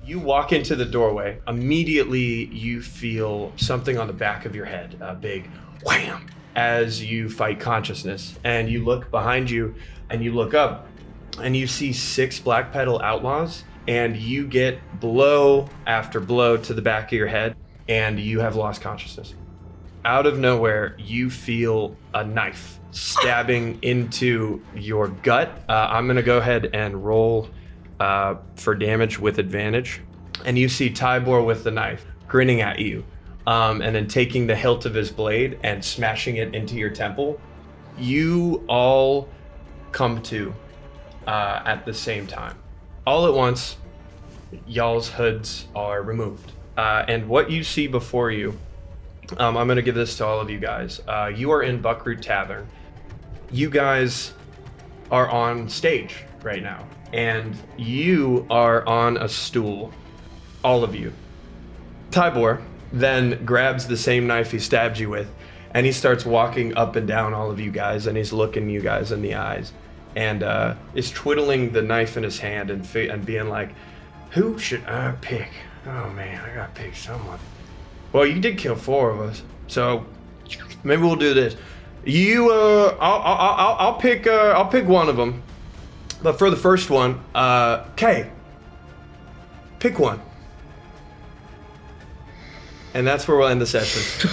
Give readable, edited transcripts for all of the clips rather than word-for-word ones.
You walk into the doorway. Immediately, you feel something on the back of your head, a big wham, as you fight consciousness. And you look behind you, and you look up, and you see 6 black petal outlaws, and you get blow after blow to the back of your head, and you have lost consciousness. Out of nowhere, you feel a knife stabbing into your gut. I'm going to go ahead and roll for damage with advantage. And you see Tybor with the knife grinning at you, and then taking the hilt of his blade and smashing it into your temple. You all come to at the same time. All at once, y'all's hoods are removed. And what you see before you, I'm going to give this to all of you guys. You are in Buckroot Tavern. You guys are on stage right now, and you are on a stool, all of you. Tybor then grabs the same knife he stabbed you with, and he starts walking up and down all of you guys, and he's looking you guys in the eyes, and is twiddling the knife in his hand and being like, who should I pick? Oh man, I gotta pick someone. Well, you did kill 4 of us, so maybe we'll do this. I'll pick one of them. But for the first one, Kay, pick one. And that's where we'll end the session.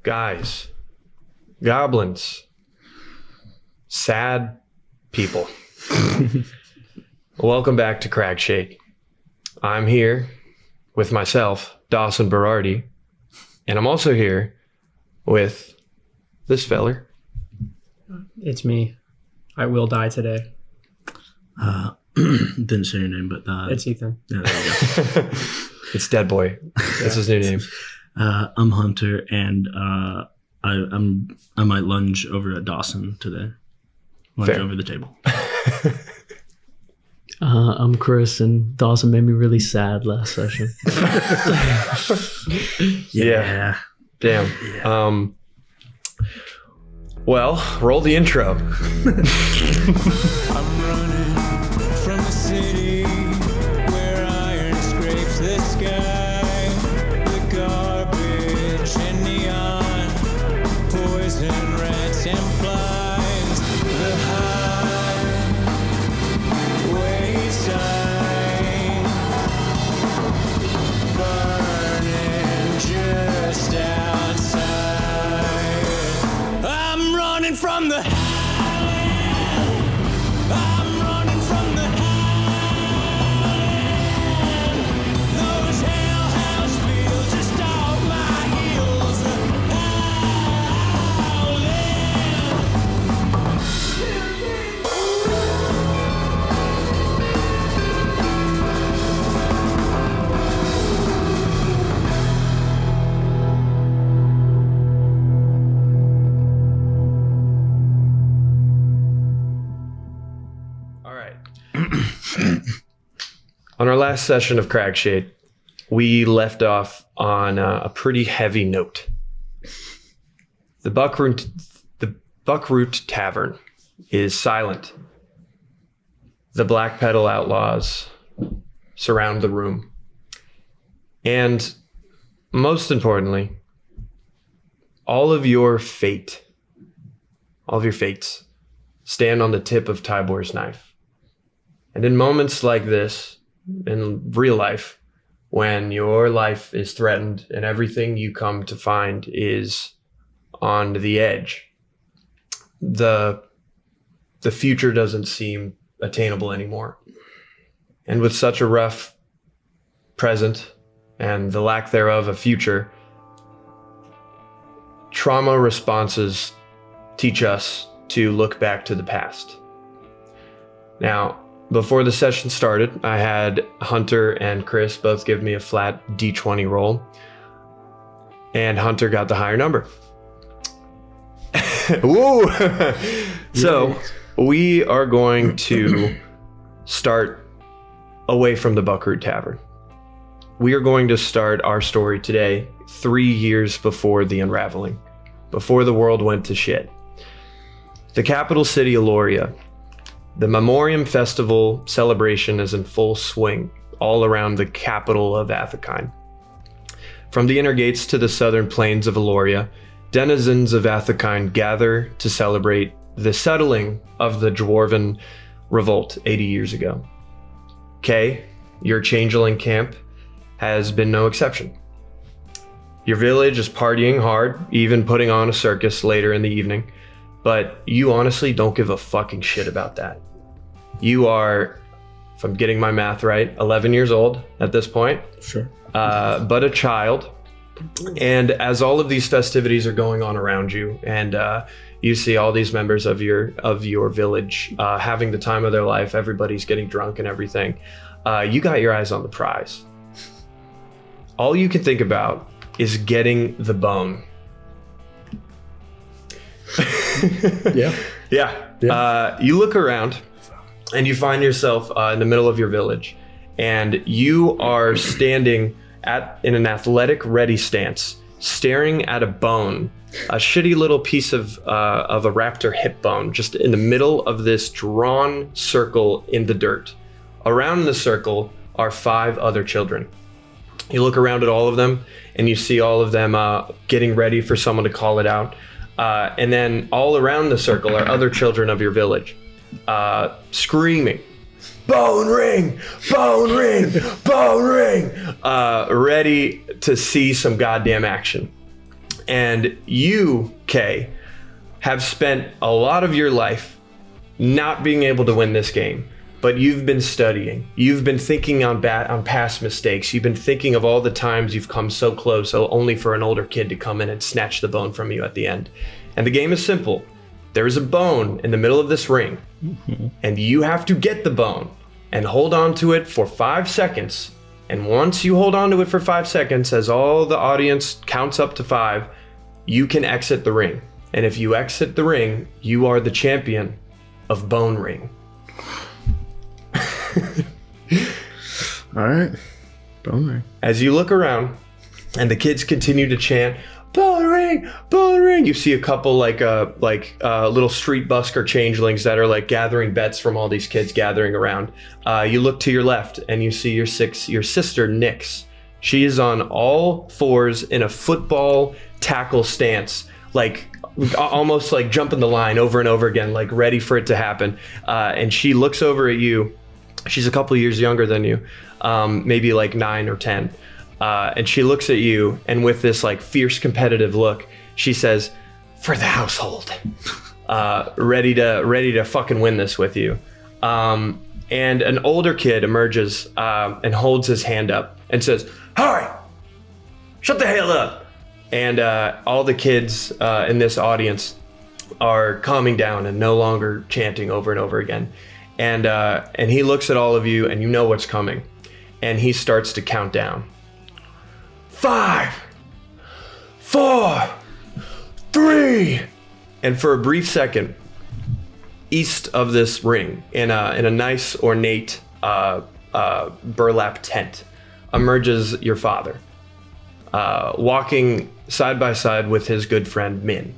Guys, goblins, sad people. Welcome back to Cragshade. I'm here with myself, Dawson Berardi, and I'm also here with this feller. It's me. I will die today. Didn't say your name, but it's Ethan. Yeah, there you go. It's Dead Boy. That's his new name. I'm Hunter, and I might lunge over at Dawson today. Lunge Fair. over the table. I'm Chris, and Dawson made me really sad last session. Yeah. Damn. Yeah. Well, roll the intro. I'm running from the city where iron scrapes the sky. The garbage and neon, poison, rats and flies. The highway sign burning just outside. I'm running from the I'm running from the those hellhounds feel just off my heels. All right. On our last session of Cragshade, we left off on a pretty heavy note. The Buckroot Tavern is silent. The Black Petal Outlaws surround the room. And most importantly, all of your fates stand on the tip of Tybor's knife. And in moments like this, in real life, when your life is threatened and everything you come to find is on the edge, the future doesn't seem attainable anymore. And with such a rough present and the lack thereof of future, trauma responses teach us to look back to the past. Now, before the session started, I had Hunter and Chris both give me a flat D20 roll, and Hunter got the higher number. Woo! So we are going to start away from the Buckroot Tavern. We are going to start our story today 3 years before the unraveling, before the world went to shit. The capital city, Aloria, The Memoriam Festival celebration is in full swing all around the capital of Athakine. From the inner gates to the southern plains of Eloria, denizens of Athakine gather to celebrate the settling of the Dwarven revolt 80 years ago. Kay, your changeling camp has been no exception. Your village is partying hard, even putting on a circus later in the evening, but you honestly don't give a fucking shit about that. You are, if I'm getting my math right, 11 years old at this point. Sure. But a child. And as all of these festivities are going on around you, and you see all these members of your village having the time of their life, everybody's getting drunk and everything, you got your eyes on the prize. All you can think about is getting the bone. Yeah. You look around and you find yourself in the middle of your village, and you are standing in an athletic ready stance, staring at a bone, a shitty little piece of a raptor hip bone, just in the middle of this drawn circle in the dirt. Around the circle are 5 other children. You look around at all of them, and you see all of them getting ready for someone to call it out. And then all around the circle are other children of your village, screaming, "Bone ring! Bone ring! Bone ring!" Ready to see some goddamn action. And you, Kay, have spent a lot of your life not being able to win this game. But you've been studying. You've been thinking on past mistakes. You've been thinking of all the times you've come so close, only for an older kid to come in and snatch the bone from you at the end. And the game is simple. There is a bone in the middle of this ring, and you have to get the bone and hold on to it for 5 seconds. And once you hold on to it for 5 seconds, as all the audience counts up to 5, you can exit the ring. And if you exit the ring, you are the champion of Bone Ring. All right. Bone ring. As you look around and the kids continue to chant, "Bone ring, bone ring," you see a couple like little street busker changelings that are like gathering bets from all these kids gathering around. You look to your left and you see your sister Nyx. She is on all fours in a football tackle stance, like almost like jumping the line over and over again, like ready for it to happen. And she looks over at you. She's a couple years younger than you, maybe like 9 or 10. And she looks at you, and with this like fierce competitive look, she says, "For the household," ready to fucking win this with you. And an older kid emerges and holds his hand up and says, "Hurry! Shut the hell up!" And all the kids in this audience are calming down and no longer chanting over and over again. And he looks at all of you, and you know what's coming. And he starts to count down. 5, 4, 3. And for a brief second, east of this ring, in a nice ornate burlap tent, emerges your father, walking side by side with his good friend Min.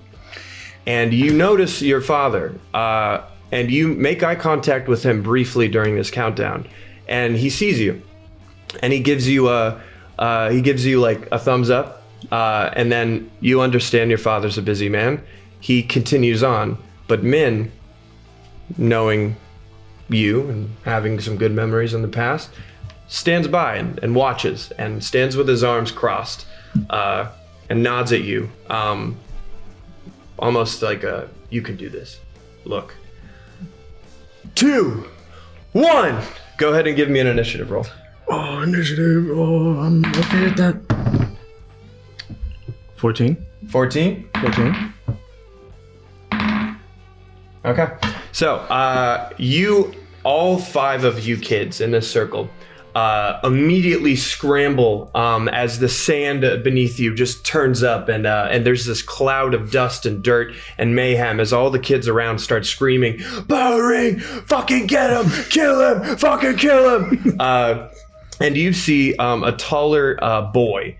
And you notice your father, and you make eye contact with him briefly during this countdown, and he sees you, and he gives you like a thumbs up, and then you understand your father's a busy man. He continues on, but Min, knowing you and having some good memories in the past, stands by and watches and stands with his arms crossed, and nods at you, almost like you can do this. Look. 2, 1. Go ahead and give me an initiative roll. Oh, initiative. Oh, I'm okay at that. 14. 14? 14. Okay. So, you, all 5 of you kids in this circle, immediately scramble as the sand beneath you just turns up, and there's this cloud of dust and dirt and mayhem as all the kids around start screaming, "Bone ring! Fucking get him! Kill him! Fucking kill him!" And you see a taller boy.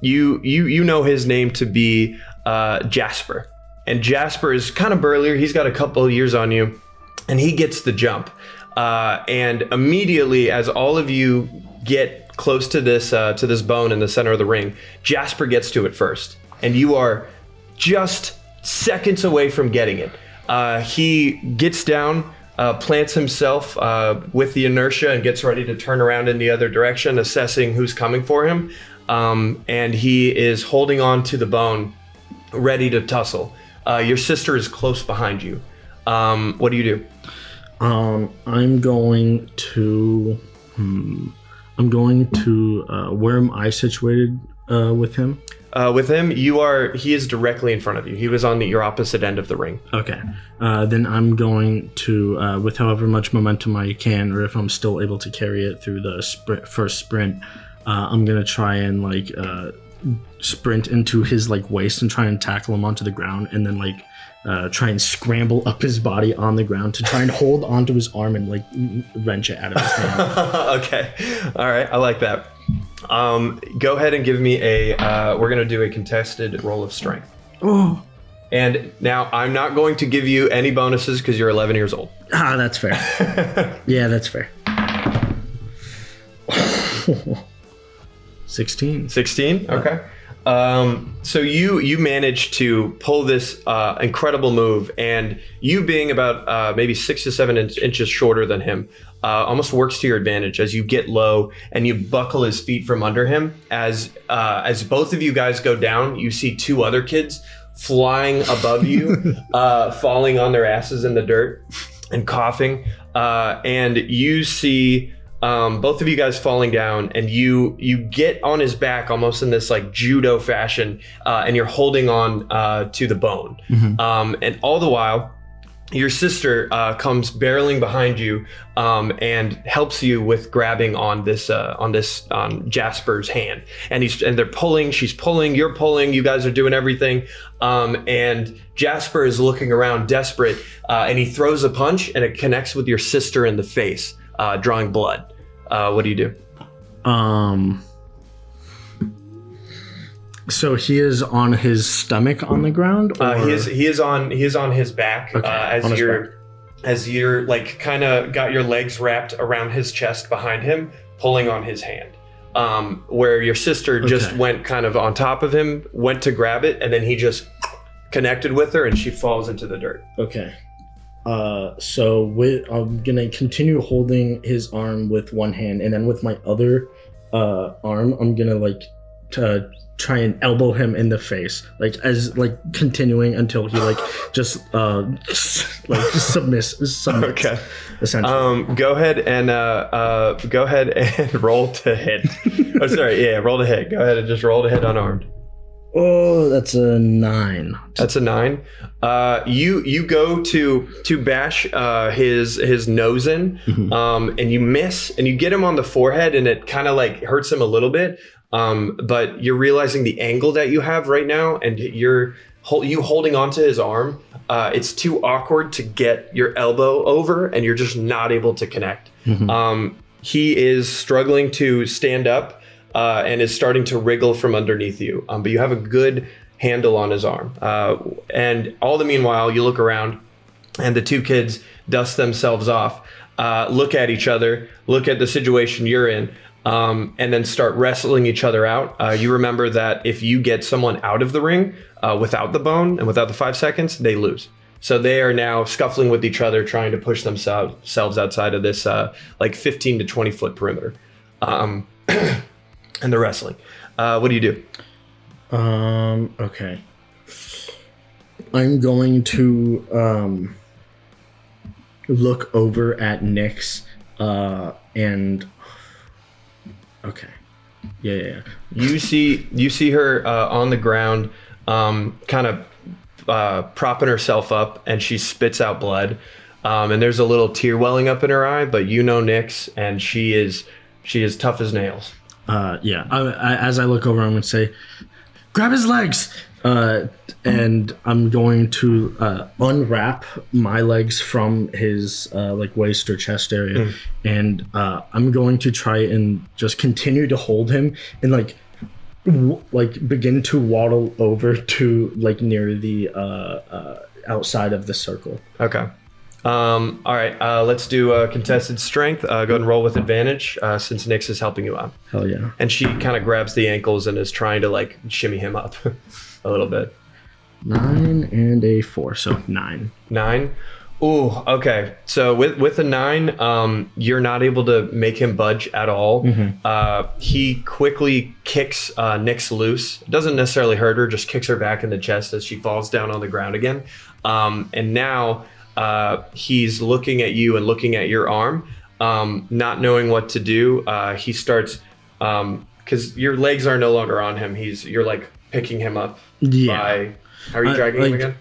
You know his name to be Jasper. And Jasper is kind of burlier. He's got a couple of years on you. and he gets the jump. And immediately, as all of you get close to this bone in the center of the ring, Jasper gets to it first, and you are just seconds away from getting it. He gets down, plants himself with the inertia, and gets ready to turn around in the other direction, assessing who's coming for him. And he is holding on to the bone, ready to tussle. Your sister is close behind you. What do you do? I'm going to. Where am I situated with him? With him, he is directly in front of you. He was on your opposite end of the ring. Okay. Then I'm going to, with however much momentum I can, or if I'm still able to carry it through the first sprint, I'm going to try and sprint into his waist and try and tackle him onto the ground, and then try and scramble up his body on the ground to try and hold onto his arm and wrench it out of his hand. Okay. All right. I like that. Go ahead and give me we're going to do a contested roll of strength. Oh. And now I'm not going to give you any bonuses because you're 11 years old. Ah, that's fair. Yeah, that's fair. 16. 16? Okay. So you managed to pull this incredible move, and you being about maybe 6 to 7 inches shorter than him almost works to your advantage as you get low and you buckle his feet from under him. As both of you guys go down, you see 2 other kids flying above you, falling on their asses in the dirt and coughing. And you see both of you guys falling down, and you get on his back almost in this judo fashion, and you're holding on to the bone. Mm-hmm. And all the while, your sister comes barreling behind you and helps you with grabbing on Jasper's hand. And they're pulling, she's pulling, you're pulling, you guys are doing everything. And Jasper is looking around desperate, and he throws a punch, and it connects with your sister in the face, drawing blood. What do you do? So he is on his stomach on the ground, or? He is on his back. Okay, as you're kind of got your legs wrapped around his chest behind him, pulling on his hand. Where your sister just went kind of on top of him, went to grab it, and then he just connected with her, and she falls into the dirt. Okay. I'm gonna continue holding his arm with one hand, and then with my other arm, I'm gonna try and elbow him in the face, continuing until he just submits. Okay. Essentially. Go ahead and roll to hit. Oh, sorry. Yeah, roll to hit. Go ahead and just roll to hit unarmed. Oh, that's a 9. That's a 9. You go to bash his nose in, mm-hmm. And you miss, and you get him on the forehead, and it kind of hurts him a little bit. But you're realizing the angle that you have right now, and you holding onto his arm. It's too awkward to get your elbow over, and you're just not able to connect. Mm-hmm. He is struggling to stand up. And is starting to wriggle from underneath you. But you have a good handle on his arm. And all the meanwhile, you look around, and the 2 kids dust themselves off, look at each other, look at the situation you're in, and then start wrestling each other out. You remember that if you get someone out of the ring without the bone and without the 5 seconds, they lose. So they are now scuffling with each other, trying to push themselves outside of this 15 to 20 foot perimeter. And the wrestling. What do you do? Okay. I'm going to look over at Nyx and okay. Yeah. You see her on the ground, kind of propping herself up, and she spits out blood. And there's a little tear welling up in her eye, but Nyx, and she is tough as nails. As I look over, I'm going to say, grab his legs! And I'm going to unwrap my legs from his waist or chest area. And I'm going to try and just continue to hold him and begin to waddle over to near the outside of the circle. Okay. All right, let's do contested strength. Go ahead and roll with advantage since Nyx is helping you out. Hell yeah. And she kind of grabs the ankles and is trying to like shimmy him up a little bit. 9 and a 4, so 9. 9. Ooh, okay. So with a 9, you're not able to make him budge at all. He quickly kicks Nyx loose. Doesn't necessarily hurt her, just kicks her back in the chest as she falls down on the ground again. And now he's looking at you and looking at your arm, not knowing what to do. He starts, because your legs are no longer on him. You're like picking him up. Yeah. How are you dragging him again?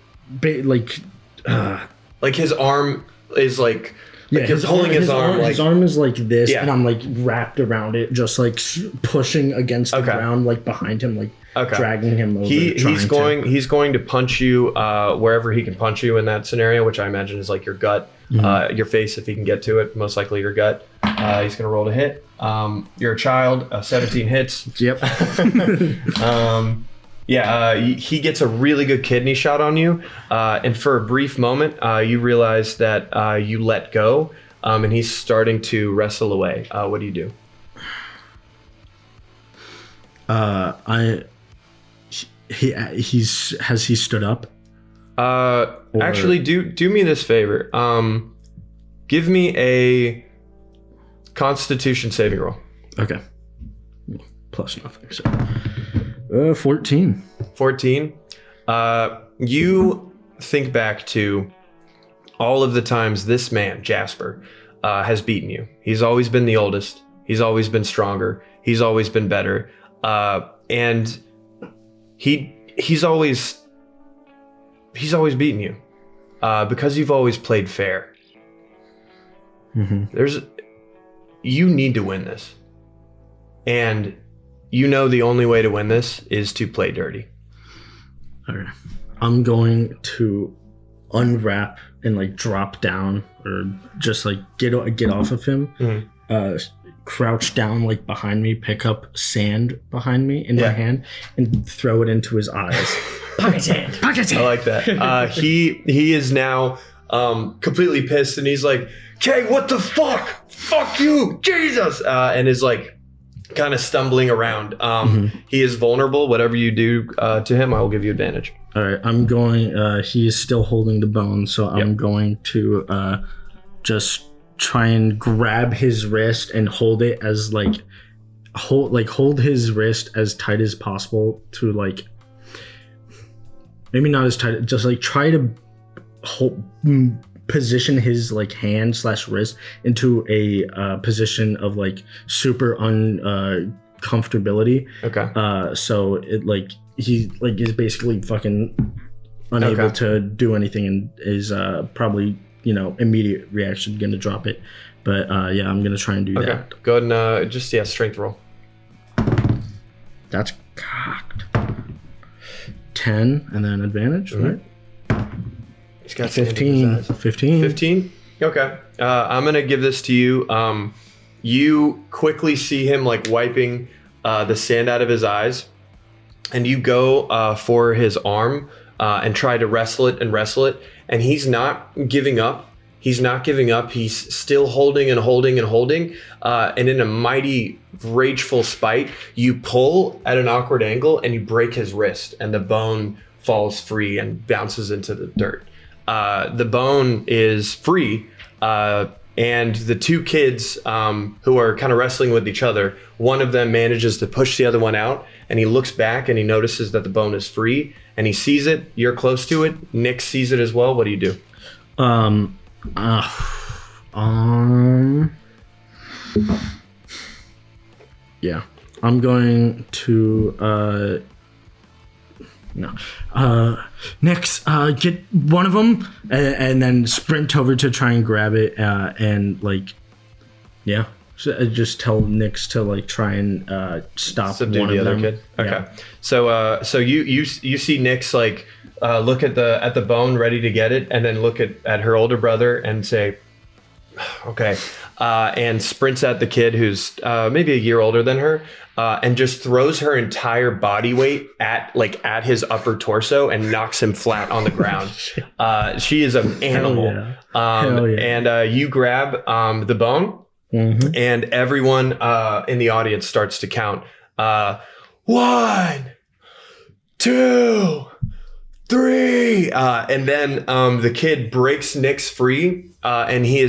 Like his arm is like you're pulling his arm. His arm is like this, Yeah. and I'm like wrapped around it, just like pushing against the ground, like behind him, like dragging him over. He's going to punch you wherever he can punch you in that scenario, which I imagine is like your gut, your face if he can get to it. Most likely your gut. He's going to roll to hit. You're a child. 17 hits. Yep. He gets a really good kidney shot on you, and for a brief moment, you realize that you let go, and he's starting to wrestle away. What do you do? Has he stood up? Actually, do me this favor. Give me a Constitution saving roll. Okay. Plus nothing. So, 14. 14. You think back to all of the times this man, Jasper, has beaten you. He's always been the oldest. He's always been stronger. He's always been better. And he's always beaten you because you've always played fair. You need to win this. And you know the only way to win this is to play dirty. All right. I'm going to unwrap and like drop down or just like get off of him. Crouch down like behind me, pick up sand behind me in my hand and throw it into his eyes. Pocket sand. I like that. He is now completely pissed and he's like, "Okay, what the fuck? Fuck you, Jesus!" And is like kind of stumbling around. He is vulnerable. Whatever you do to him, I will give you advantage. All right, I'm going. He is still holding the bone, so I'm going to just try and grab his wrist and hold it as hold his wrist as tight as possible to like maybe not as tight, just like try to position his like hand / wrist into a position of like super comfortability. Okay. So it like he like is basically fucking unable to do anything and is probably immediate reaction gonna drop it. But I'm gonna try and do that. Go ahead and just strength roll. That's cocked. 10 and then advantage, right? He's got 15. 15. 15? Okay. I'm going to give this to you. You quickly see him like wiping the sand out of his eyes, and you go for his arm and try to wrestle it, and he's not giving up. He's still holding and holding and holding. And in a mighty rageful spite, you pull at an awkward angle and you break his wrist, and the bone falls free and bounces into the dirt. The bone is free, and the two kids who are kind of wrestling with each other, one of them manages to push the other one out, and he looks back and he notices that the bone is free, and he sees it. You're close to it. Nick sees it as well. What do you do? Yeah, I'm going to Nix, get one of them and then sprint over to try and grab it and like just tell Nix to like try and stop Subdue one the of other them. kid. Okay. So you see Nix like look at the bone ready to get it, and then look at her older brother and say, "Okay, and sprints at the kid who's maybe a year older than her, and just throws her entire body weight at his upper torso and knocks him flat on the ground. She is an animal. Hell yeah. And you grab the bone, and everyone in the audience starts to count. 1, 2, 3, and then the kid breaks Nyx free, and he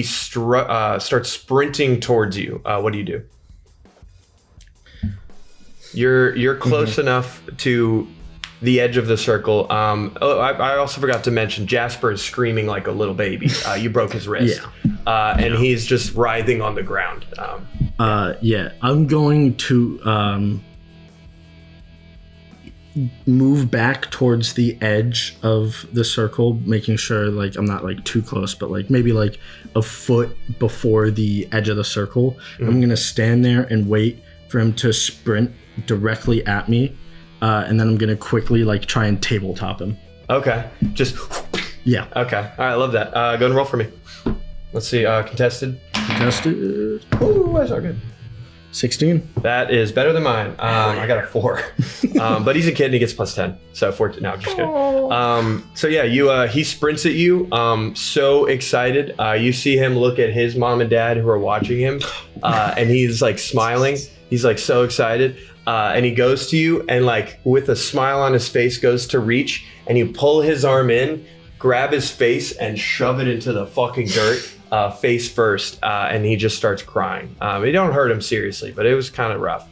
starts sprinting towards you. What do you do? You're close enough to the edge of the circle. I also forgot to mention Jasper is screaming like a little baby. You broke his wrist, and he's just writhing on the ground. I'm going to move back towards the edge of the circle, making sure like I'm not like too close, but like maybe like a foot before the edge of the circle. I'm gonna stand there and wait for him to sprint directly at me, and then I'm gonna quickly like try and tabletop him. Okay, just Yeah. okay. All right, I love that. Go and roll for me. Let's see. Contested. Ooh, that's not good. 16. That is better than mine. I got a 4. But he's a kid and he gets +10. So 14. No, I'm just kidding. So yeah, he sprints at you. So excited. You see him look at his mom and dad who are watching him, and he's like smiling. He's like so excited. And he goes to you and like with a smile on his face goes to reach, and you pull his arm in, grab his face and shove it into the fucking dirt. Face first, and he just starts crying. You don't hurt him seriously, but it was kind of rough.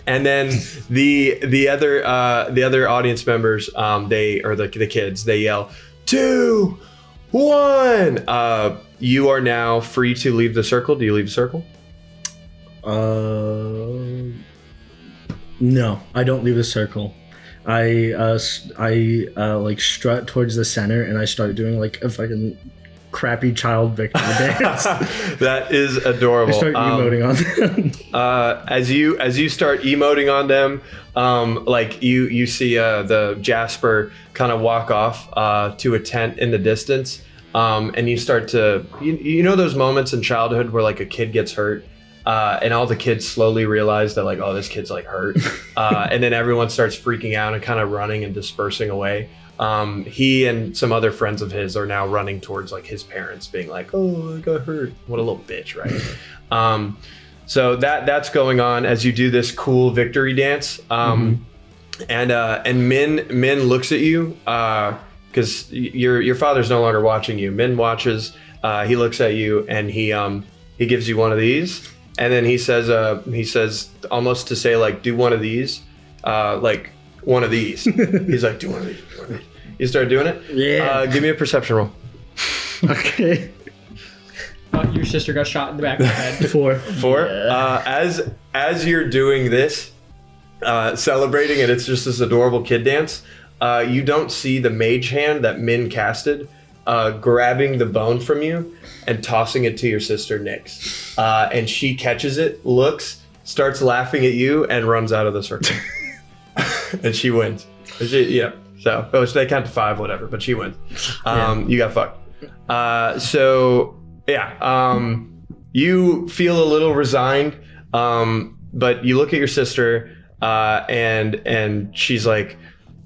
And then the other audience members, the kids, they yell 2, 1. You are now free to leave the circle. Do you leave the circle? No, I don't leave the circle. I like strut towards the center and I start doing like a fucking crappy child victim dance. That is adorable. I start emoting on them. As you start emoting on them, like you see the Jasper kind of walk off to a tent in the distance, and you start to you know those moments in childhood where like a kid gets hurt, and all the kids slowly realize that like, oh, this kid's like hurt, and then everyone starts freaking out and kind of running and dispersing away. He and some other friends of his are now running towards like his parents, being like, "Oh, I got hurt." What a little bitch, right? So that's going on as you do this cool victory dance. And Min looks at you because your father's no longer watching you. Min watches. He looks at you and he gives you one of these, and then he says almost to say like, "Do one of these," like. One of these. He's like, do one of these. You start doing it? Yeah. Give me a perception roll. Okay. Your sister got shot in the back of the head. 4. 4. Yeah. As you're doing this, celebrating, and it's just this adorable kid dance, you don't see the mage hand that Min casted grabbing the bone from you and tossing it to your sister Nyx. And she catches it, looks, starts laughing at you, and runs out of the circle. And she wins. So they count to 5, whatever, but she wins. You got fucked. So yeah, you feel a little resigned, but you look at your sister, and she's like,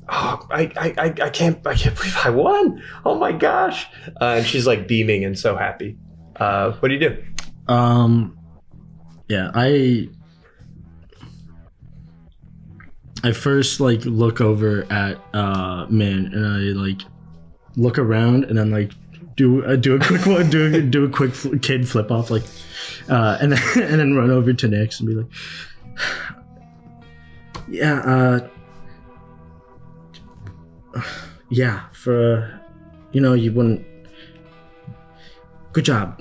"Oh, I can't believe I won! Oh my gosh!" And she's like beaming and so happy. What do you do? Yeah, I first like look over at Min and I like look around and then like do a quick one, do a quick kid flip off like, and then run over to Nyx and be like, yeah, for you wouldn't. Good job.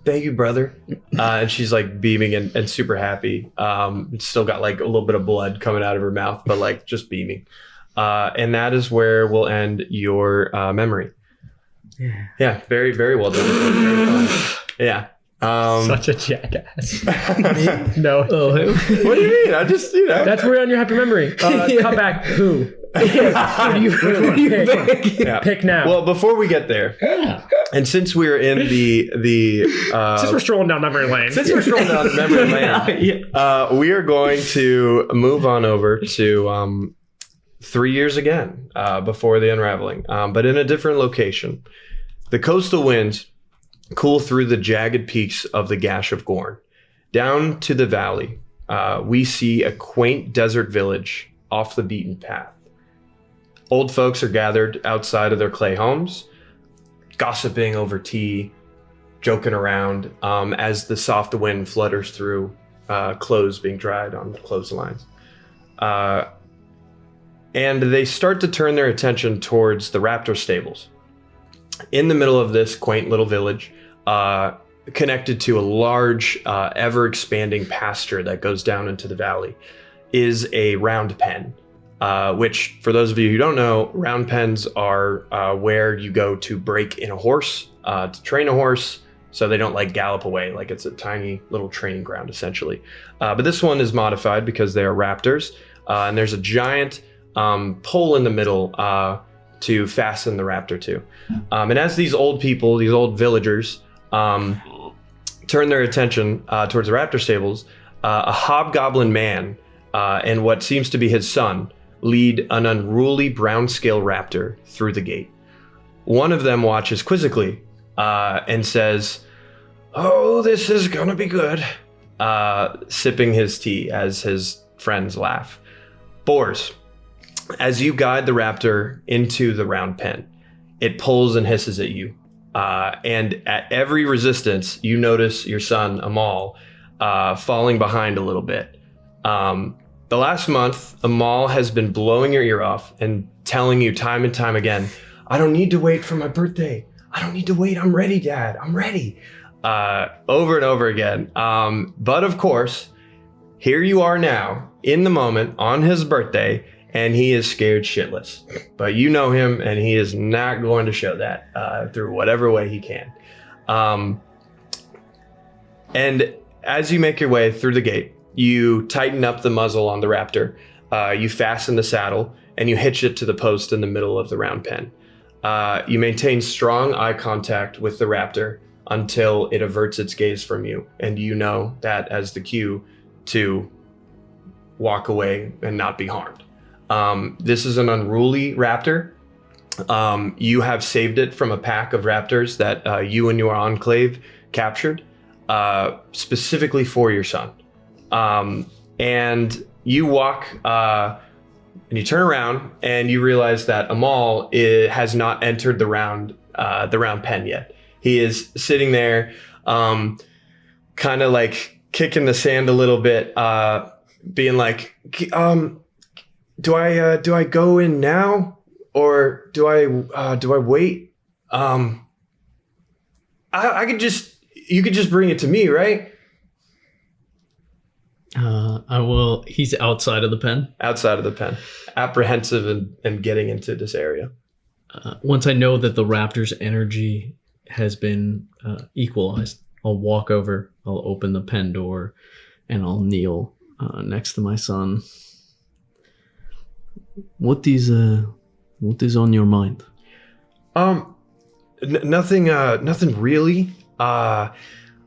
Thank you, brother. And she's like beaming and super happy. Still got like a little bit of blood coming out of her mouth, but like just beaming. And that is where we'll end your memory. Yeah, very, very well done. Very fun. Yeah. Such a jackass. No. Oh, What do you mean? I just, That's where on your happy memory. Come back. Who? Pick now. Well, before we get there, and since we're in the Since we're strolling down memory lane. memory lane, we are going to move on over to 3 years again before the unraveling, but in a different location. The coastal winds cool through the jagged peaks of the Gash of Gorn. Down to the valley, we see a quaint desert village off the beaten path. Old folks are gathered outside of their clay homes, gossiping over tea, joking around as the soft wind flutters through clothes being dried on clotheslines. And they start to turn their attention towards the raptor stables. In the middle of this quaint little village, connected to a large, ever-expanding pasture that goes down into the valley, is a round pen. Which, for those of you who don't know, round pens are where you go to break in a horse, to train a horse, so they don't like gallop away. Like it's a tiny little training ground, essentially. But this one is modified because they are raptors, and there's a giant pole in the middle to fasten the raptor to. And as these old people, these old villagers, turn their attention towards the raptor stables, a hobgoblin man and what seems to be his son lead an unruly brown-scale raptor through the gate. One of them watches quizzically and says, "Oh, this is gonna be good," sipping his tea as his friends laugh. Boars, as you guide the raptor into the round pen, it pulls and hisses at you. And at every resistance, you notice your son, Amal, falling behind a little bit. The last month, Amal has been blowing your ear off and telling you time and time again, "I don't need to wait for my birthday. I don't need to wait. I'm ready, Dad. I'm ready." Over and over again. But of course, here you are now, in the moment, on his birthday, and he is scared shitless. But you know him, and he is not going to show that through whatever way he can. And as you make your way through the gate, you tighten up the muzzle on the raptor, you fasten the saddle, and you hitch it to the post in the middle of the round pen. You maintain strong eye contact with the raptor until it averts its gaze from you, and you know that as the cue to walk away and not be harmed. This is an unruly raptor. You have saved it from a pack of raptors that you and your enclave captured, specifically for your son. And you walk and you turn around and you realize that Amal has not entered the round pen yet. He is sitting there, kind of like kicking the sand a little bit, being like, do I go in now or do I wait? I could you could just bring it to me, right? I will. He's outside of the pen. Outside of the pen, apprehensive and getting into this area. Once I know that the raptor's energy has been equalized, I'll walk over, I'll open the pen door, and I'll kneel next to my son. What is on your mind? Nothing really. I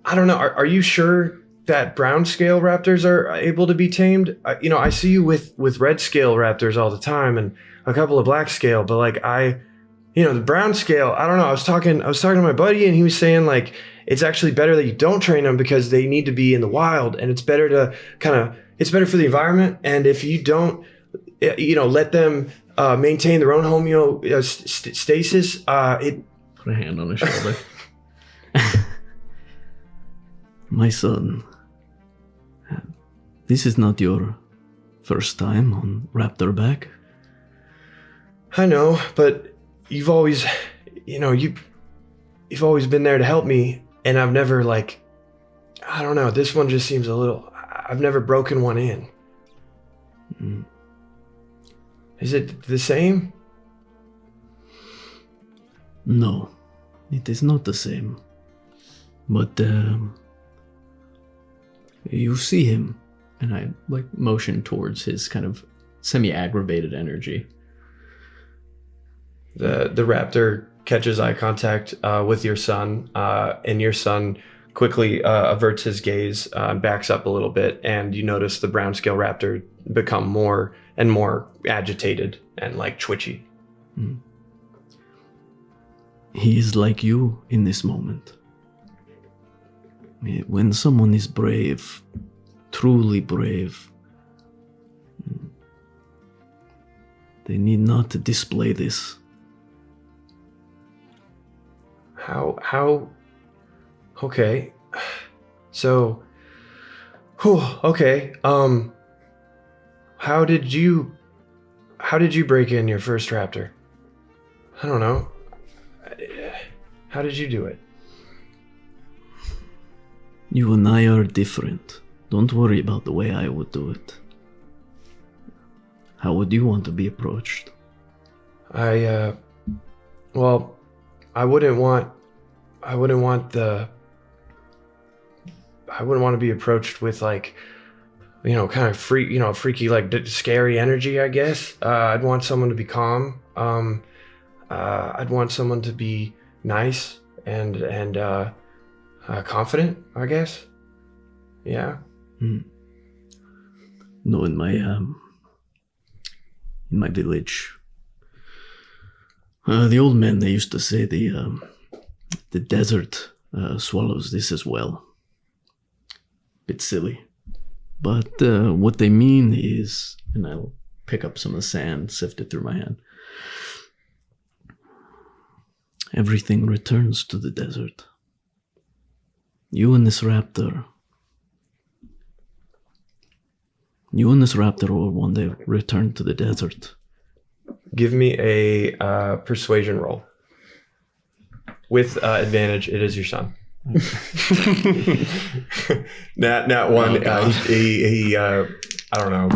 don't know. Are you sure that brown scale raptors are able to be tamed? I see you with red scale raptors all the time and a couple of black scale, but like the brown scale, I don't know. I was talking to my buddy and he was saying like it's actually better that you don't train them because they need to be in the wild, and it's better to it's better for the environment. And if you don't, let them maintain their own homeostasis, Put a hand on his shoulder. My son, this is not your first time on Raptorback. I know, but you've always, you've always been there to help me, and I've never I don't know, this one just seems a little, I've never broken one in. Mm. Is it the same? No, it is not the same. But You see him. And I like motion towards his kind of semi-aggravated energy. The raptor catches eye contact with your son, and your son quickly averts his gaze and backs up a little bit, and you notice the brown scale raptor become more and more agitated and like twitchy. He is like you in this moment. When someone is brave, truly brave, they need not to display this. How okay. So okay. How did you break in your first raptor? I don't know. How did you do it? You and I are different. Don't worry about the way I would do it. How would you want to be approached? I wouldn't want to be approached with like, kind of freaky, like scary energy, I guess. I'd want someone to be calm. I'd want someone to be nice and confident, I guess. Yeah. No, in my village, the old men, they used to say the desert swallows this as well. Bit silly. But what they mean is, and I'll pick up some of the sand, sift it through my hand. Everything returns to the desert. You and this raptor will one day return to the desert. Give me a persuasion roll. With advantage, it is your son. Nat one. He I don't know.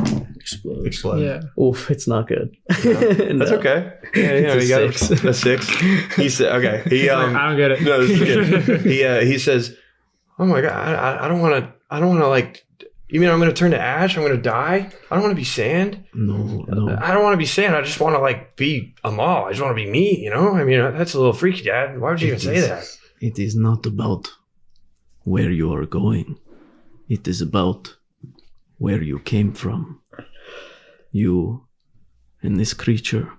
Explode. Yeah. Oof, it's not good. That's okay. Yeah, It's you a got six. a 6. He said, okay. He I don't get it. No, this is good. He says, "Oh my god, I don't want to like. You mean I'm going to turn to ash? I'm going to die? I don't want to be sand. No. I don't want to be sand. I just want to like be a mall. I just want to be me. I mean, that's a little freaky, Dad. Why would you even say that? It is not about where you are going. It is about where you came from. You and this creature,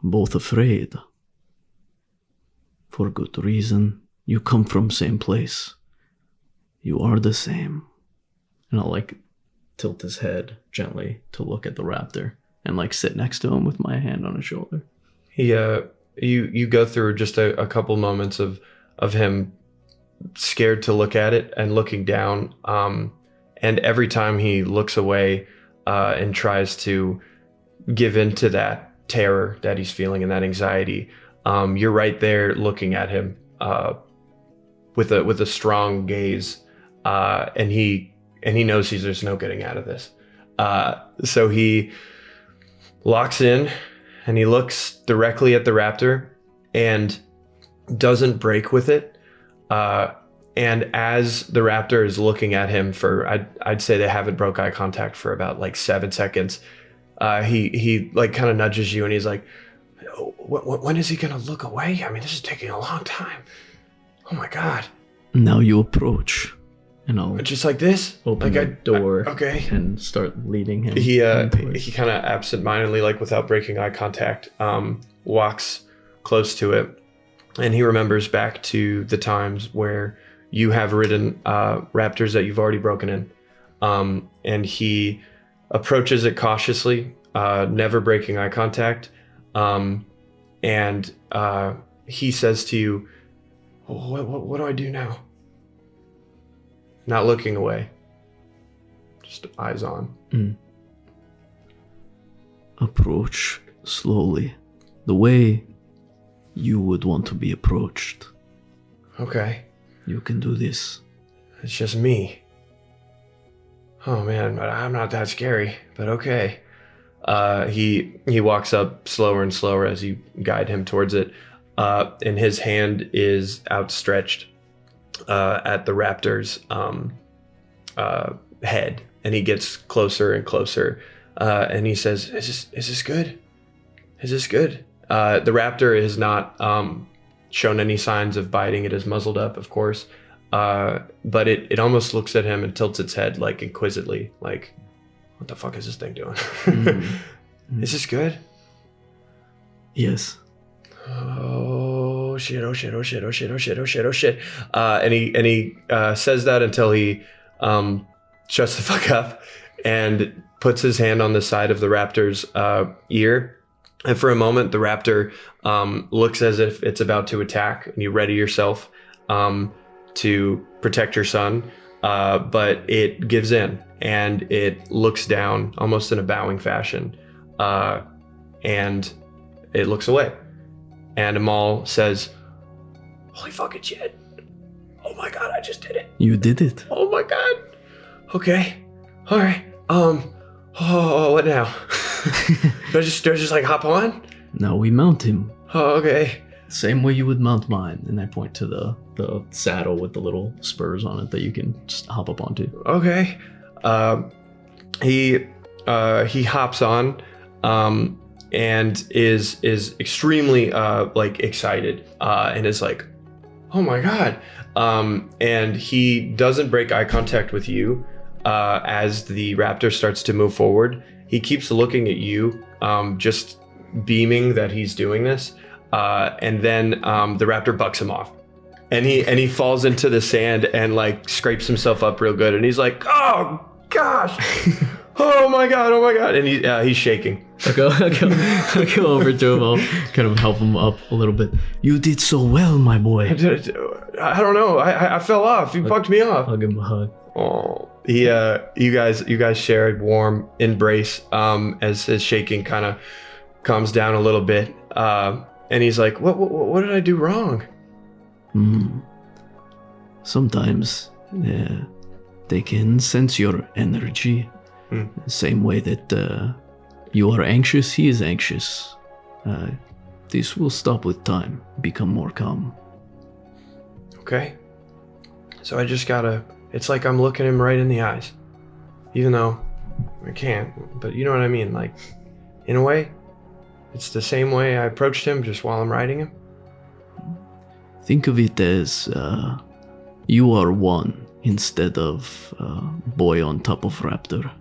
both afraid. For good reason. You come from same place. You are the same." And I'll like tilt his head gently to look at the raptor and like sit next to him with my hand on his shoulder. He you go through just a couple moments of him scared to look at it and looking down, and every time he looks away and tries to give in to that terror that he's feeling and that anxiety, you're right there looking at him with a strong gaze, and he knows there's no getting out of this. So he locks in and he looks directly at the raptor and doesn't break with it. And as the raptor is looking at him for, I'd say they haven't broke eye contact for about like 7 seconds. He like kind of nudges you and he's like, when is he going to look away? I mean, this is taking a long time. Oh my God. Now you approach. And I'll just like this, open the door okay, and start leading him. He kind of absentmindedly, like without breaking eye contact, walks close to it, and he remembers back to the times where you have ridden raptors that you've already broken in, and he approaches it cautiously, never breaking eye contact, and he says to you, "What do I do now?" Not looking away. Just eyes on. Approach slowly. The way you would want to be approached. Okay. You can do this. It's just me. Oh man, I'm not that scary, but okay. He walks up slower and slower as you guide him towards it. And his hand is outstretched at the raptors, head, and he gets closer and closer, and he says, "Is this good? Is this good?" The raptor has not shown any signs of biting. It is muzzled up, of course, but it almost looks at him and tilts its head like inquisitively, like, "What the fuck is this thing doing? Is this good?" Yes. Oh shit! Oh shit! Oh shit! Oh shit! Oh shit! Oh shit! Oh shit! And he says that until he shuts the fuck up and puts his hand on the side of the raptor's ear. And for a moment, the raptor looks as if it's about to attack, and you ready yourself to protect your son. But it gives in, and it looks down almost in a bowing fashion, and it looks away. And Amal says, "Holy fucking shit. Oh my god, I just did it. You did it. Oh my god. Okay. All right. Oh, what now? do I just like hop on? Now we mount him. Oh, okay. Same way you would mount mine." And I point to the saddle with the little spurs on it that you can just hop up onto. Okay. He hops on, and is extremely like excited, and is like, "Oh my god." And he doesn't break eye contact with you as the raptor starts to move forward. He keeps looking at you, just beaming that he's doing this, and then the raptor bucks him off, and he falls into the sand and like scrapes himself up real good, and he's like, "Oh gosh." Oh my god! Oh my god! And he's shaking. I'll go over to him. I'll kind of help him up a little bit. You did so well, my boy. I don't know. I fell off. You bucked me off. I'll give him a hug. Oh, you guys share a warm embrace as his shaking kind of calms down a little bit, and he's like, "What did I do wrong?" Sometimes, they can sense your energy. Same way that you are anxious, he is anxious. This will stop with time, become more calm. Okay. So I just gotta, it's like I'm looking him right in the eyes. Even though I can't, but you know what I mean? Like, in a way, it's the same way I approached him just while I'm riding him. Think of it as you are one instead of boy on top of raptor.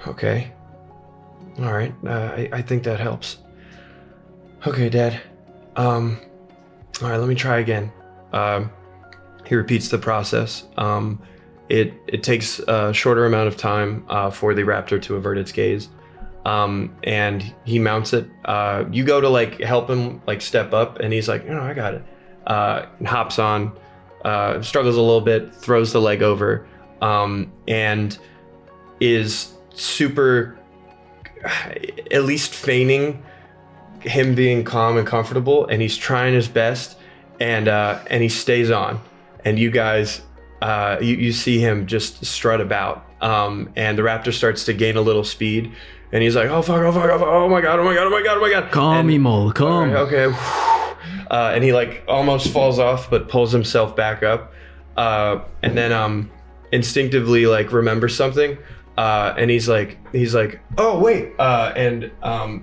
Okay. All right. I think that helps. Okay, Dad. All right, let me try again. He repeats the process. It takes a shorter amount of time for the raptor to avert its gaze. And he mounts it. You go to like help him like step up, and he's like, "No, I got it." And hops on, struggles a little bit, throws the leg over, and is super, at least feigning him being calm and comfortable, and he's trying his best, and he stays on, and you guys, you see him just strut about, and the raptor starts to gain a little speed, and he's like, "Oh fuck, oh fuck, oh fuck, oh my god, oh my god, oh my god, oh my god." Calm, Emol, calm. Right, okay. And he like almost falls off, but pulls himself back up, and then instinctively like remembers something. And he's like, "Oh wait!" And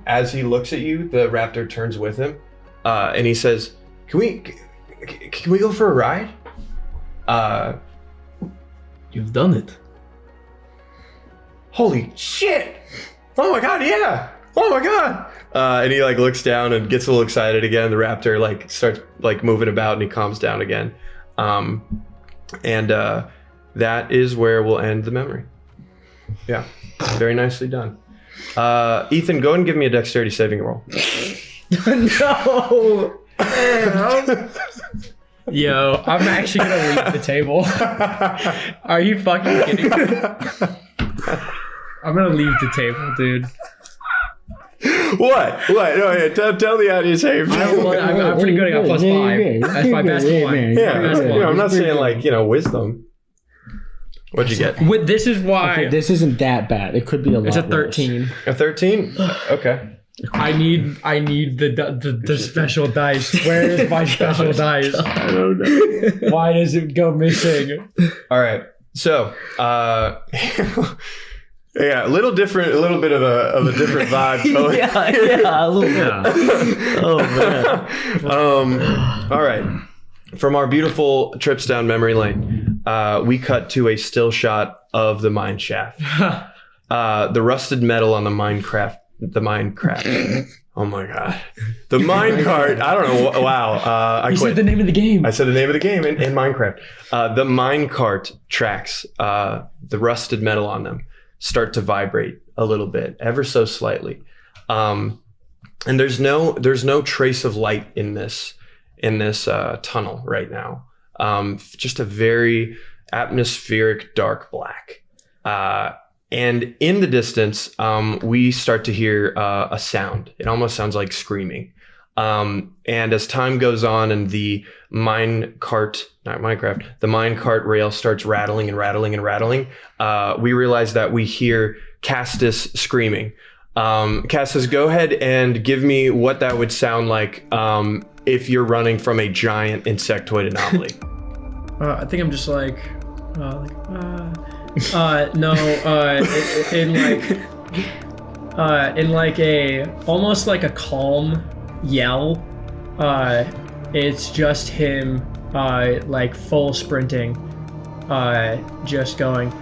as he looks at you, the raptor turns with him, and he says, "Can we go for a ride?" You've done it. Holy shit! Oh my god, yeah! Oh my god! And he like looks down and gets a little excited again. The raptor like starts like moving about, and he calms down again. And that is where we'll end the memory. Yeah, very nicely done. Ethan, go and give me a dexterity saving roll. No! Yo, I'm actually gonna leave the table. Are you fucking kidding me? I'm gonna leave the table, dude. What? No, yeah, tell the audience how you feel. I'm pretty good. I got +5. That's my best one. Yeah, I'm not saying like, wisdom. What'd you get? This is why. Okay, this isn't that bad. It could be a lot. It's a worse. 13. A 13? Okay. I need the special dice. Where is my special dice? I don't know. Why does it go missing? All right. So, yeah, a little bit of a different vibe. yeah, a little bit. Oh man. All right. From our beautiful trips down memory lane, we cut to a still shot of the mine shaft. The rusted metal on the minecraft. Oh my god. The minecart. I don't know. Wow. I You quit. said the name of the game. I said the name of the game in Minecraft. The minecart tracks, the rusted metal on them, start to vibrate a little bit, ever so slightly. And there's no trace of light in this tunnel right now. Just a very atmospheric dark black. And in the distance, we start to hear a sound. It almost sounds like screaming. And as time goes on and the minecart rail starts rattling and rattling and rattling, we realize that we hear Castus screaming. Castus, go ahead and give me what that would sound like if you're running from a giant insectoid anomaly. I think I'm just like no, in like a almost like a calm yell. It's just him, like full sprinting, just going,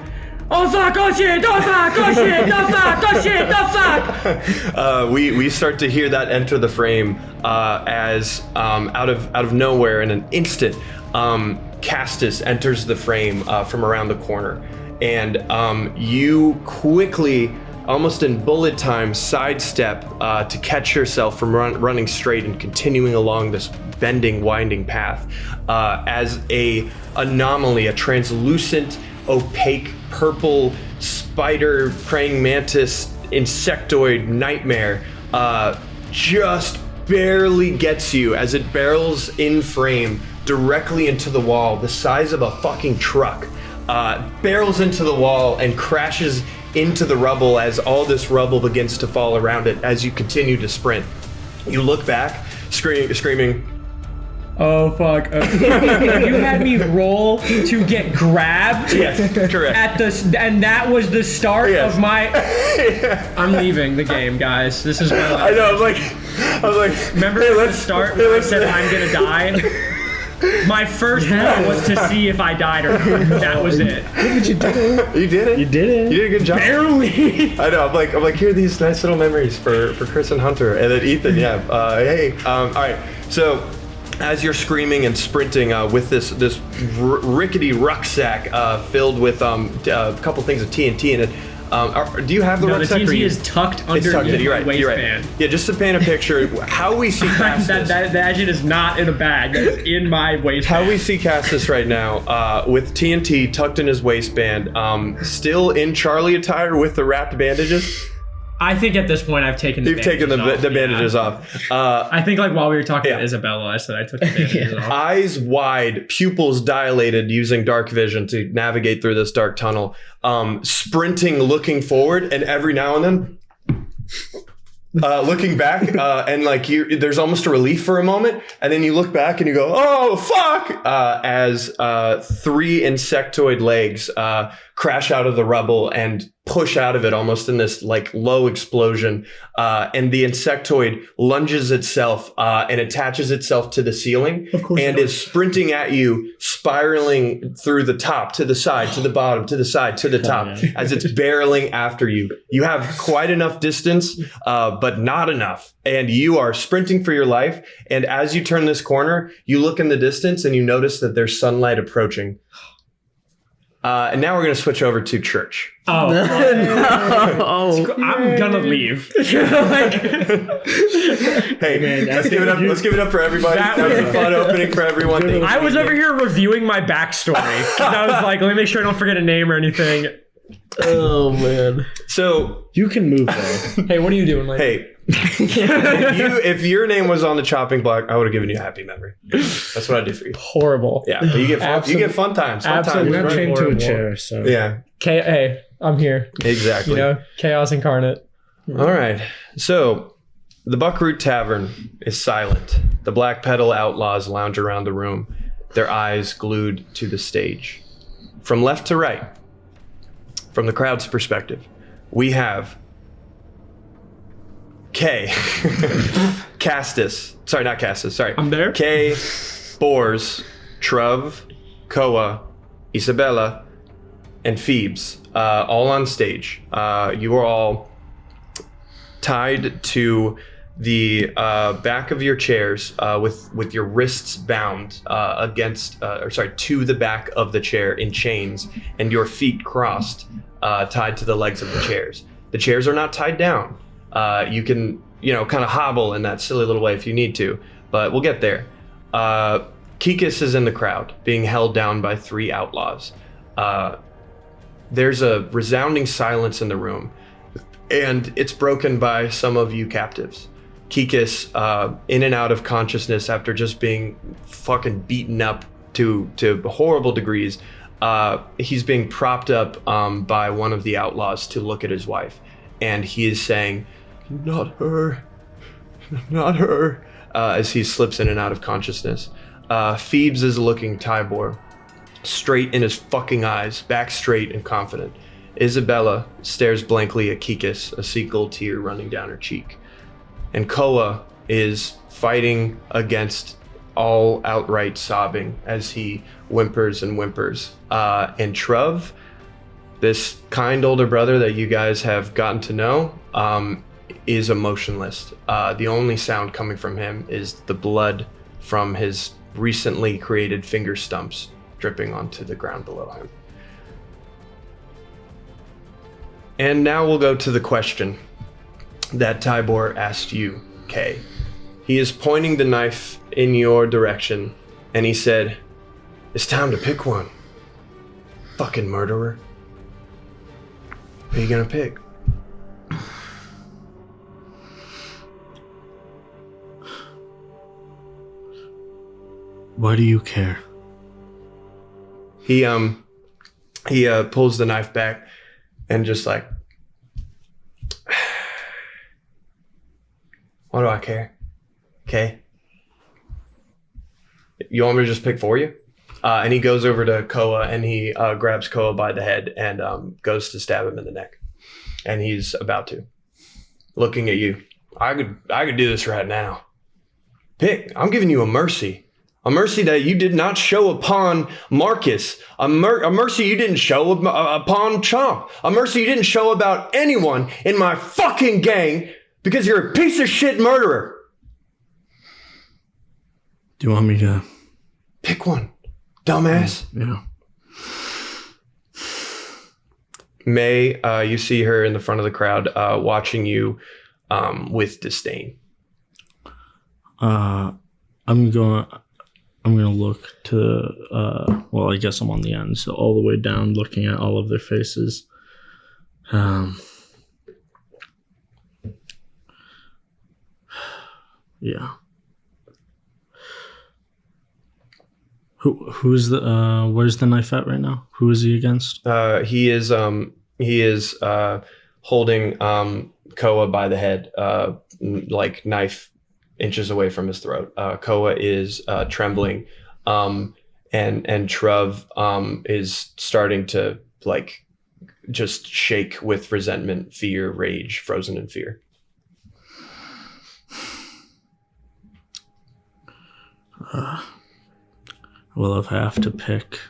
"Oh fuck! Oh shit! Oh fuck! Oh shit! Oh fuck! Oh shit! Oh fuck!" We start to hear that enter the frame as out of nowhere in an instant, Castus enters the frame from around the corner. And you quickly, almost in bullet time, sidestep to catch yourself from running straight and continuing along this bending, winding path as a anomaly, a translucent, opaque, purple spider, praying mantis, insectoid nightmare just barely gets you as it barrels in frame directly into the wall, the size of a fucking truck. Barrels into the wall and crashes into the rubble as all this rubble begins to fall around it as you continue to sprint. You look back, screaming, Oh fuck! You had me roll to get grabbed. yes, correct. And that was the start Yes. of my. I'm leaving the game, guys. This is my life. I know. I was like, Remember at the start when I said I'm gonna die? My first roll was to see if I died or not. That was it. But you did it. You did it. You did it. You did a good job. Barely. I know. I'm like, here are these nice little memories for Chris and Hunter, and then Ethan. Yeah. Hey. All right. So, as you're screaming and sprinting with this rickety rucksack filled with a couple things of TNT in it. Do you have the No, the rucksack? TNT is tucked underneath You're my right. You're right. waistband. Yeah. Just to paint a picture, how we see Castus. that shit is not in a bag. That is in my waistband. How we see Castus right now, with TNT tucked in his waistband, still in Charlie attire with the wrapped bandages. I think at this point I've taken the You've taken the bandages off, bandages off. I think like while we were talking Yeah. to Isabella, I said I took the bandages off. Eyes wide, pupils dilated, using dark vision to navigate through this dark tunnel. Sprinting, looking forward, and every now and then looking back, and like there's almost a relief for a moment, and then you look back and you go, "Oh fuck!" As 3 insectoid legs crash out of the rubble and push out of it almost in this like low explosion, and the insectoid lunges itself and attaches itself to the ceiling and is sprinting at you, spiraling through the top to the side to the bottom to the side to the top as it's barreling after you. You have quite enough distance, but not enough, and you are sprinting for your life. And as you turn this corner, you look in the distance and you notice that there's sunlight approaching. And now we're going to switch over to church. Oh, Oh, I'm gonna leave. Hey, man, let's give it up. Let's give it up for everybody. That was a fun opening for everyone. I was over here reviewing my backstory. I was like, let me make sure I don't forget a name or anything. oh man. So, You can move though. Hey, what are you doing, like? hey, if your name was on the chopping block, I would have given you a happy memory. That's what I do for you. Horrible. Yeah, but you get fun times. Fun Absolutely. times. You're not Right? chained to a Horrible. chair, so Yeah, Hey, I'm here. exactly. You know, chaos incarnate. All right. So, the Buckroot Tavern is silent. The Black Petal outlaws lounge around the room, their eyes glued to the stage. from left to right, from the crowd's perspective, we have Kay, Castus. Sorry, not Castus. Sorry. I'm there. Kay, Bors, Truv, Koa, Isabella, and Phoebes, all on stage. You are all tied to the back of your chairs with your wrists bound to the back of the chair in chains, and your feet crossed, tied to the legs of the chairs. The chairs are not tied down. You can, kind of hobble in that silly little way if you need to, but we'll get there. Kikis is in the crowd, being held down by 3 outlaws. There's a resounding silence in the room, and it's broken by some of you captives. Kikis, in and out of consciousness after just being fucking beaten up to horrible degrees. He's being propped up by one of the outlaws to look at his wife, and he is saying, "Not her, not her," as he slips in and out of consciousness. Phoebes is looking Tybor straight in his fucking eyes, back straight and confident. Isabella stares blankly at Kikis, a single tear running down her cheek. And Koa is fighting against all outright sobbing as he whimpers and whimpers. And Truv, this kind older brother that you guys have gotten to know, is emotionless. The only sound coming from him is the blood from his recently created finger stumps dripping onto the ground below him. And now we'll go to the question that Tybor asked you, Kay. He is pointing the knife in your direction, and he said, "It's time to pick one. Fucking murderer. Who are you gonna pick?" Why do you care? He pulls the knife back and just like, why do I care? Okay. You want me to just pick for you? And he goes over to Koa and he grabs Koa by the head and goes to stab him in the neck. And he's about to. Looking at you. I could do this right now. Pick. I'm giving you a mercy. A mercy that you did not show upon Marcus. A mercy you didn't show upon Chomp. A mercy you didn't show about anyone in my fucking gang because you're a piece of shit murderer. Do you want me to... Pick one, dumbass. Yeah. May, you see her in the front of the crowd watching you with disdain. I'm gonna look to I guess I'm on the end, so all the way down, looking at all of their faces. Yeah. Who's the where's the knife at right now? Who is he against? He is holding Koa by the head, like knife inches away from his throat. Koa is trembling, and Truv is starting to like just shake with resentment, fear, rage, frozen in fear. Well, if I have to pick,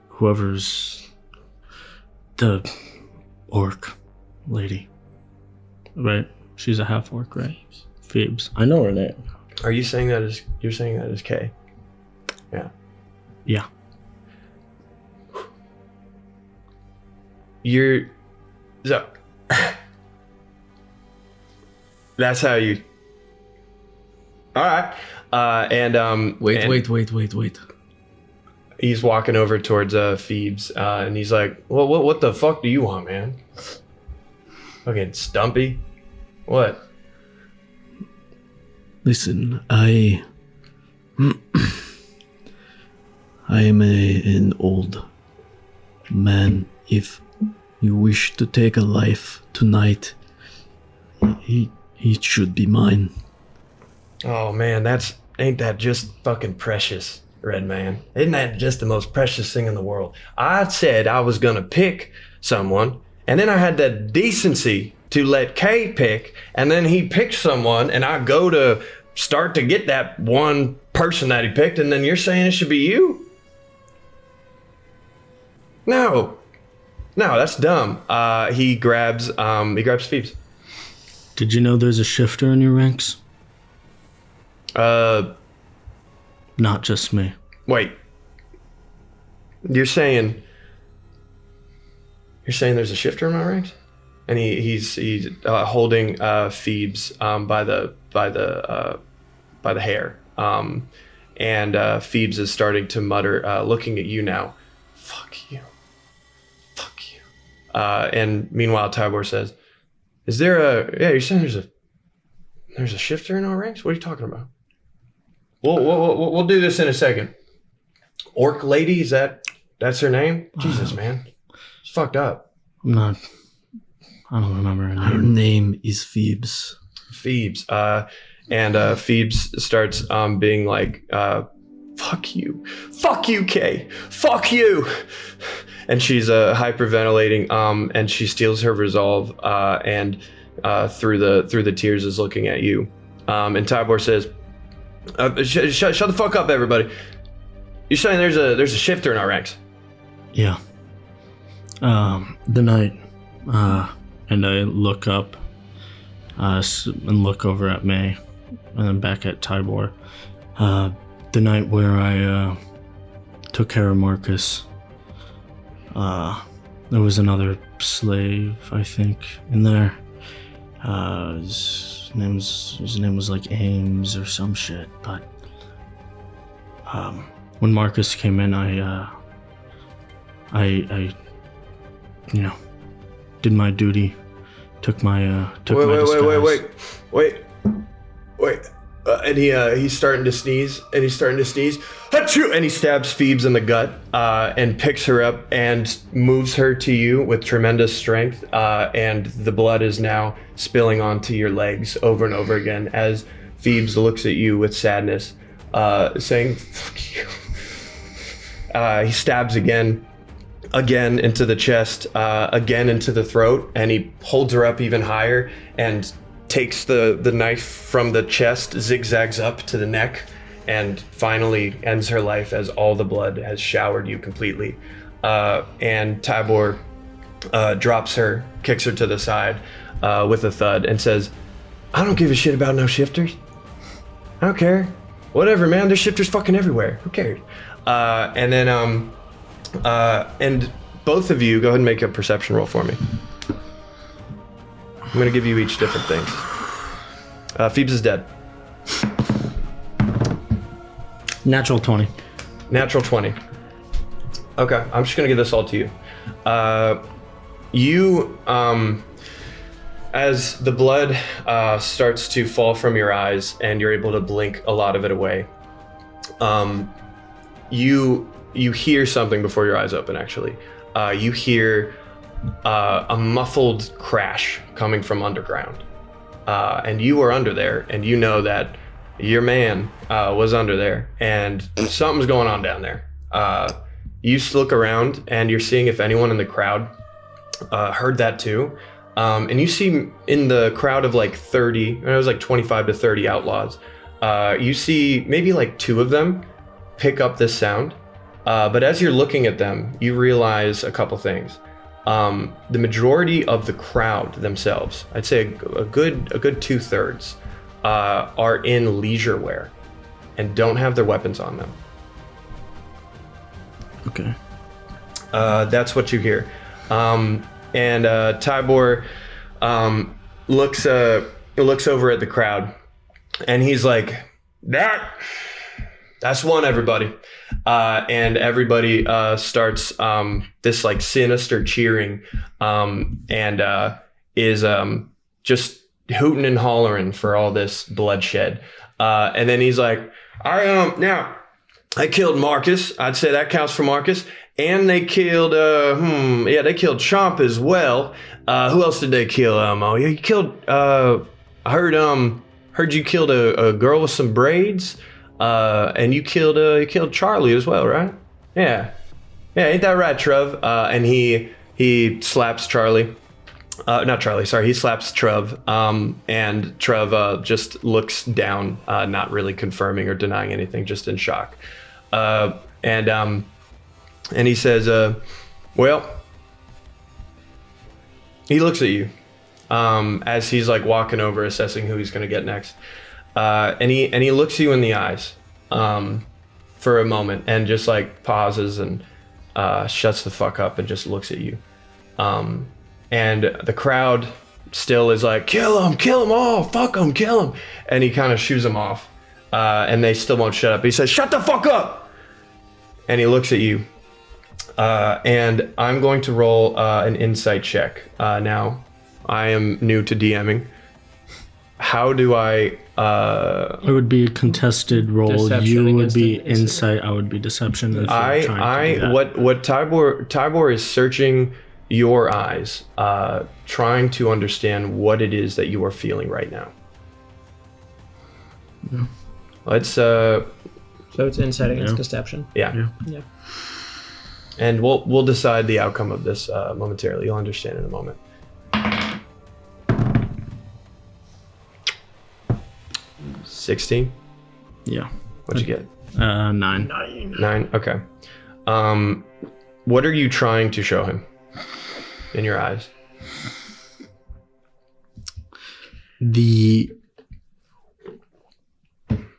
whoever's the orc lady, right? She's a half orc, right? Phoebes. I know her name. Are you saying that as you're saying that as Kay? Yeah. Yeah. You're so. That's how you. All right. Wait. He's walking over towards Phoebes, and he's like, "Well, what the fuck do you want, man? Fucking Stumpy, what?" Listen, I am an old man. If you wish to take a life tonight, it should be mine. Oh man, that's ain't that just fucking precious, Red Man? Isn't that just the most precious thing in the world? I said I was gonna pick someone, and then I had the decency to let Kay pick, and then he picked someone, and I go to start to get that one person that he picked, and then you're saying it should be you? No, that's dumb. He grabs Phoebes. Did you know there's a shifter in your ranks? Not just me. Wait. You're saying there's a shifter in my ranks? And he's holding Phoebes by the hair. And Phoebes is starting to mutter, looking at you now. Fuck you. And meanwhile, Tybor says, "Is there you're saying there's a shifter in our ranks? What are you talking about?" We'll do this in a second. Orc lady, that's her name? Jesus, man. It's fucked up. I don't remember her Her name. name is Phoebes. Phoebes. And Phoebes starts being like, fuck you, Kay, fuck you. And she's hyperventilating, and she steals her resolve, and through the tears is looking at you. And Tybor says, shut the fuck up, everybody. You're saying there's a shifter in our ranks? Yeah. The night, and I look up, and look over at May, and then back at Tybor. The night where I took care of Marcus, there was another slave, I think, in there. His name was like Ames or some shit. But when Marcus came in, I did my duty. Took my disguise. Wait. And he's starting to sneeze, Achoo! And he stabs Phoebes in the gut, and picks her up and moves her to you with tremendous strength, and the blood is now spilling onto your legs over and over again as Phoebes looks at you with sadness, saying, fuck you. He stabs again into the chest, again into the throat, and he holds her up even higher and takes the knife from the chest, zigzags up to the neck, and finally ends her life as all the blood has showered you completely. And Tybor drops her, kicks her to the side with a thud, and says, I don't give a shit about no shifters. I don't care. Whatever, man. There's shifters fucking everywhere. Who cares? And both of you, go ahead and make a perception roll for me. I'm going to give you each different things. Phoebes is dead. Natural 20. Natural 20. Okay, I'm just going to give this all to you. You, as the blood starts to fall from your eyes and you're able to blink a lot of it away, you hear something before your eyes open, actually. You hear a muffled crash coming from underground, and you are under there, and you know that your man was under there, and something's going on down there. You look around, and you're seeing if anyone in the crowd heard that too, and you see in the crowd of like 30, it was like 25 to 30 outlaws, you see maybe like 2 of them pick up this sound, but as you're looking at them, you realize a couple things. The majority of the crowd themselves, I'd say a good 2/3, are in leisure wear and don't have their weapons on them. Okay. That's what you hear. And Tybor looks over at the crowd, and he's like, that's one, everybody. And everybody starts this like sinister cheering, and is just hooting and hollering for all this bloodshed. And then he's like, I killed Marcus. I'd say that counts for Marcus. And they killed they killed Chomp as well. Who else did they kill? Yeah, you killed I heard you killed a girl with some braids. And you killed Charlie as well, right? Yeah, ain't that right, Trev? And he slaps Charlie. Not Charlie, sorry. He slaps Trev, and Trev just looks down, not really confirming or denying anything, just in shock. And he says, well, he looks at you as he's like walking over, assessing who he's going to get next. And he looks you in the eyes for a moment and just like pauses and shuts the fuck up and just looks at you. And the crowd still is like, kill him all, fuck him, kill him. And he kind of shoos them off. And they still won't shut up. He says, shut the fuck up. And he looks at you. And I'm going to roll an insight check. Now, I am new to DMing. How do I... It would be a contested roll. Deception You would against be an insight. I would be deception. If you're trying to do that. What Tybor is searching your eyes, trying to understand what it is that you are feeling right now. Yeah. Let's So it's insight against deception. yeah. And we'll decide the outcome of this momentarily. You'll understand in a moment. $16. Yeah. What'd you get? 9. 9. Okay. What are you trying to show him in your eyes? The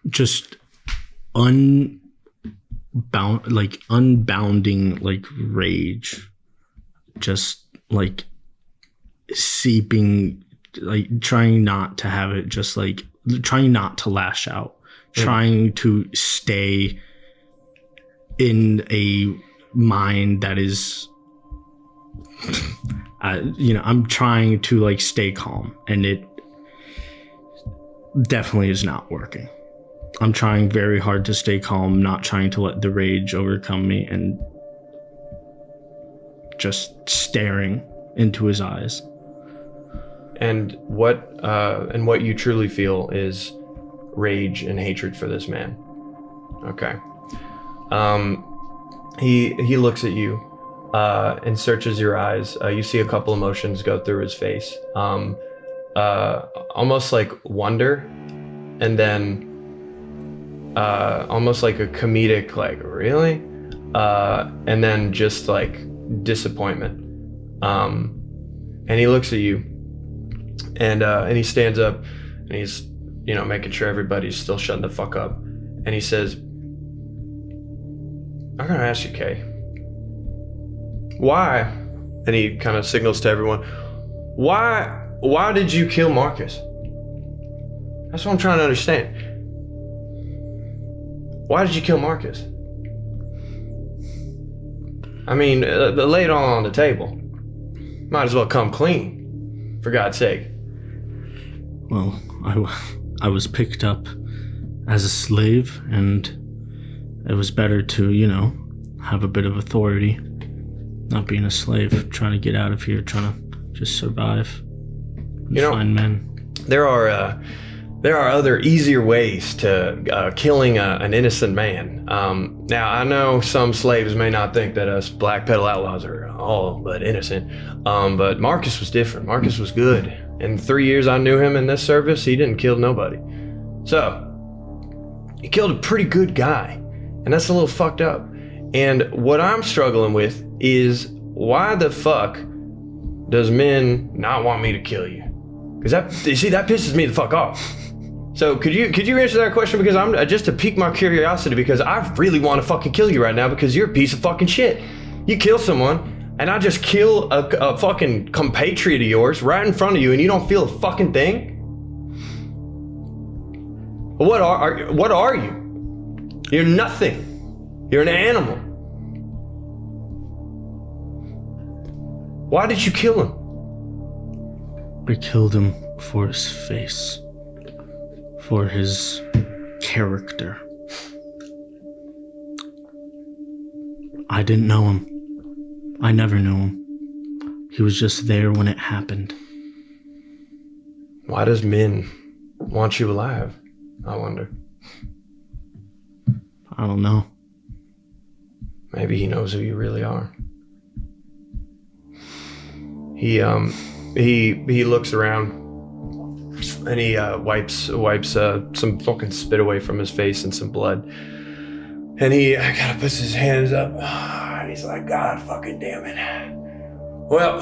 just unbounding like rage, just like seeping, like trying not to have it, just like trying not to lash out, trying to stay in a mind that is I'm trying to like stay calm, and it definitely is not working. I'm trying very hard to stay calm, not trying to let the rage overcome me, and just staring into his eyes. And what you truly feel is rage and hatred for this man. Okay. He looks at you and searches your eyes. You see a couple emotions go through his face. Almost like wonder, and then almost like a comedic, like, really? And then just like disappointment. And he looks at you, and he stands up, and he's, making sure everybody's still shutting the fuck up. And he says, I'm gonna ask you, Kay, why? And he kind of signals to everyone, why did you kill Marcus? That's what I'm trying to understand. Why did you kill Marcus? I mean, lay it all on the table. Might as well come clean, for God's sake. Well, I was picked up as a slave, and it was better to, have a bit of authority, not being a slave, trying to get out of here, trying to just survive and find men. There are other easier ways to killing an innocent man. Now, I know some slaves may not think that us black pedal outlaws are all but innocent, but Marcus was different. Marcus was good. In the 3 years I knew him in this service, he didn't kill nobody. So, he killed a pretty good guy, and that's a little fucked up. And what I'm struggling with is, why the fuck does men not want me to kill you? Because that pisses me the fuck off. So could you answer that question? Because I'm just to pique my curiosity, because I really want to fucking kill you right now, because you're a piece of fucking shit. You kill someone, and I just kill a fucking compatriot of yours right in front of you, and you don't feel a fucking thing. What are you? You're nothing. You're an animal. Why did you kill him? I killed him for his face, for his character. I didn't know him. I never knew him. He was just there when it happened. Why does men want you alive? I wonder. I don't know. Maybe he knows who you really are. He looks around and he wipes some fucking spit away from his face and some blood. And he kind of puts his hands up and he's like, God fucking damn it. Well,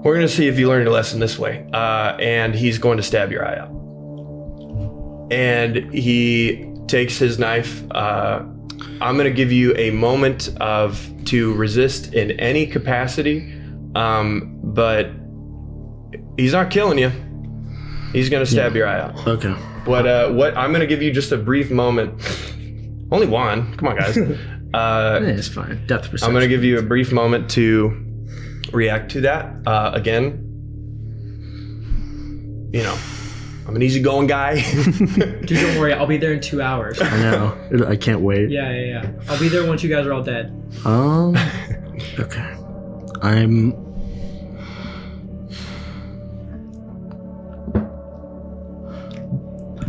we're gonna see if you learned your lesson this way. And he's going to stab your eye out. And he takes his knife. I'm gonna give you a moment to resist in any capacity, but he's not killing you. He's gonna stab your eye out. Okay. What I'm gonna give you just a brief moment. Only one. Come on, guys. It's fine. Depth perception. I'm gonna give you a brief moment to react to that. Again, you know, I'm an easygoing guy. Dude, don't worry. I'll be there in 2 hours. I know. I can't wait. Yeah. I'll be there once you guys are all dead. Okay. I'm...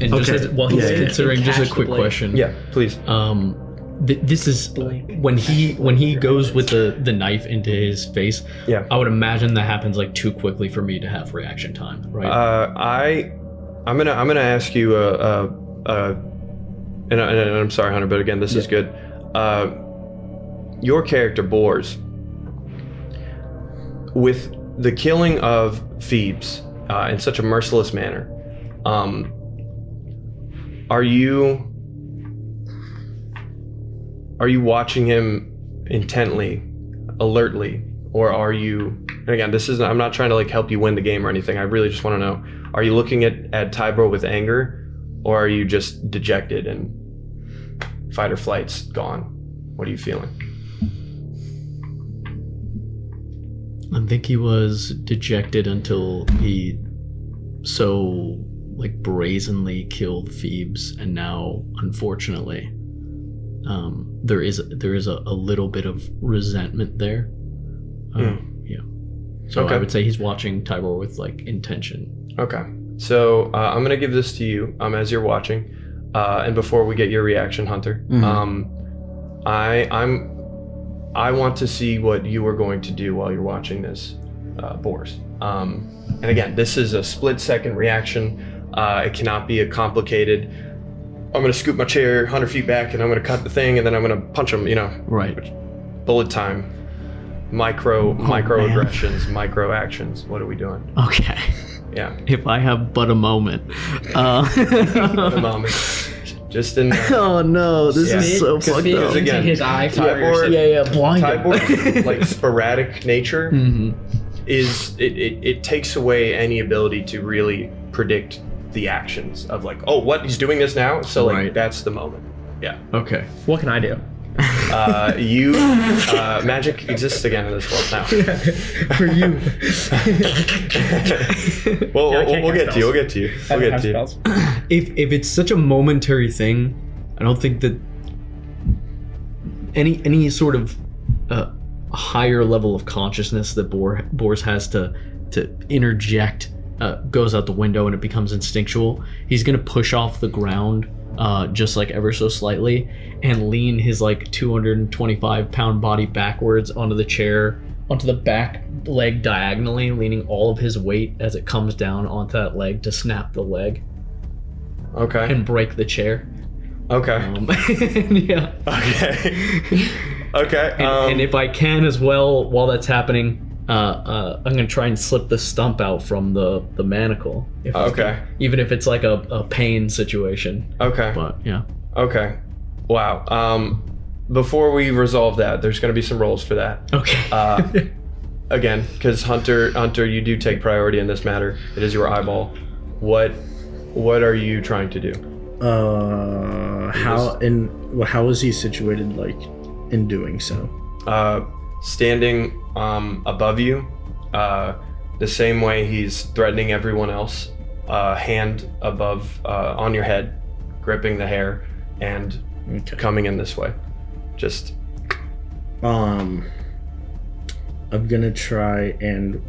And just Okay. as, while he's Yeah, yeah. considering, just a Catch the quick blade. question. Yeah, please. This is when he goes with the knife into his face. Yeah. I would imagine that happens like too quickly for me to have reaction time, right? I'm gonna ask you and I'm sorry, Hunter, but again, this is good. Your character Boars, with the killing of Phoebes in such a merciless manner, are you watching him intently, alertly, or are you? And again, I'm not trying to like help you win the game or anything. I really just want to know: are you looking at Tybor with anger, or are you just dejected and fight or flight's gone? What are you feeling? I think he was dejected until he so like brazenly killed Phoebes, and now unfortunately there is a little bit of resentment there. Yeah. So Okay. I would say he's watching Tybor with like intention. Okay. So I'm gonna give this to you as you're watching, and before we get your reaction, Hunter, I want to see what you are going to do while you're watching this, Boars. And again, this is a split-second reaction. It cannot be a complicated. I'm gonna scoop my chair 100 feet back, and I'm gonna cut the thing, and then I'm gonna punch him. You know, Right. bullet time, micro aggressions, micro actions. What are we doing? Okay. Yeah. If I have but a moment. At the moment. Just in. Oh no, this Yeah. is so Spit fucked Because up. again, into his eye. Tybor, Yeah, blind him. Tybor's like sporadic nature Mhm. is it takes away any ability to really predict the actions of like, oh, what, he's doing this now, so like Right. that's the moment. Yeah. Okay. What can I do? You magic exists again in this world now. For you. Well, Yeah, I can't we'll cast get to you. We'll get to you. I We'll don't get have to you. spells. If it's such a momentary thing, I don't think that any sort of higher level of consciousness that Boars has to interject goes out the window, and it becomes instinctual. He's gonna push off the ground just like ever so slightly and lean his like 225-pound body backwards onto the chair, onto the back leg diagonally, leaning all of his weight as it comes down onto that leg to snap the leg Okay. and break the chair. Okay. Yeah. Okay. Okay. And if I can as well, while that's happening, I'm gonna try and slip the stump out from the manacle. If I Okay. can. Even if it's like a pain situation. Okay. But yeah. Okay. Wow. Before we resolve that, there's going to be some rolls for that. Okay. Again, because Hunter, you do take priority in this matter. It is your eyeball. What are you trying to do? How is he situated, like, in doing so? Standing above you, the same way he's threatening everyone else. Hand above on your head, gripping the hair, and Okay. coming in this way. Just I'm gonna try and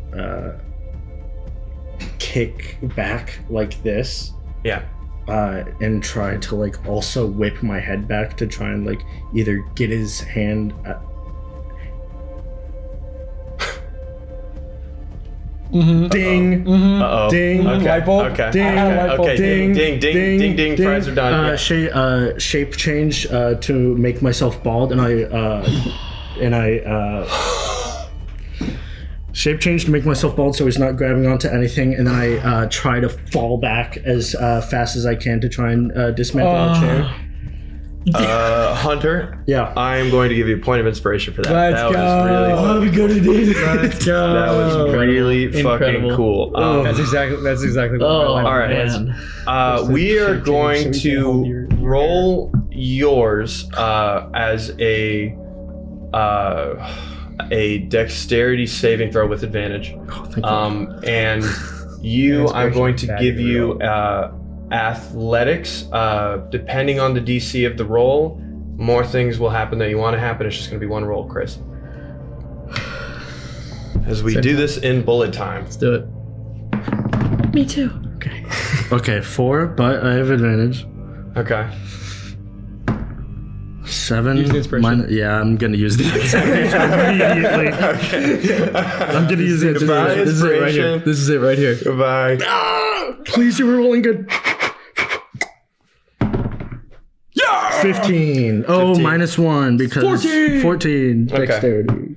kick back like this, yeah. and try to like also whip my head back to try and like either get his hand. Ding! Uh-oh. Ding! Okay. Light bulb? Okay. Ding! Okay. Ding! Ding! Ding! Ding! Fries are done. Yeah. Shape change to make myself bald, and I shape change to make myself bald so he's not grabbing onto anything, and then I try to fall back as fast as I can to try and dismantle the chair. Hunter, Yeah. I am going to give you a point of inspiration for that. Let's that go. was really fun. we gonna do Let's go. That was really Incredible. fucking cool. That's exactly what my life all right. was. We are Should going we to hold your roll yours as a dexterity saving throw with advantage. Thank you. And you, I'm going to Bad give you roll. athletics. Depending on the DC of the roll, more things will happen that you want to happen. It's just going to be one roll, Chris. As we do this in bullet time. Let's do it. Me too. Okay, 4, but I have advantage. Okay. 7. Use the inspiration. Yeah, I'm gonna use the inspiration immediately. I'm gonna use it. Goodbye, This is it right here. inspiration. This is it right here. Goodbye. Please, you were rolling good. 15. Oh, 15. minus 1 because 14 Okay. dexterity.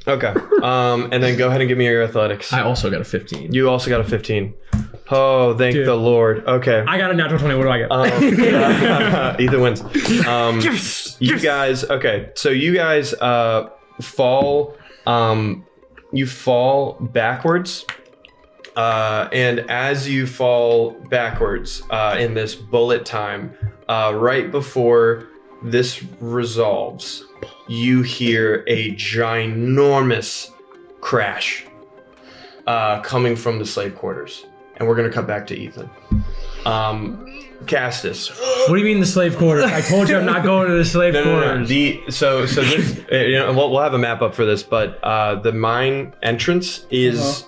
Okay. And then go ahead and give me your athletics. I also got a 15. You also got a 15. Oh, thank Dude. the Lord. Okay. I got a natural 20. What do I get? Ethan wins. You guys, okay. So you guys fall. You fall backwards. And as you fall backwards in this bullet time, right before this resolves, you hear a ginormous crash coming from the slave quarters. And we're going to cut back to Ethan. Castus. What do you mean the slave quarters? I told you I'm not going to the slave No. quarters. So this, we'll have a map up for this, but the mine entrance is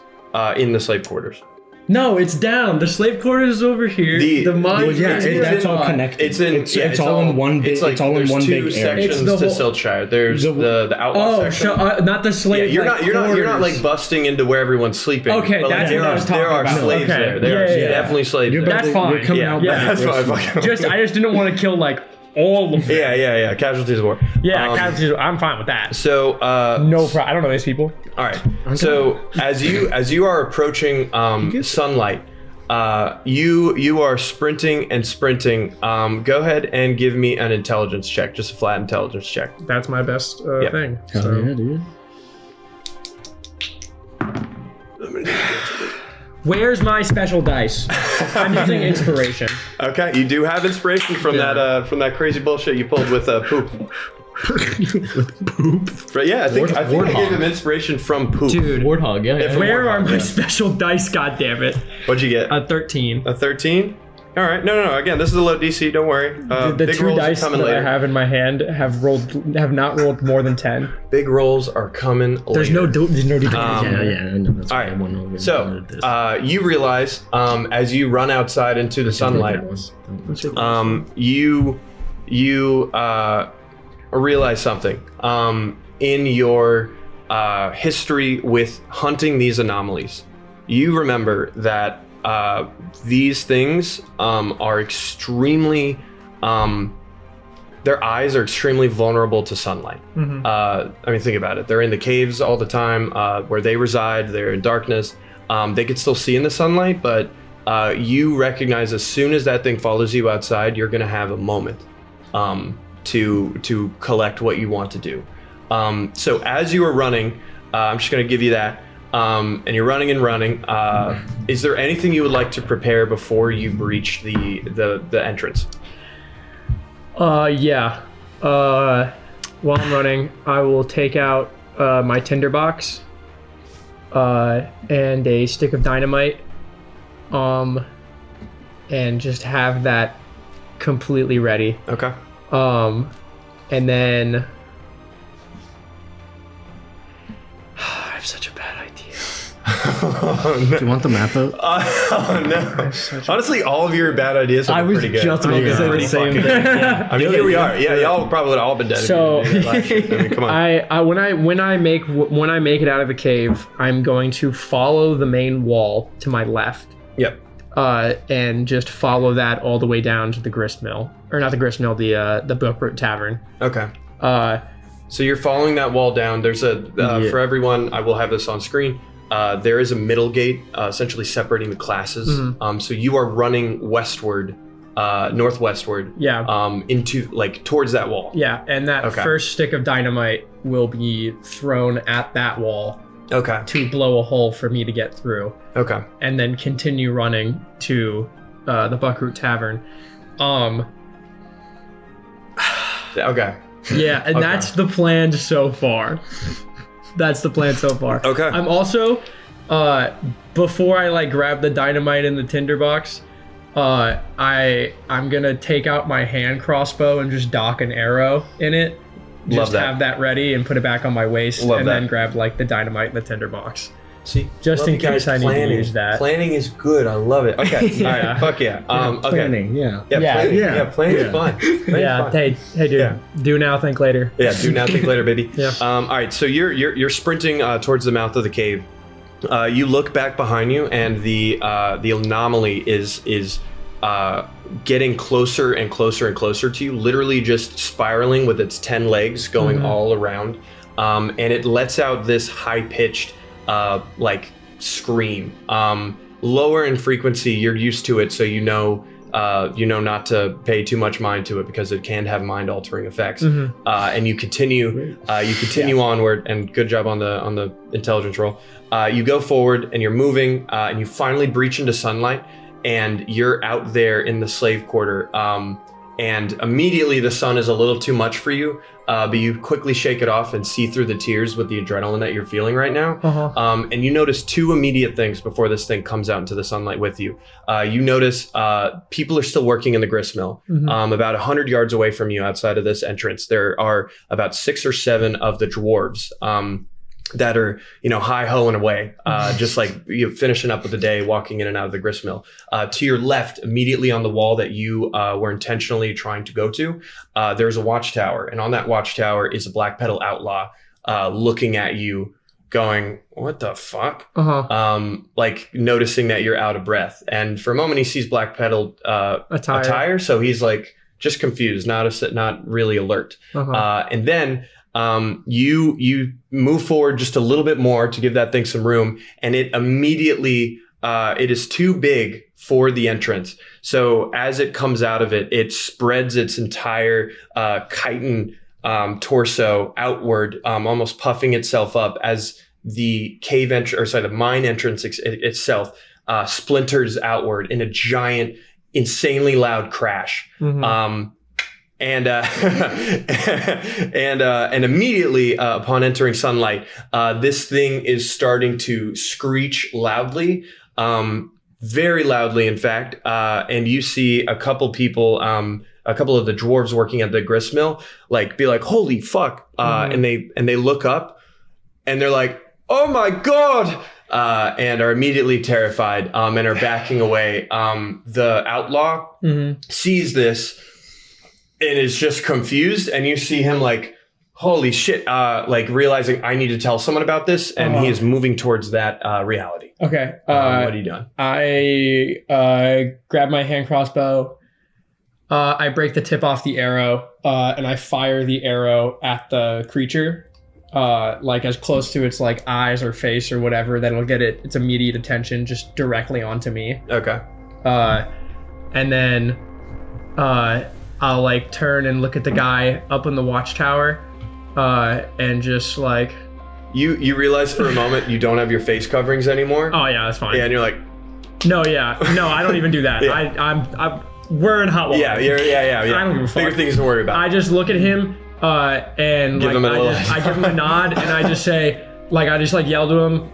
in the slave quarters. No, it's down. The slave quarters is over here. The mine. Well, yeah, is that's in all the- connected. It's in. It's all in one big. It's all in there's one two big area. It's sections the to whole- Siltshire. There's the outlaw Oh, section. not the Yeah, slave. you're like, not like quarters. busting into where everyone's sleeping. Okay, But, like, that's there what I are was talking there are about. slaves Okay. there. There are Yeah. definitely slaves there. That's fine. We're coming Yeah, out yeah, back. that's fine. I just didn't want to kill like all of them. Yeah. Casualties of war. I'm fine with that. So No problem. I don't know these people. all right. So as you are approaching sunlight, you are sprinting and sprinting. Go ahead and give me an intelligence check, just a flat intelligence check. That's my best Yep. thing. Hell So. yeah, dude. Where's my special dice? I'm using inspiration. Okay, you do have inspiration from that crazy bullshit you pulled with poop. Poop. But yeah, I think I gave Warthog. him inspiration from poop. Dude, Warthog, yeah. where are my Yeah. special dice? God damn it! What'd you get? A 13. A 13? All right. No. Again, this is a low DC. Don't worry. The Big two rolls are dice that coming later. I have in my hand have not rolled more than 10. Big rolls are coming There's later. there's no D20. Yeah, I know. That's All why I right. went over So, and did this. you realize as you run outside into the sunlight, you realize something in your history with hunting these anomalies. You remember that these things are extremely their eyes are extremely vulnerable to sunlight. I mean, think about it. They're in the caves all the time where they reside. They're in darkness. They could still see in the sunlight, but you recognize as soon as that thing follows you outside, you're going to have a moment to collect what you want to do. So as you are running, I'm just going to give you that. And you're running and running. Is there anything you would like to prepare before you breach the entrance? Yeah. While I'm running, I will take out my tinderbox and a stick of dynamite, and just have that completely ready. Okay. And then have such a bad idea. Do you want the map out? Oh no! Honestly, all of your bad ideas have been pretty good. just about to say the Pretty same fucking thing. good. I mean, here we are. Yeah, y'all probably would have all been dead. So- if you did that shit. I mean, come on. I when I make it out of the cave, I'm going to follow the main wall to my left, Yep. and just follow that all the way down to the grist mill, or not the grist mill, the Bookroot Tavern. Okay. Uh, So you're following that wall down. There's a for everyone. I will have this on screen. There is a middle gate, essentially separating the classes. So you are running westward, northwestward. Yeah. Into towards that wall. Yeah, and that Okay. first stick of dynamite will be thrown at that wall Okay. to blow a hole for me to get through, Okay. and then continue running to the Buckroot Tavern. Okay. Yeah, and Okay. that's the plan so far. That's the plan so far. Okay. I'm also, before I grab the dynamite in the tinderbox, I'm gonna take out my hand crossbow and just dock an arrow in it. Love Just that. have that ready and put it back on my waist, Love and that. then grab the dynamite in the tinderbox. See, Just love in you guys case I need to planning. use that. Planning is good. I love it. Okay. Yeah. All right. Fuck yeah. Okay. Planning, yeah. Yeah. Yeah. Planning. Yeah. Yeah. Planning Yeah. is fun. Planning's Yeah. fun. Hey, dude. Yeah. Do now, think later. Yeah, do now, think later, baby. Yeah. All right, so you're sprinting towards the mouth of the cave. You look back behind you, and the anomaly is getting closer and closer and closer to you. Literally just spiraling with its 10 legs, going all around, and it lets out this high pitched scream. Lower in frequency, you're used to it, so you know not to pay too much mind to it because it can have mind-altering effects. And you continue onward. And good job on the intelligence roll. You go forward and you're moving, and you finally breach into sunlight, and you're out there in the slave quarter. And immediately the sun is a little too much for you, but you quickly shake it off and see through the tears with the adrenaline that you're feeling right now. And you notice two immediate things before this thing comes out into the sunlight with you. You notice people are still working in the grist mill. About 100 yards away from you outside of this entrance, there are about 6 or 7 of the dwarves that are, hi-hoing away, just finishing up with the day, walking in and out of the grist mill. To your left, immediately on the wall that you were intentionally trying to go to, there's a watchtower. And on that watchtower is a black pedal outlaw looking at you, going, what the fuck? Noticing that you're out of breath. And for a moment, he sees black pedal attire, so he's just confused, not really alert. And then you move forward just a little bit more to give that thing some room, and it immediately it is too big for the entrance. So as it comes out of it, it spreads its entire chitin torso outward, almost puffing itself up as the cave the mine entrance itself splinters outward in a giant, insanely loud crash. And immediately upon entering sunlight, this thing is starting to screech loudly, very loudly, in fact. And you see a couple people, a couple of the dwarves working at the grist mill, be like, "Holy fuck!" And they look up, and they're like, "Oh my god!" And are immediately terrified, and are backing away. The outlaw sees this and is just confused, and you see him holy shit, realizing I need to tell someone about this, and he is moving towards that reality. Okay. What are you doing? I grab my hand crossbow. I break the tip off the arrow, and I fire the arrow at the creature, as close to its eyes or face or whatever that'll get its immediate attention just directly onto me. Okay. And then I'll turn and look at the guy up in the watchtower, and just You realize for a moment you don't have your face coverings anymore. oh yeah, that's fine. Yeah, and you're like, No, I don't even do that. Yeah. We're in hot water. yeah. I don't give a fuck. Bigger things to worry about. I just look at him, and Give him a little- I give him a nod, and I just say, I just yell to him,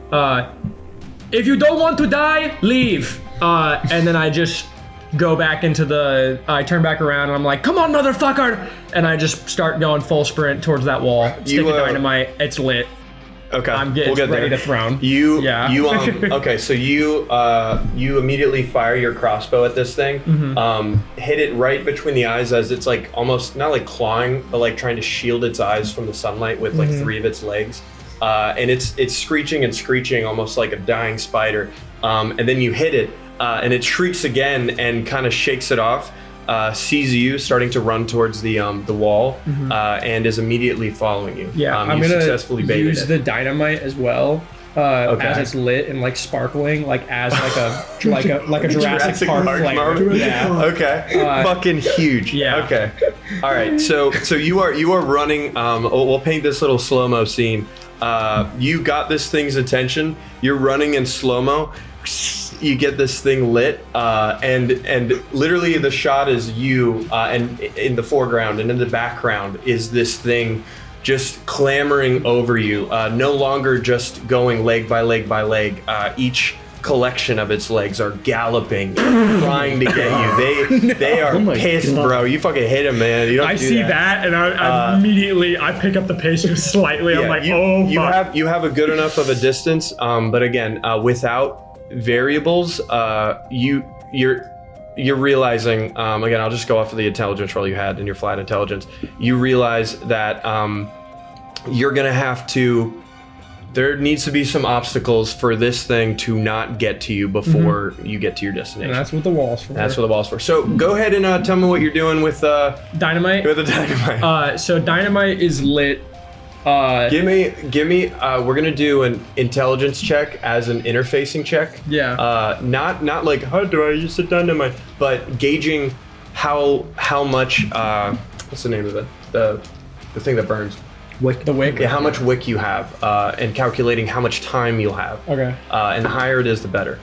if you don't want to die, leave. And then I just go back into I turn back around, and I'm like, come on, motherfucker! And I just start going full sprint towards that wall. Stick of dynamite, it's lit. Okay, I'm getting get ready there. to thrown. You Yeah. okay, so you immediately fire your crossbow at this thing. Hit it right between the eyes as it's like almost not like clawing, but like trying to shield its eyes from the sunlight with like 3 of its legs. And it's screeching and screeching almost like a dying spider. And then you hit it, and it shrieks again and kind of shakes it off. Sees you starting to run towards the wall, and is immediately following you. Yeah, I'm you gonna successfully baited use it. the dynamite as well, as it's lit and like sparkling, like as like a Jurassic Park flame. moment? Yeah. Okay. Fucking huge. Yeah. Okay. All right. So you are running. We'll paint this little slow mo scene. You got this thing's attention. You're running in slow mo. You get this thing lit, and literally the shot is you, and in the foreground, and in the background is this thing just clambering over you. No longer just going leg by leg by leg. Each collection of its legs are galloping, trying to get you. They are pissed, bro. You fucking hit him, man. You don't I do see that, and I immediately pick up the pace just slightly. I'm like, fuck. you have a good enough of a distance, but again, without variables, you're realizing, again, I'll just go off of the intelligence roll you had in your flat intelligence. You realize that you're gonna have to, there needs to be some obstacles for this thing to not get to you before you get to your destination. And that's what the wall's for. That's what the wall's for. So go ahead and tell me what you're doing with Dynamite. the dynamite. So dynamite is lit. Give me. We're gonna do an intelligence check as an interfacing check. Yeah. Not like how do I use the dynamite, but gauging how much. What's the name of it? The thing that burns. The wick. Yeah, how much wick you have, and calculating how much time you'll have. Okay. And the higher it is, the better.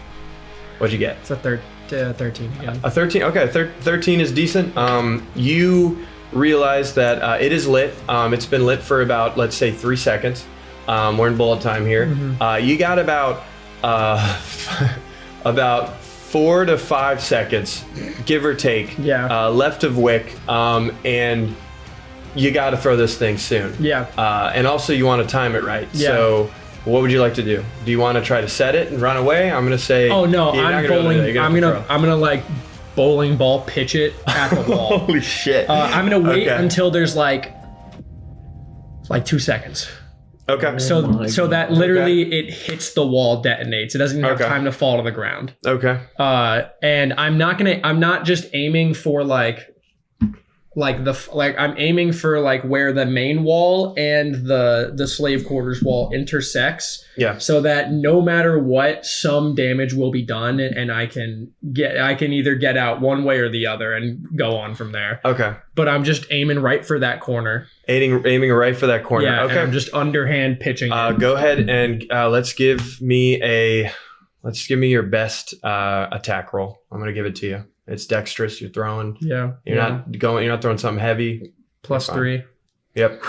What'd you get? It's a 13 again. A 13. Okay, 13 is decent. You realize that it is lit. It's been lit for about, let's say, 3 seconds. We're in bullet time here. You got about about 4 to 5 seconds, give or take, left of wick, and you got to throw this thing soon. Yeah. And also, you want to time it right. Yeah. So, what would you like to do? Do you want to try to set it and run away? I'm gonna say. Oh no, I'm bowling. I'm gonna like bowling ball pitch it at the wall. Holy shit. I'm gonna wait until there's like 2 seconds. Okay. So that literally it hits the wall, detonates. It doesn't even have time to fall to the ground. Okay. And I'm not just aiming for I'm aiming for like where the main wall and the slave quarters wall intersects. Yeah. So that no matter what, some damage will be done, and I can either get out one way or the other and go on from there. Okay. But I'm just aiming right for that corner. Aiming right for that corner. Yeah. Okay. And I'm just underhand pitching. Go ahead and let's give me your best attack roll. I'm gonna give it to you. It's dexterous. You're throwing. Yeah. You're not throwing something heavy. +3. Yep.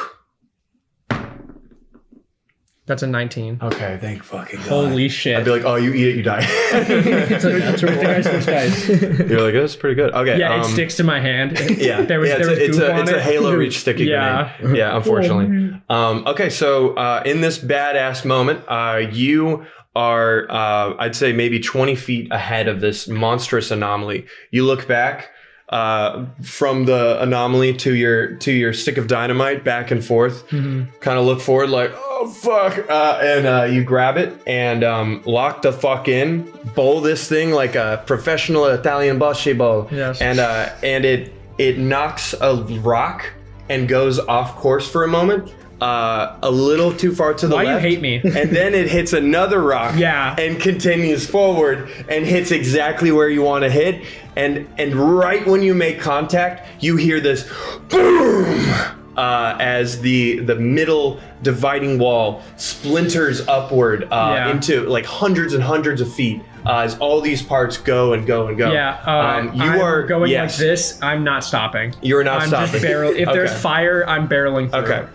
That's a 19. Okay, thank fucking God. Holy shit. I'd be like, oh, you eat it, you die. It's a natural. I think I switched dice. You're like, that's pretty good. Okay. Yeah, it sticks to my hand. Yeah. It's a Halo Reach sticky grenade. Yeah, unfortunately. Okay, so in this badass moment, you are, I'd say maybe 20 feet ahead of this monstrous anomaly. You look back from the anomaly to your stick of dynamite, back and forth, kind of look forward like, oh fuck, and you grab it and lock the fuck in, bowl this thing like a professional Italian bocce ball. Yes. And it knocks a rock and goes off course for a moment. A little too far to the left. Why you hate me? And then it hits another rock. Yeah. And continues forward and hits exactly where you want to hit. And right when you make contact, you hear this boom as the middle dividing wall splinters upward into like hundreds and hundreds of feet. As all these parts go and go and go. Yeah, you are going like this. I'm not stopping. You're not stopping. Just if there's fire, I'm barreling through. Okay.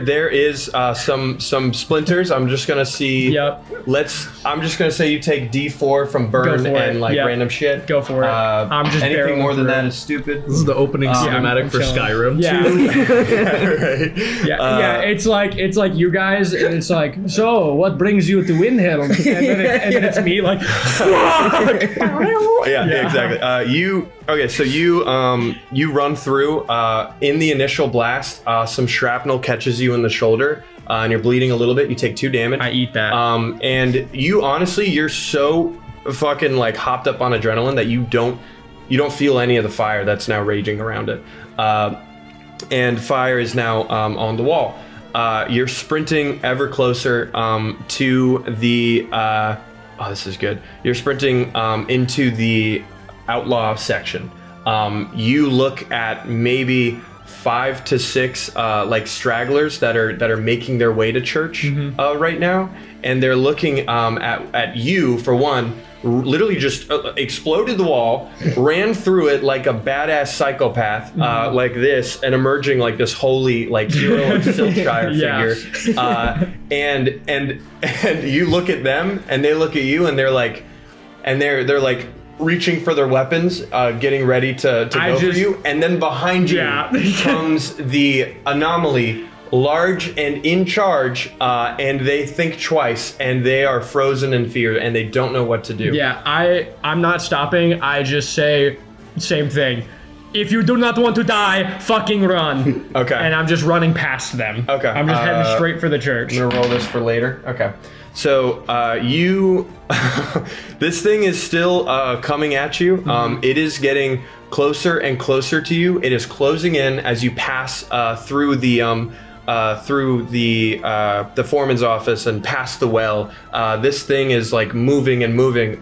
There is some splinters. I'm just gonna see. Yep. I'm just gonna say you take D4 from burn and random shit. Go for it. I'm just anything more than through. that is stupid. This is the opening cinematic for chilling. Skyrim. Yeah. Right. Yeah. it's like you guys, and it's like, so what brings you to Windhelm? And then it's me like, fuck! Yeah, exactly. So you run through. In the initial blast, some shrapnel catches you in the shoulder, and you're bleeding a little bit. You take 2 damage. I eat that. And you honestly, you're so fucking like hopped up on adrenaline that you don't feel any of the fire that's now raging around it. And fire is now on the wall. You're sprinting ever closer to the. This is good. You're sprinting into the outlaw section. You look at maybe 5 to 6 like stragglers that are making their way to church right now, and they're looking at you for one. Literally just exploded the wall, ran through it like a badass psychopath, like this, and emerging like this holy like hero of Silkshire figure. And you look at them, and they look at you, and they're like reaching for their weapons, getting ready to go for you. And then behind you comes the anomaly, large and in charge, and they think twice, and they are frozen in fear, and they don't know what to do. Yeah, I'm not stopping. I just say same thing. If you do not want to die, fucking run. Okay. And I'm just running past them. Okay. I'm just heading straight for the church. I'm gonna roll this for later. Okay. So this thing is still coming at you. It is getting closer and closer to you. It is closing in as you pass through the foreman's office and past the well. This thing is like moving and moving.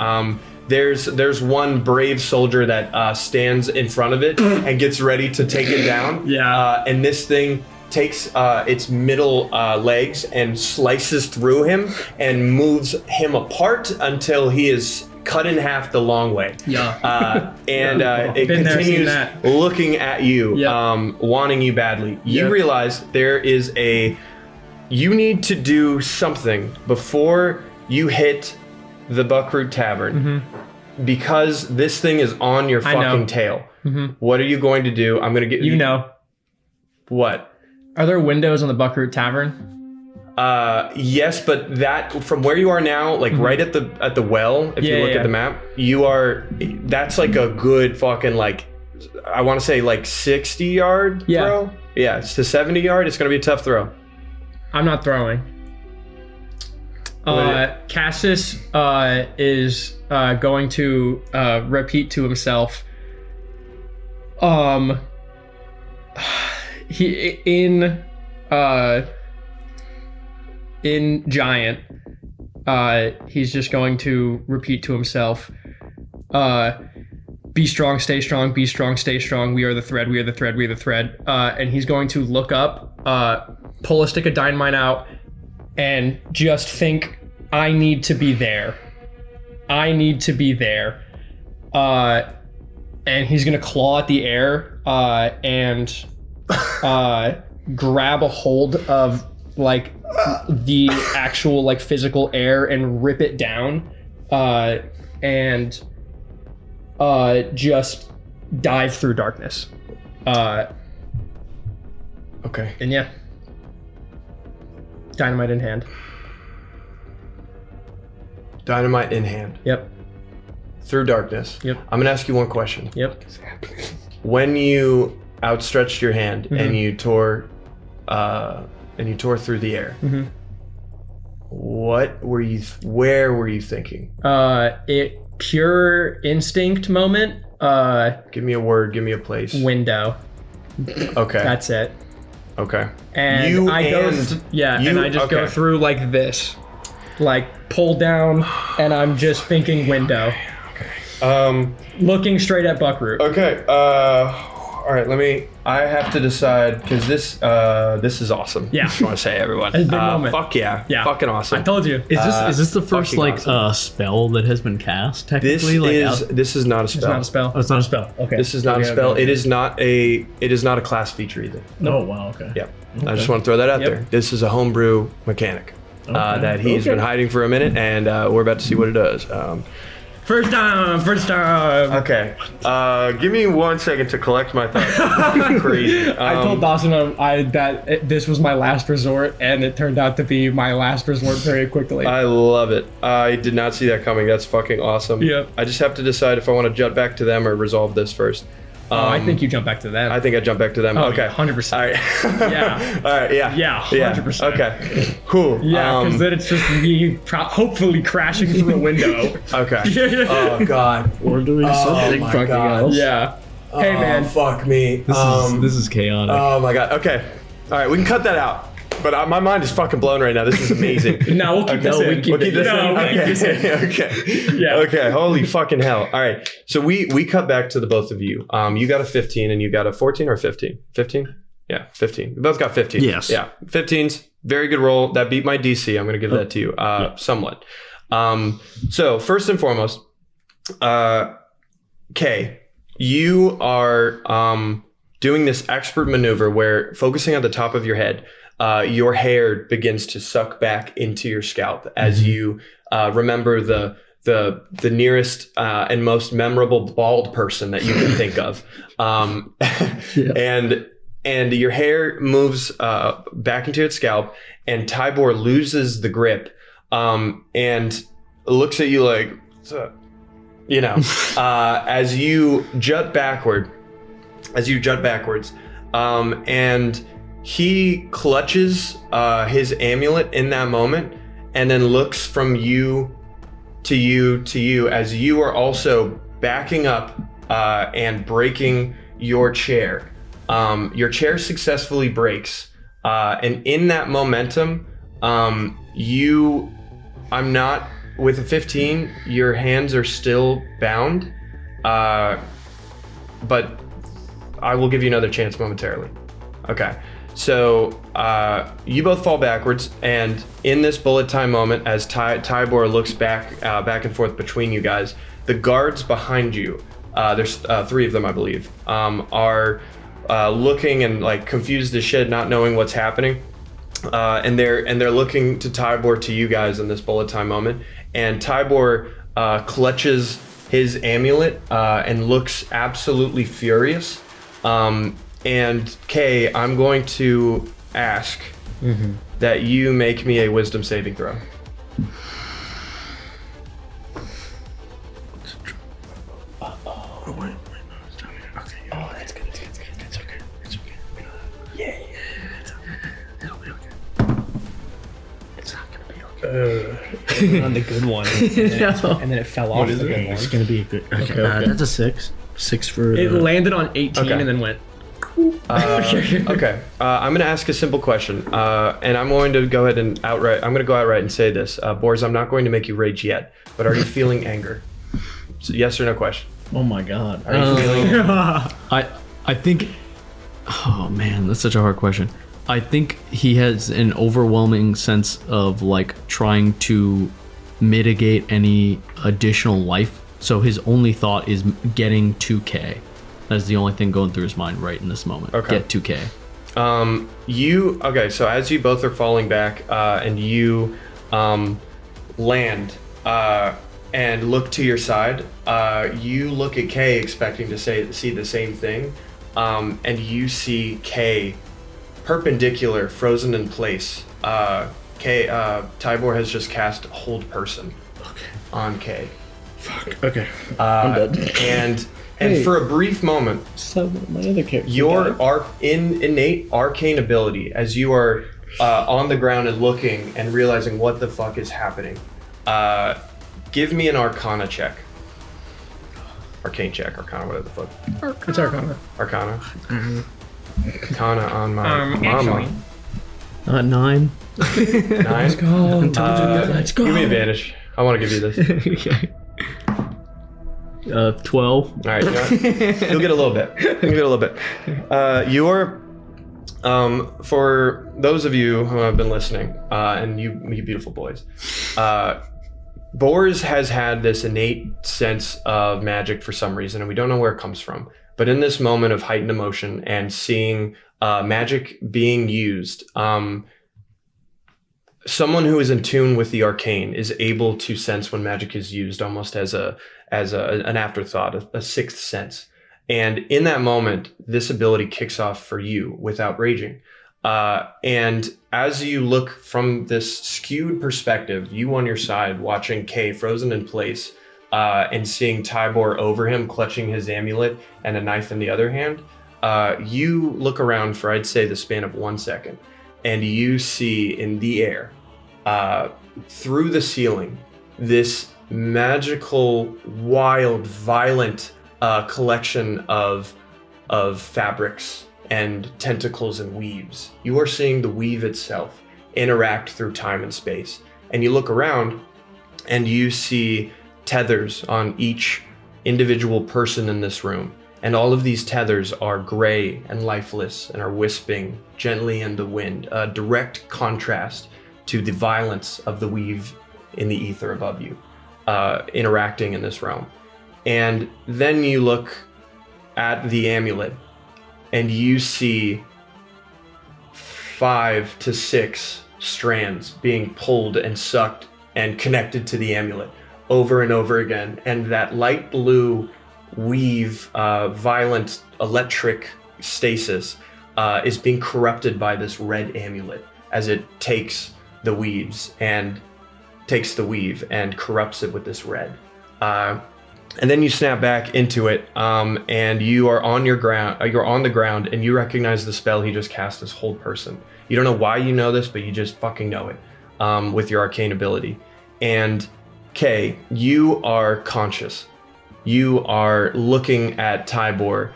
There's one brave soldier that stands in front of it and gets ready to take it down. And this thing takes its middle legs and slices through him and moves him apart until he is cut in half the long way. It continues looking at you, wanting you badly. You realize you need to do something before you hit the Buckroot Tavern, because this thing is on your fucking tail. What are you going to do? I'm going to get you know. What? Are there windows on the Buckroot Tavern? Yes, but that from where you are now, like right at the well, if you look at the map, that's like a good fucking like, I want to say like 60 yard throw. Yeah, it's to 70 yard. It's gonna be a tough throw. I'm not throwing. Cassius is going to repeat to himself. He in Giant, he's just going to repeat to himself, be strong, stay strong, be strong, stay strong, we are the thread, we are the thread, we are the thread. And he's going to look up, pull a stick of dynamite out, and just think, I need to be there. I need to be there. And he's going to claw at the air and grab a hold of like the actual like physical air and rip it down, and just dive through darkness. Okay. And yeah, dynamite in hand. Dynamite in hand. Yep. Through darkness. Yep. I'm gonna ask you one question. Yep. When you outstretched your hand and you tore through the air, where were you thinking? It pure instinct moment. Give me a word, give me a place. Window. Okay. That's it. Okay. And I just go through like this, like pull down, and I'm just thinking window. Okay. Looking straight at Buckroot. Okay. All right. I have to decide, because this is awesome. Yeah. I just want to say, everyone. It's a big moment. Fuck yeah. Yeah. Fucking awesome. I told you. Is this the first like awesome. spell that has been cast? This Technically, is not a spell. It's not a spell. Oh, it's not a spell. Okay. This is not a spell. Okay. It is not a class feature either. Oh wow. Okay. Yeah. I just want to throw that out Yep. there. This is a homebrew mechanic that he's been hiding for a minute, and we're about to see what it does. First time. Okay. Give me 1 second to collect my thoughts. Crazy. I told Dawson this was my last resort, and it turned out to be my last resort very quickly. I love it. I did not see that coming. That's fucking awesome. Yep. I just have to decide if I want to jump back to them or resolve this first. I think you jump back to them. I think I jump back to them. Oh, okay. 100%. All right. Yeah. All right. Yeah. Yeah, 100%. Okay. Cool. Yeah, because then it's just me hopefully crashing through a window. Okay. Oh God. Or doing something my fucking God. else. Yeah. Hey, man. Fuck me. This is chaotic. Oh my God. Okay. All right. We can cut that out. But my mind is fucking blown right now. This is amazing. No, we'll keep this in. We'll keep this No, in. we'll keep this in. Okay. Yeah. Okay. Holy fucking hell. All right. So we cut back to the both of you. You got a 15 and you got a 14 or 15? 15? Yeah, 15. We both got 15. Yes. Yeah. 15's very good roll. That beat my DC. I'm going to give that to you. Somewhat. So first and foremost, Kay, you are doing this expert maneuver where focusing on the top of your head, your hair begins to suck back into your scalp as you remember the nearest and most memorable bald person that you can think of, and your hair moves back into its scalp, and Tybor loses the grip and looks at you like, what's up? As you jut backwards, and he clutches his amulet in that moment and then looks from you to you as you are also backing up and breaking your chair. Your chair successfully breaks. And in that momentum, with a 15, your hands are still bound. But I will give you another chance momentarily. Okay. So you both fall backwards, and in this bullet time moment, as Tybor looks back and forth between you guys, the guards behind you, there's 3 of them, I believe, are looking and like confused as shit, not knowing what's happening, and they're looking to Tybor, to you guys in this bullet time moment, and Tybor clutches his amulet and looks absolutely furious. And Kay, I'm going to ask that you make me a wisdom saving throw. On the good one. And then it fell off the good one. It's gonna be a good. Okay. That's a 6. 6 for. It landed on 18 Okay. and then went. Okay. I'm going to ask a simple question, and I'm going to go ahead and I'm going to go outright and say this. Boris, I'm not going to make you rage yet, but are you feeling anger? So yes or no question. Oh my god. Are you feeling? I think. Oh man, that's such a hard question. I think he has an overwhelming sense of like trying to mitigate any additional life. So his only thought is getting 2K. That's the only thing going through his mind right in this moment. Okay. Get 2K. So as you both are falling back, and you land and look to your side, you look at Kay expecting to see the same thing, and you see Kay perpendicular, frozen in place. Tybor has just cast Hold Person on Kay. Fuck. Okay. I'm dead. And for a brief moment, So my other character. your innate arcane ability, as you are on the ground and looking and realizing what the fuck is happening, give me an Arcana check. Arcane check, Arcana, whatever the fuck. It's Arcana. Arcana. Arcana on my Actually. mama. 9. 9. Let's go. Let's go. Give me advantage. I want to give you this. Okay. 12. All right, you know what? You'll get a little bit. You're, for those of you who have been listening, and you beautiful boys, Boris has had this innate sense of magic for some reason, and we don't know where it comes from. But in this moment of heightened emotion and seeing magic being used, someone who is in tune with the arcane is able to sense when magic is used, almost as an afterthought, a sixth sense. And in that moment, this ability kicks off for you without raging. And as you look from this skewed perspective, you on your side watching Kay frozen in place, and seeing Tybor over him clutching his amulet and a knife in the other hand, you look around for, I'd say, the span of 1 second, and you see in the air, through the ceiling, this magical, wild, violent collection of fabrics and tentacles and weaves. You are seeing the weave itself interact through time and space. And you look around and you see tethers on each individual person in this room. And all of these tethers are gray and lifeless and are wisping gently in the wind, a direct contrast to the violence of the weave in the ether above you, interacting in this realm. And then you look at the amulet and you see 5 to 6 strands being pulled and sucked and connected to the amulet over and over again. And that light blue weave, violent electric stasis, is being corrupted by this red amulet as it takes the weave and corrupts it with this red. And then you snap back into it, and you are on your ground. You're on the ground, and you recognize the spell he just cast as Hold Person. You don't know why you know this, but you just fucking know it with your arcane ability. And Kay, you are conscious. You are looking at Tybor,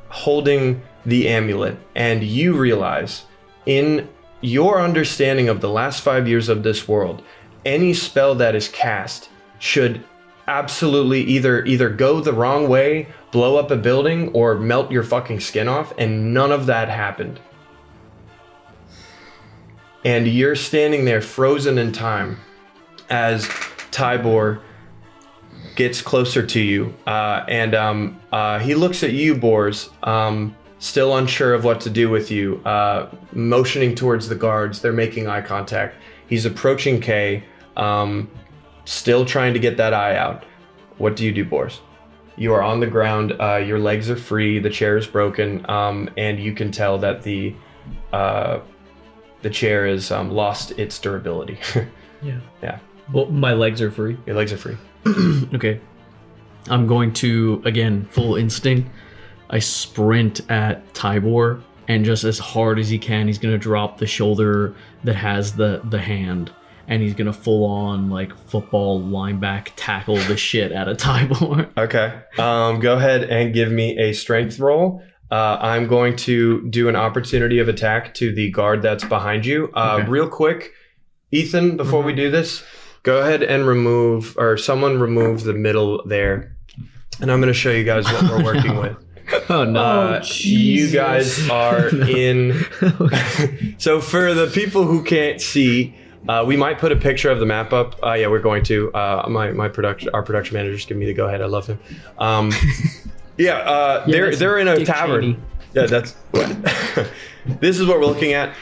holding the amulet, and you realize, in your understanding of the last 5 years of this world, any spell that is cast should absolutely either go the wrong way, blow up a building, or melt your fucking skin off, and none of that happened. And you're standing there frozen in time as Tybor gets closer to you, and he looks at you, Bors, still unsure of what to do with you, motioning towards the guards. They're making eye contact. He's approaching Kay, still trying to get that eye out. What do you do, Bors? You are on the ground, your legs are free, the chair is broken, and you can tell that the chair has lost its durability. Yeah. Well, my legs are free. Your legs are free. Okay. I'm going to, again, full instinct. I sprint at Tybor, and just as hard as he can, he's going to drop the shoulder that has the hand, and he's going to full on, like, football linebacker tackle the shit out of Tybor. Okay. Go ahead and give me a strength roll. I'm going to do an opportunity of attack to the guard that's behind you. Okay. Real quick, Ethan, before we do this, go ahead and someone remove the middle there. And I'm going to show you guys what we're working with. Oh, no. You guys are in. So for the people who can't see, we might put a picture of the map up. Yeah, we're going to. Our production manager's giving me the go ahead. I love him. They're in a tavern. Cheney. Yeah, that's. This is what we're looking at.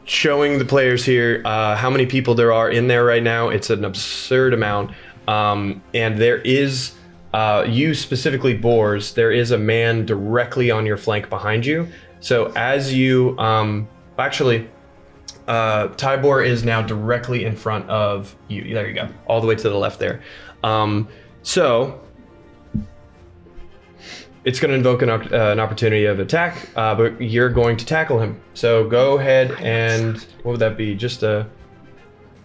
Showing the players here how many people there are in there right now. It's an absurd amount. And there is, you specifically, Bors, there is a man directly on your flank behind you. So as you, Tybor is now directly in front of you. There you go. All the way to the left there. So it's going to invoke an opportunity of attack, but you're going to tackle him. So go ahead and, what would that be? Just a...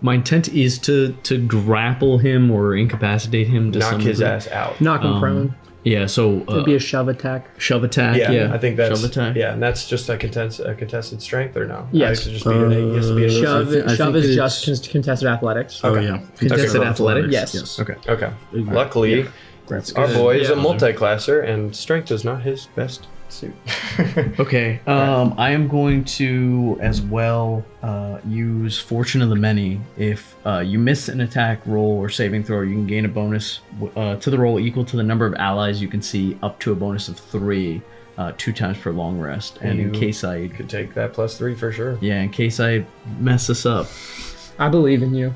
My intent is to grapple him or incapacitate him to knock his degree. ass out. Knock him prone. Yeah, so... It'd be a shove attack. shove attack, Yeah, I think that's... Shove attack. Yeah, and that's just a contested strength, or no? Yes. He has to just be an Shove, I shove think is it's- just contested athletics. Oh, yeah. Contested athletics? Yes. Okay. Okay. Luckily, That's our good. boy is a Yeah. multi-classer, and strength is not his best suit. Okay, I am going to, as well, use Fortune of the Many. If you miss an attack roll or saving throw, you can gain a bonus to the roll equal to the number of allies you can see, up to a bonus of 3. 2 times per long rest, and in You case I could take that +3 for sure. in case I mess this up, I believe in you.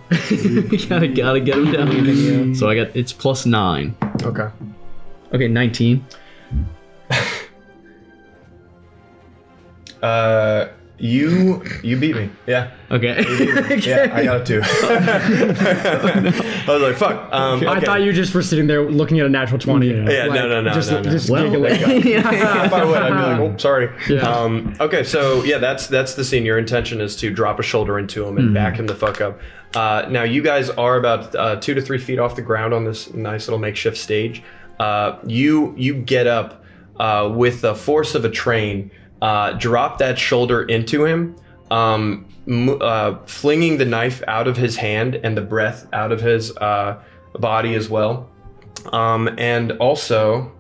gotta get him down. So it's +9. Okay. Okay, 19. You beat me. Yeah. Okay. Yeah, I got it too. I was like, fuck. Okay. I thought you just were sitting there looking at a natural 20. Yeah, no. Just Well, giggling. If I would, I'd be like, oh, sorry. Yeah. Okay, so yeah, that's the scene. Your intention is to drop a shoulder into him and back him the fuck up. Now you guys are about 2 to 3 feet off the ground on this nice little makeshift stage. You get up with the force of a train, drop that shoulder into him, flinging the knife out of his hand and the breath out of his body as well, and also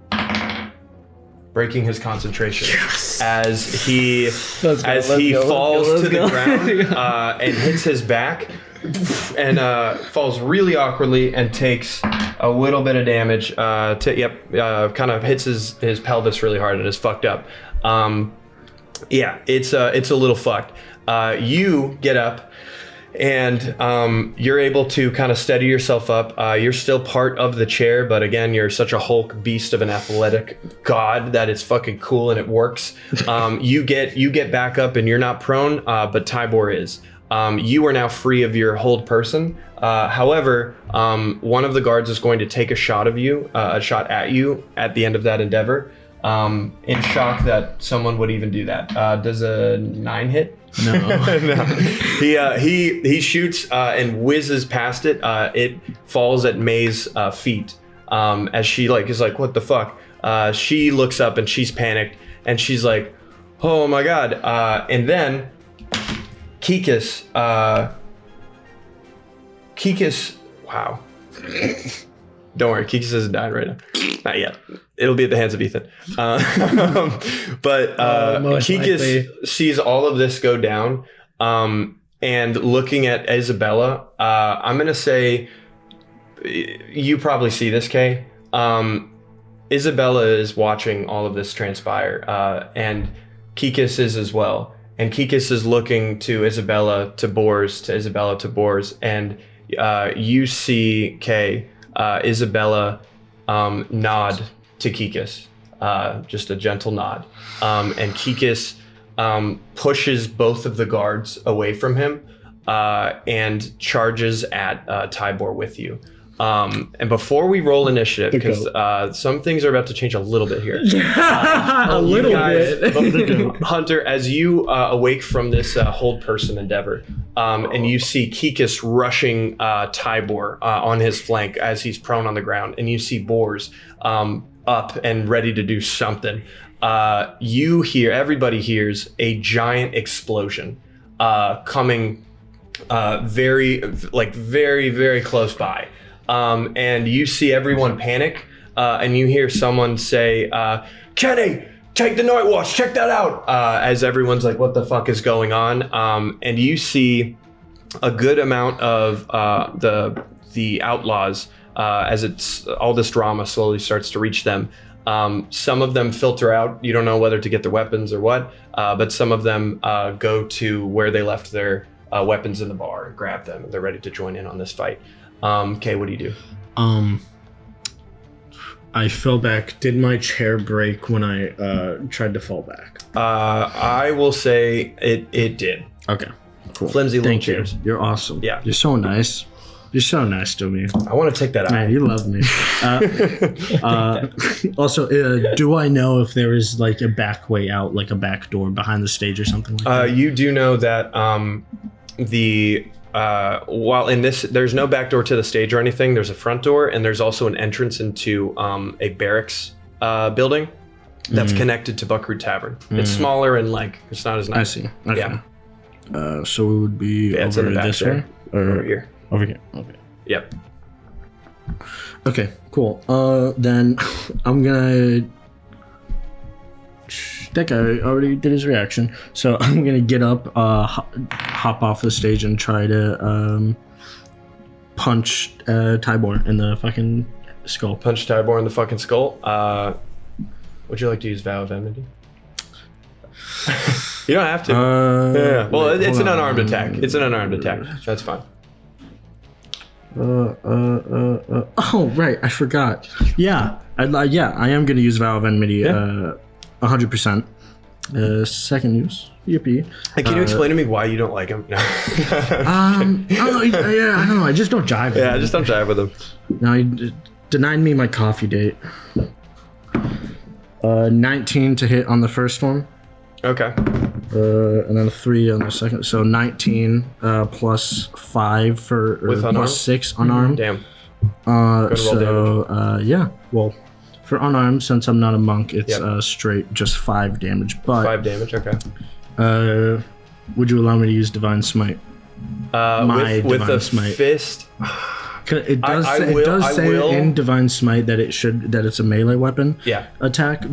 breaking his concentration as he falls to the ground and hits his back and falls really awkwardly and takes a little bit of damage. Kind of hits his pelvis really hard and is fucked up. Yeah, it's a little fucked. You get up and you're able to kind of steady yourself up. You're still part of the chair, but again, you're such a Hulk beast of an athletic god that it's fucking cool and it works. You get back up and you're not prone, but Tybor is. You are now free of your hold person. However, one of the guards is going to take a shot at you at the end of that endeavor. In shock that someone would even do that. Does a 9 hit? No. No. He shoots and whizzes past it. It falls at May's feet as she is like, what the fuck? She looks up and she's panicked and she's like, oh my god. And then Kikis, wow. Don't worry, Kikis isn't dying right now. Not yet. It'll be at the hands of Ethan. But Kikis sees all of this go down, and looking at Isabella, I'm going to say, you probably see this, Kay. Isabella is watching all of this transpire, and Kikis is as well. And Kikis is looking to Isabella, to Bors, to Isabella, to Bors, and you see, Kay, Isabella nod to Kikis, just a gentle nod. And Kikis pushes both of the guards away from him and charges at Tybor with you. And before we roll initiative, because some things are about to change a little bit here. A little bit. Hunter, as you awake from this hold person endeavor, and you see Kikis rushing Tybor on his flank as he's prone on the ground, and you see Bors up and ready to do something. Everybody hears a giant explosion coming very, very close by. And you see everyone panic, and you hear someone say, Kenny, take the night watch, check that out, as everyone's like, what the fuck is going on? And you see a good amount of the outlaws as it's all this drama slowly starts to reach them. Some of them filter out. You don't know whether to get their weapons or what, but some of them go to where they left their weapons in the bar and grab them. They're ready to join in on this fight. Kay, what do you do? I fell back. Did my chair break when I tried to fall back? I will say it did. Okay, cool. Flimsy little Thank chairs. you. You're awesome. Yeah. You're so nice. You're so nice to me. I want to take that out. Man, you love me. Also, do I know if there is like a back way out, like a back door behind the stage or something like that? You do know that while in this, there's no back door to the stage or anything. There's a front door, and there's also an entrance into a barracks building that's connected to Buckaroo Tavern. It's smaller and it's not as nice. I see. Okay. Yeah. So it would be Yeah, it's in over the back this there. way? Or Over here. Over here. Okay. Yep. Okay, cool. Then I'm gonna. That guy already did his reaction, so I'm gonna get up, hop off the stage, and try to punch Tybor in the fucking skull. Punch Tybor in the fucking skull. Would you like to use Vow of Enmity? You don't have to. Yeah. Well, Wait, it's an hold on. unarmed attack. It's an unarmed attack. That's fine. Oh, right. I forgot. Yeah. I am going to use Vow of Enmity 100%. Second use. Yippee. Hey, can you explain to me why you don't like him? No. I don't know. I just don't jive with Yeah, him. just don't jive with him. No, he denied me my coffee date. 19 to hit on the first one. Okay. And then a 3 on the second. So 19 plus 5 for... Or With unarmed? plus 6 unarmed. Damn. Yeah. Well, for unarmed, since I'm not a monk, it's Yep. straight just 5 damage. But 5 damage. Okay. would you allow me to use Divine Smite? With Divine a Smite. fist. It does. I It will- does I say will- in Divine Smite that it's a melee weapon Yeah. attack.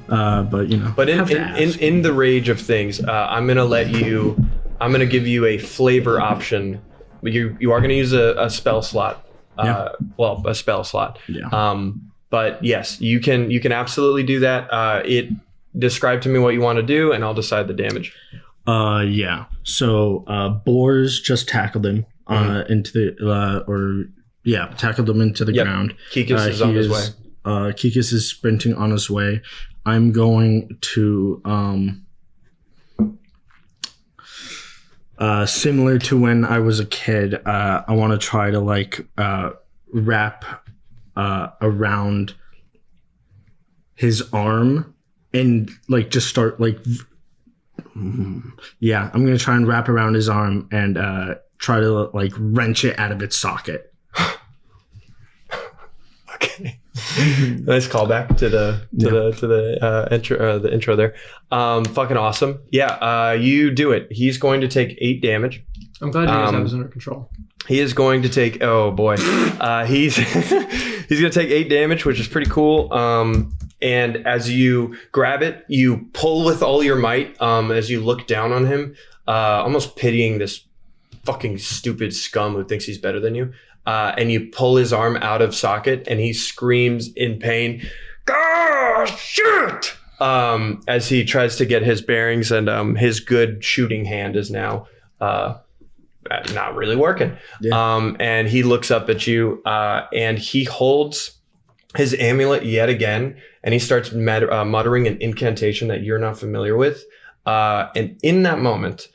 But you know. But have to ask. in the rage of things, I'm gonna give you a flavor option. You are gonna use a spell slot. Yeah. Well, a spell slot. Yeah. But yes, you can absolutely do that. Describe to me what you want to do, and I'll decide the damage. Yeah. So boars just tackled him into the tackled him into the Yep. ground. Kikus is on his way. Kikus is sprinting on his way. I'm going to similar to when I was a kid. I want to try to wrap around his arm and just start I'm gonna try and wrap around his arm and try to wrench it out of its socket. Okay. Nice callback to the intro there. Fucking awesome. Yeah. You do it. He's going to take 8 damage. I'm glad you guys have this under control. He is going to take. Oh boy. He's he's gonna take 8 damage, which is pretty cool. And as you grab it, you pull with all your might. As you look down on him, almost pitying this fucking stupid scum who thinks he's better than you. And you pull his arm out of socket, and he screams in pain, "Ah, shit!" As he tries to get his bearings, and his good shooting hand is now not really working. Yeah. And he looks up at you, and he holds his amulet yet again, and he starts muttering an incantation that you're not familiar with. And in that moment,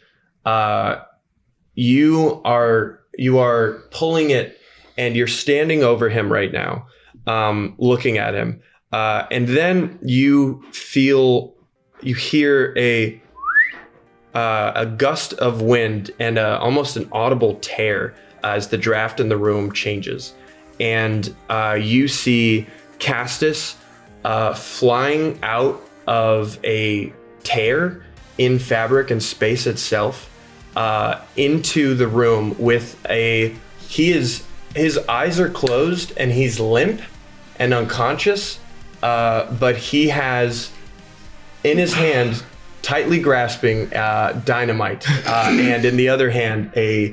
you are pulling it, and you're standing over him right now, looking at him. And then you hear a gust of wind and almost an audible tear as the draft in the room changes. And you see Castus flying out of a tear in fabric and space itself into the room with his eyes are closed and he's limp and unconscious, but he has in his hand, tightly grasping dynamite, and in the other hand a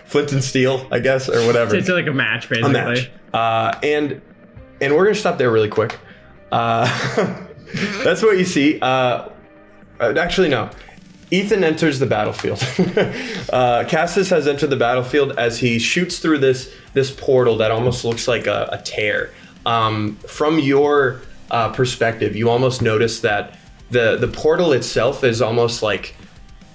flint and steel, I guess, or whatever. It's like a match, basically. A match. And we're gonna stop there really quick. That's what you see. Actually, no. Ethan enters the battlefield. Castus has entered the battlefield as he shoots through this portal that almost looks like a tear. From your perspective, you almost notice that the portal itself is almost like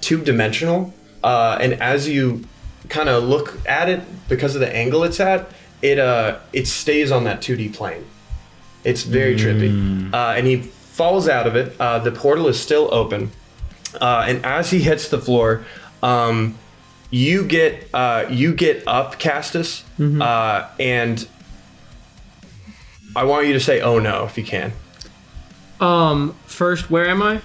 2-dimensional. And as you kind of look at it, because of the angle it's at, it stays on that 2D plane. It's very trippy. And he falls out of it. The portal is still open. And as he hits the floor, you get up, Castus, and I want you to say "oh no" if you can. First, where am I?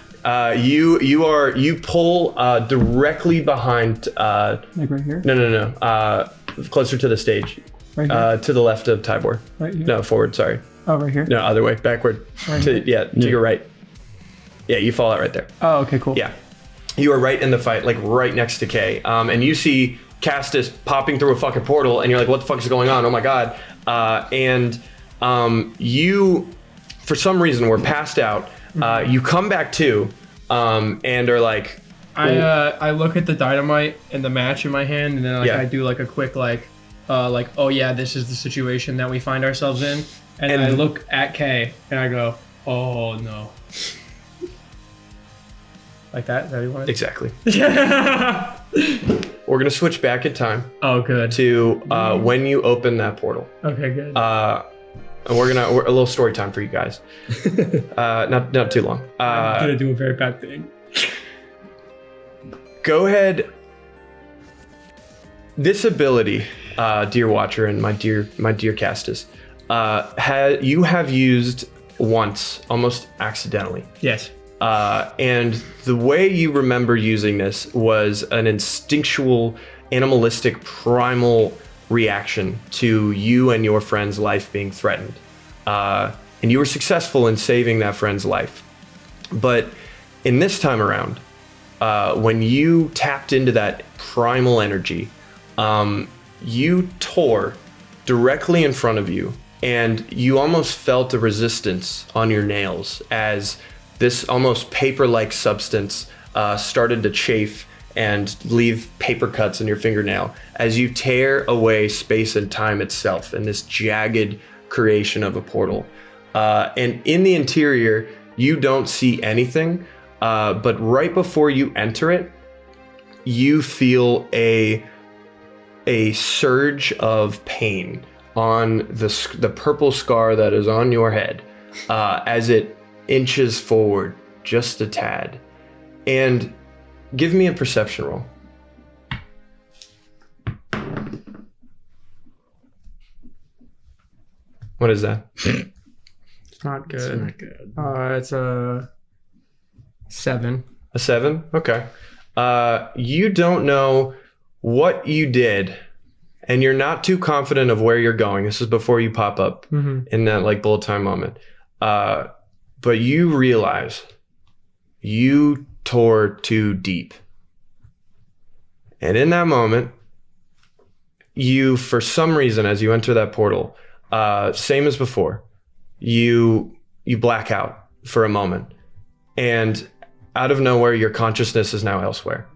You pull directly behind. Like right here? No. Closer to the stage. Right here? To the left of Tybor. Right here? No, forward. Sorry. Oh, right here? No, other way. Backward. Right To here? your right. Yeah, you fall out right there. Oh, okay, cool. Yeah. You are right in the fight, like right next to Kay. And you see Castus popping through a fucking portal, and you're like, what the fuck is going on? Oh my god. And you for some reason were passed out. You come back to, and are like, I look at the dynamite and the match in my hand, and then I do like a quick oh yeah, this is the situation that we find ourselves in, and I look at Kay and I go, oh no. Like that? Is that what you wanted? exactly. We're gonna switch back in time Oh, good. to when you open that portal. Okay, good. And we're a little story time for you guys. Not too long. I'm gonna do a very bad thing. Go ahead. This ability, dear watcher and my dear Castus, you have used once, almost accidentally. Yes. And the way you remember using this was an instinctual, animalistic, primal reaction to you and your friend's life being threatened. And you were successful in saving that friend's life. But in this time around, when you tapped into that primal energy, you tore directly in front of you, and you almost felt a resistance on your nails as this almost paper-like substance started to chafe and leave paper cuts in your fingernail as you tear away space and time itself in this jagged creation of a portal. And in the interior, you don't see anything, but right before you enter it, you feel a surge of pain on the purple scar that is on your head as it inches forward just a tad. And give me a perception roll. What is that? It's not good. It's a 7. A 7? Okay. You don't know what you did, and you're not too confident of where you're going. This is before you pop up in that like bullet time moment. But you realize you tore too deep. And in that moment, you, for some reason, as you enter that portal, same as before, you black out for a moment. And out of nowhere, your consciousness is now elsewhere.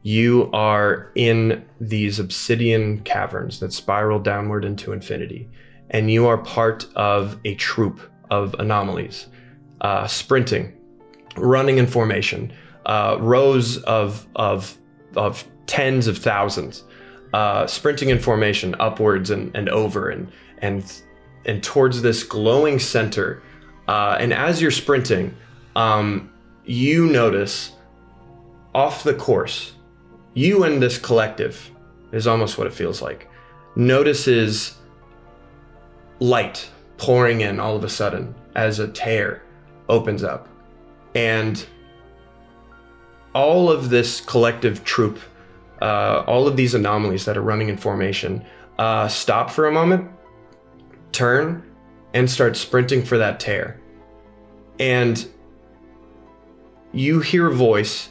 You are in these obsidian caverns that spiral downward into infinity. And you are part of a troop of anomalies. Sprinting, running in formation, rows of tens of thousands, sprinting in formation upwards and over and towards this glowing center. And as you're sprinting, you notice off the course, you and this collective is almost what it feels like, notices light pouring in all of a sudden as a tear opens up, and all of this collective troop, all of these anomalies that are running in formation, stop for a moment, turn, and start sprinting for that tear. And you hear a voice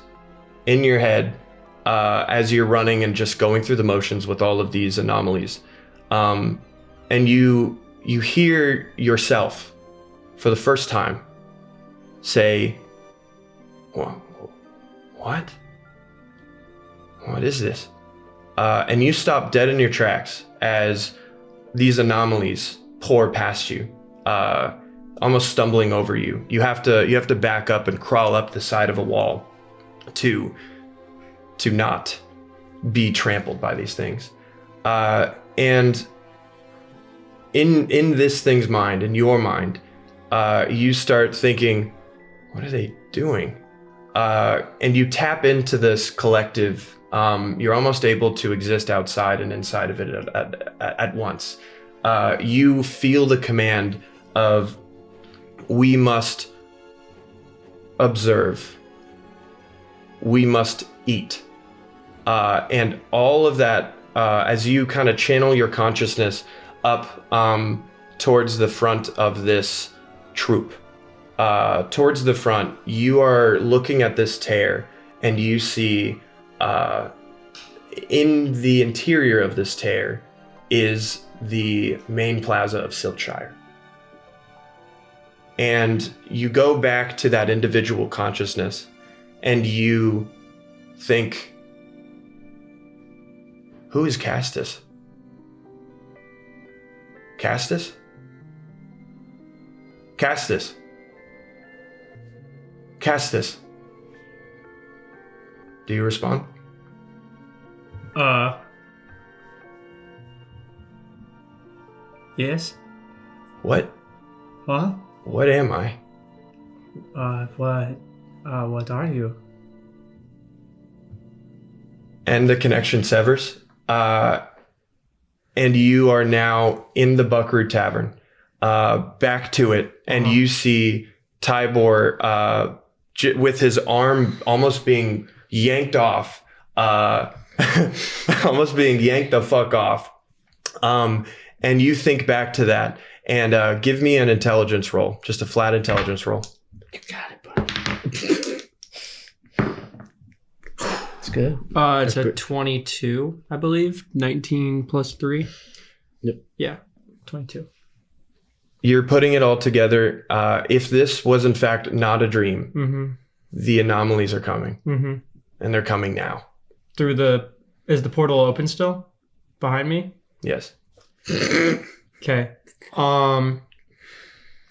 in your head as you're running and just going through the motions with all of these anomalies, and you hear yourself for the first time say, what? What is this? And you stop dead in your tracks as these anomalies pour past you, almost stumbling over you. You have to back up and crawl up the side of a wall to not be trampled by these things. And in this thing's mind, in your mind, you start thinking, what are they doing? And you tap into this collective. You're almost able to exist outside and inside of it at once. You feel the command of, we must observe. We must eat. And all of that, as you kind of channel your consciousness up towards the front of this troop, towards the front, you are looking at this tear, and you see in the interior of this tear is the main plaza of Siltshire. and you go back to that individual consciousness, and you think, who is Castus? Castus? Castus. Castus. Do you respond? Yes? What? What? What am I? What are you? And the connection severs. And you are now in the Buckaroo Tavern. Back to it, and you see Tybor with his arm almost being yanked off, almost being yanked the fuck off. And you think back to that, and give me an intelligence roll, just a flat intelligence roll. You got it, buddy. It's good. It's a 22, I believe. 19 plus 3. Yep. Yeah, 22. You're putting it all together. If this was in fact not a dream, the anomalies are coming, and they're coming now. Is the portal open still behind me? Yes. Okay.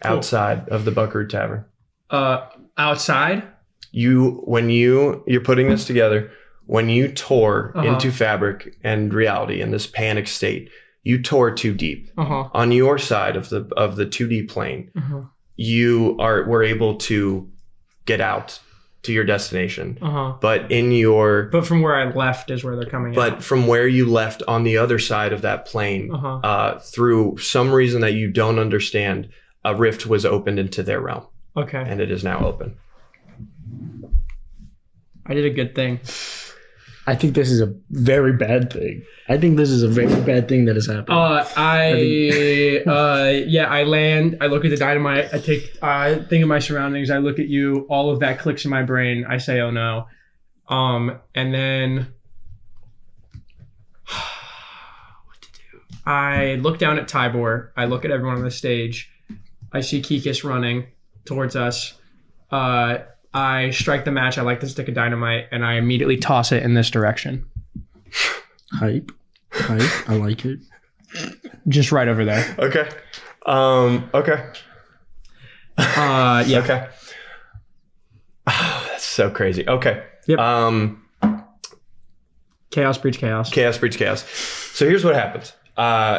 Outside of the Buckaroo Tavern. Outside? You're putting this together, when you tore into fabric and reality in this panic state, you tore too deep. On your side of the 2D plane, you were able to get out to your destination. But from where I left is where they're coming out. But from where you left on the other side of that plane, through some reason that you don't understand, a rift was opened into their realm. Okay. And it is now open. I did a good thing. I think this is a very bad thing. I think this is a very bad thing that has happened. I land. I look at the dynamite. I think of my surroundings. I look at you. All of that clicks in my brain. I say, "Oh no," and then what to do? I look down at Tybor. I look at everyone on the stage. I see Kikis running towards us. I strike the match. I like the stick of dynamite, and I immediately toss it in this direction. Hype. I like it. Just right over there. Okay. Okay. Yeah. Okay. Oh, that's so crazy. Okay. Yep. Chaos breeds chaos. Chaos breeds chaos. So here's what happens.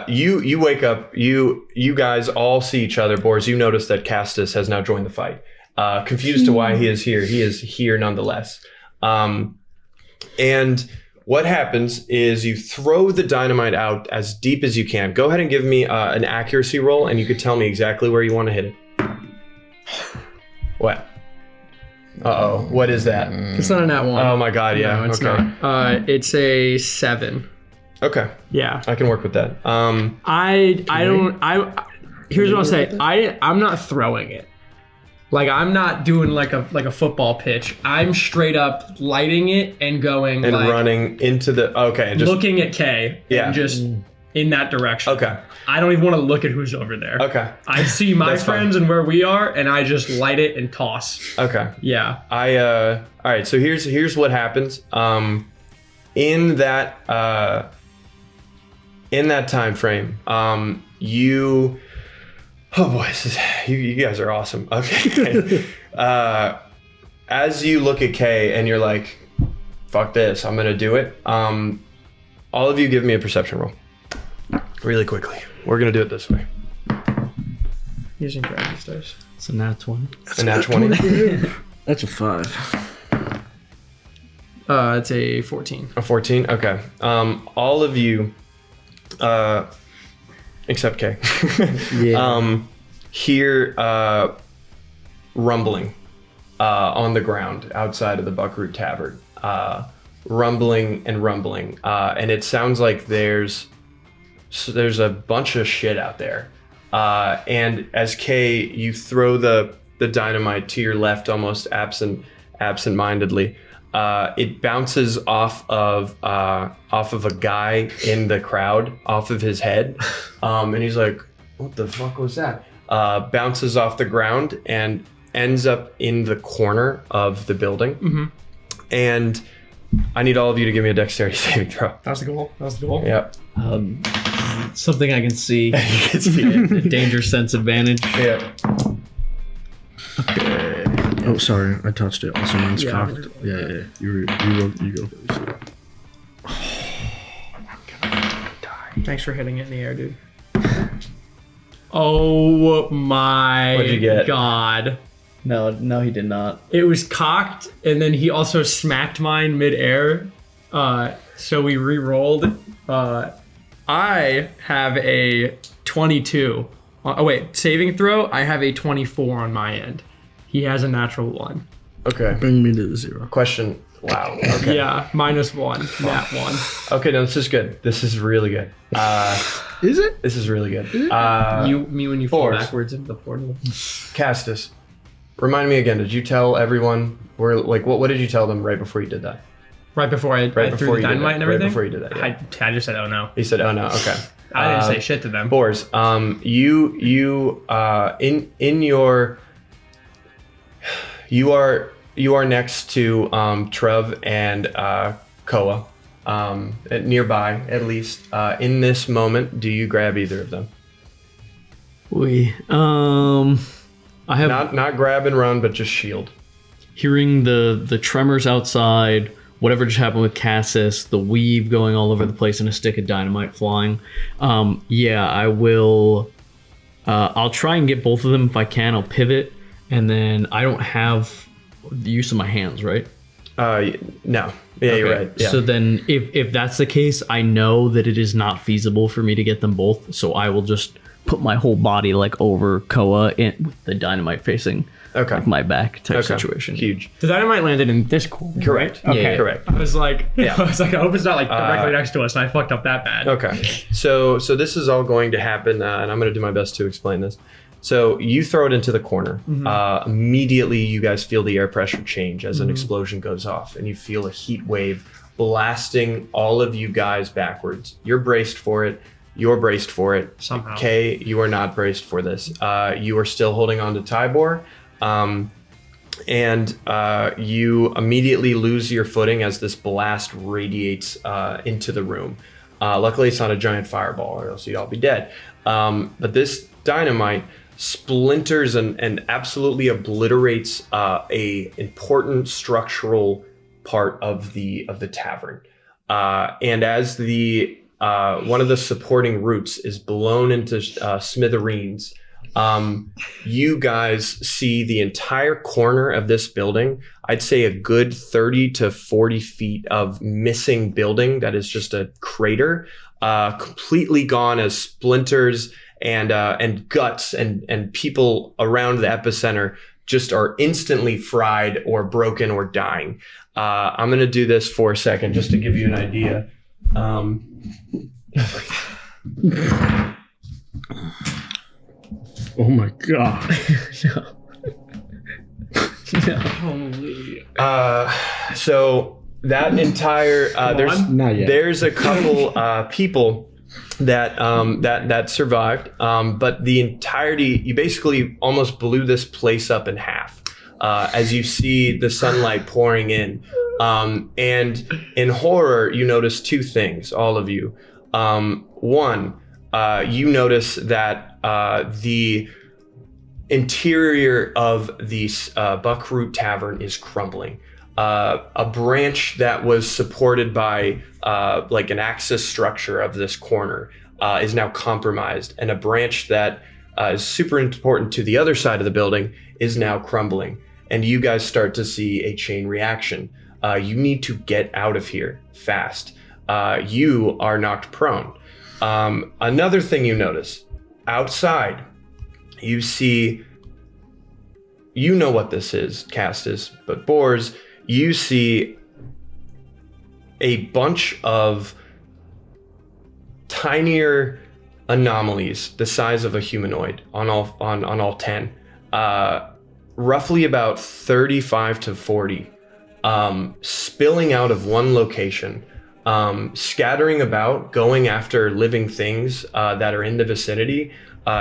You wake up. You guys all see each other. Boris, you notice that Castus has now joined the fight. Confused to why he is here. He is here nonetheless. And what happens is you throw the dynamite out as deep as you can. Go ahead and give me an accuracy roll, and you could tell me exactly where you want to hit it. What? Uh-oh. What is that? It's not a nat 1. Oh my god, yeah. No, it's okay. not. It's a 7. Okay. Yeah. I can work with that. Here's what I'll say. I'm not throwing it. Like, I'm not doing like a football pitch. I'm straight up lighting it and going and like, running into the just looking at Kay. Yeah. And just in that direction. Okay. I don't even want to look at who's over there. Okay. I see my That's friends fine. and where we are, and I just light it and toss. Okay. Yeah. All right, so here's what happens. In that time frame, oh boy, you guys are awesome. Okay. As you look at Kay and you're like, fuck this, I'm gonna do it. All of you give me a perception roll. Really quickly. We're gonna do it this way. Using gravity stars. It's a nat 20. A nat 20. That's a 5. It's a 14. A 14? Okay. All of you, except Kay, Yeah. hear rumbling on the ground outside of the Buckaroo Tavern. Rumbling, and it sounds like there's a bunch of shit out there. And as Kay, you throw the dynamite to your left, almost absent-mindedly. It bounces off of a guy in the crowd, off of his head, and he's like, "What the fuck was that?" bounces off the ground and ends up in the corner of the building. Mm-hmm. And I need all of you to give me a dexterity saving throw. That's the goal. That's the goal. Yep. Something I can see. You can see it. Danger sense advantage. Yeah. Oh, sorry, I touched it. Also, mine's Yeah. cocked. Yeah. You go. Thanks for hitting it in the air, dude. Oh my What'd you get? god. No, he did not. It was cocked, and then he also smacked mine midair. So we re-rolled. I have a 22. Oh wait, saving throw. I have a 24 on my end. He has a natural 1. Okay. Bring me to 0. Question. Wow. Okay. Yeah, -1, nat 1. Okay, no, this is good. This is really good. Is it? This is really good. Me when you fall Fours. backwards into the portal. Castus, remind me again. Did you tell everyone what did you tell them right before you did that? Right before I threw the you did dynamite that. and everything. Right before you did that. Yeah. I just said, "Oh no." He said, "Oh no." Okay. I didn't say shit to them. Boars, you are next to Trev and Koa, nearby at least. In this moment, do you grab either of them? I have Not grab and run, but just shield. hearing the tremors outside, whatever just happened with Cassis, the weave going all over the place, and a stick of dynamite flying. I will. I'll try and get both of them if I can. I'll pivot, and then I don't have the use of my hands, right? No. Yeah, you're right. Yeah. So then, if that's the case, I know that it is not feasible for me to get them both. So I will just put my whole body like over Koa with the dynamite facing Okay. my back type Okay. situation. Huge. The dynamite landed in this corner. Correct. Right? Okay. Yeah. Correct. I was like, Yeah. I hope it's not like directly next to us, and I fucked up that bad. Okay. So this is all going to happen, and I'm going to do my best to explain this. So you throw it into the corner. Immediately, you guys feel the air pressure change as an explosion goes off, and you feel a heat wave blasting all of you guys backwards. You're braced for it. You're braced for it. Somehow. Kay, you are not braced for this. You are still holding on to Tybor. And you immediately lose your footing as this blast radiates into the room. Luckily, it's not a giant fireball, or else you'd all be dead. But this dynamite splinters and absolutely obliterates a important structural part of the tavern. And as the one of the supporting roots is blown into smithereens, you guys see the entire corner of this building. I'd say a good 30 to 40 feet of missing building that is just a crater, completely gone as splinters and guts, and people around the epicenter just are instantly fried or broken or dying. I'm going to do this for a second just to give you an idea. Oh my god. So that entire there's a couple people that survived, but the entirety, you basically almost blew this place up in half as you see the sunlight pouring in. And in horror, you notice two things, all of you. One, you notice that the interior of the Buckroot Tavern is crumbling. A branch that was supported by like an axis structure of this corner is now compromised, and a branch that is super important to the other side of the building is now crumbling. And you guys start to see a chain reaction. You need to get out of here fast. You are knocked prone. Another thing you notice, outside, you see, you know what this is, Castus, but Boars, you see a bunch of tinier anomalies the size of a humanoid on all 10, roughly about 35 to 40, spilling out of one location. scattering about, going after living things that are in the vicinity.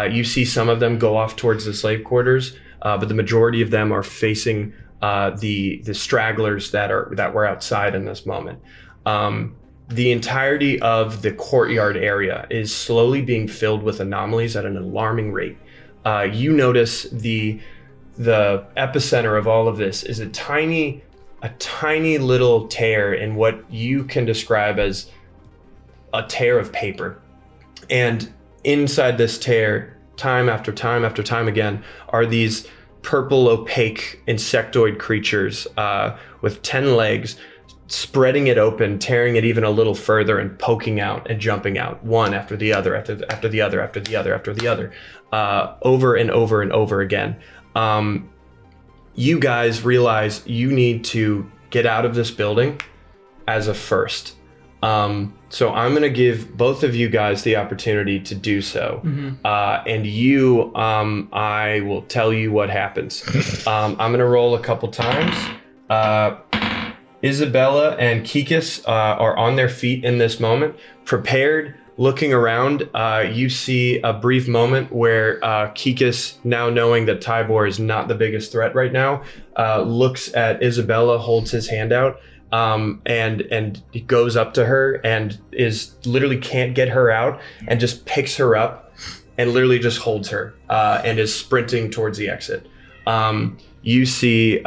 You see some of them go off towards the slave quarters, but the majority of them are facing the stragglers that were outside in this moment. The entirety of the courtyard area is slowly being filled with anomalies at an alarming rate. You notice the epicenter of all of this is a tiny little tear in what you can describe as a tear of paper. And inside this tear, time after time after time again, are these purple opaque insectoid creatures with 10 legs, spreading it open, tearing it even a little further and poking out and jumping out, one after the other, after the other, after the other, after the other, over and over and over again. You guys realize you need to get out of this building as a first. So I'm going to give both of you guys the opportunity to do so. And you, I will tell you what happens. I'm going to roll a couple times. Isabella and Kikis are on their feet in this moment, prepared, looking around. You see a brief moment where Kikis, now knowing that Tybor is not the biggest threat right now, looks at Isabella, holds his hand out, and he goes up to her and is literally can't get her out and just picks her up and literally just holds her and is sprinting towards the exit. You see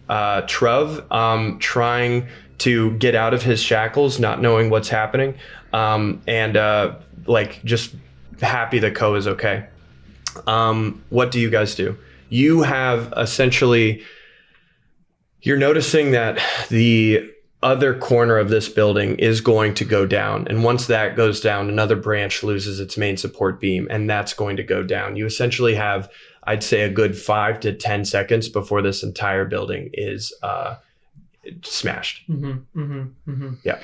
Truv trying to get out of his shackles, not knowing what's happening, and like just happy that Ko is okay. What do you guys do? You have essentially, you're noticing that the other corner of this building is going to go down, and once that goes down, another branch loses its main support beam, and that's going to go down. You essentially have, I'd say, a good 5 to 10 seconds before this entire building is smashed. Yeah.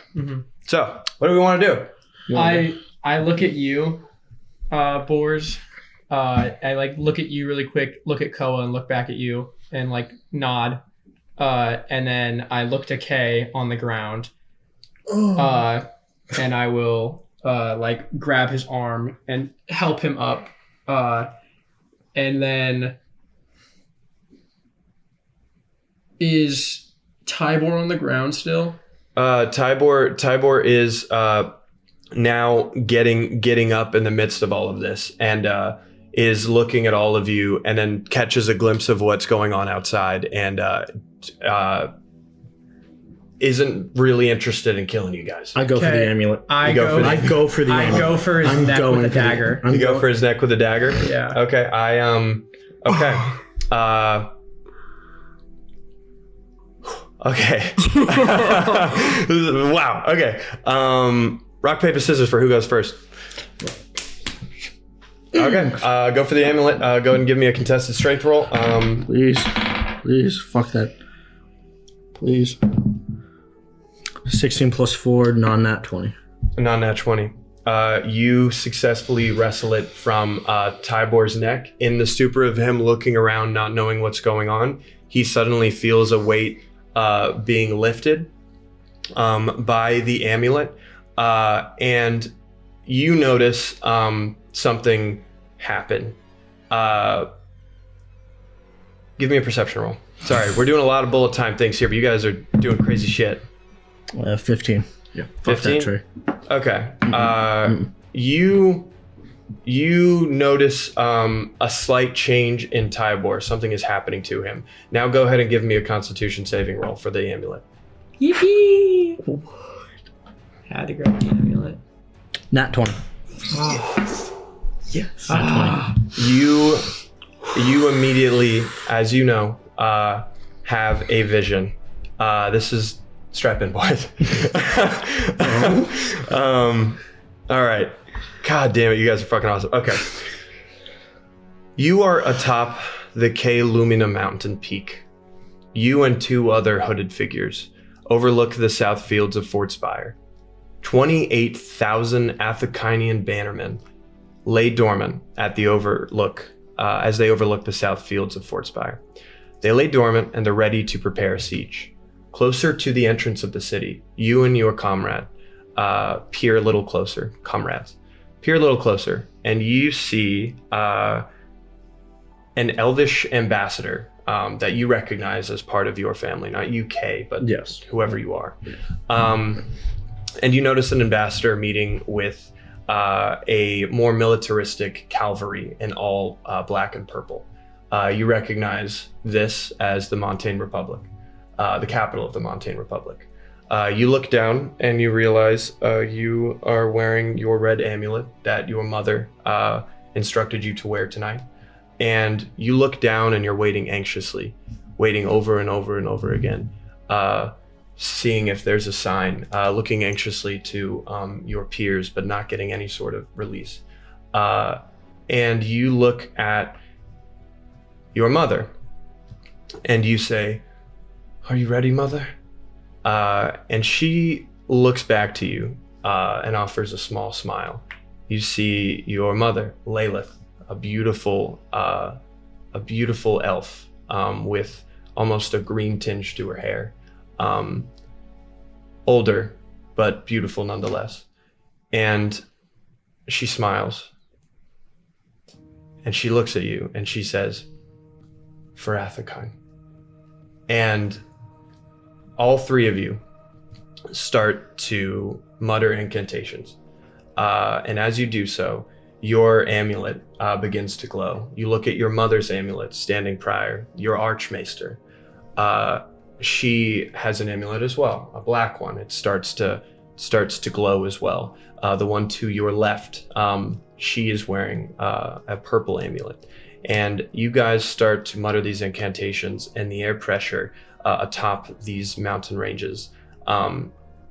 So, what do we want to do? I look at you, Boars. I like look at you really quick, look at Koa and look back at you and like nod. And then I look to Kay on the ground. And I will like grab his arm and help him up. And then is Tybor on the ground still? Tybor is now getting up in the midst of all of this and is looking at all of you and then catches a glimpse of what's going on outside and isn't really interested in killing you guys. I go for the amulet. I go for his neck with a dagger. You go for his neck with a dagger? Yeah. Okay. Okay. Okay. Wow. Okay. Rock, paper, scissors for who goes first. Okay. Go for the amulet. Go ahead and give me a contested strength roll. Please. Fuck that. Please. 16 plus 4, non-nat 20. Non-nat 20. You successfully wrestle it from Tybor's neck. In the stupor of him looking around, not knowing what's going on, he suddenly feels a weight being lifted by the amulet. And you notice something happen. Give me a perception roll. Sorry, we're doing a lot of bullet time things here, but you guys are doing crazy shit. 15. Yeah. 15? Okay. You notice a slight change in Tybor. Something is happening to him. Now go ahead and give me a Constitution saving roll for the amulet. Yippee! Had to grab the amulet. Nat 20. Yes. Nat 20. You immediately, as you know, have a vision. This is strap in, boys. All right. God damn it, you guys are fucking awesome. Okay. You are atop the K Lumina mountain peak. You and 2 other hooded figures overlook the south fields of Fort Spire. 28,000 Athakinian bannermen lay dormant at the overlook as they overlook the south fields of Fort Spire. They lay dormant and they're ready to prepare a siege. closer to the entrance of the city, you and your comrade peer a little closer, and you see an elvish ambassador that you recognize as part of your family, not UK, but Yes. whoever you are. And you notice an ambassador meeting with a more militaristic cavalry in all black and purple. You recognize this as the Montaigne Republic, the capital of the Montaigne Republic. You look down and you realize you are wearing your red amulet that your mother instructed you to wear tonight. And you look down and you're waiting anxiously, waiting over and over and over again, seeing if there's a sign, looking anxiously to your peers, but not getting any sort of release. And you look at your mother and you say, "Are you ready, mother?" And she looks back to you and offers a small smile. You see your mother, Lilith, a beautiful elf with almost a green tinge to her hair. Older, but beautiful nonetheless. And she smiles. And she looks at you and she says, "For Athacon." And all three of you start to mutter incantations. And as you do so, your amulet begins to glow. You look at your mother's amulet standing prior, your archmaester. She has an amulet as well, a black one. It starts to glow as well. The one to your left, she is wearing a purple amulet. And you guys start to mutter these incantations, and the air pressure atop these mountain ranges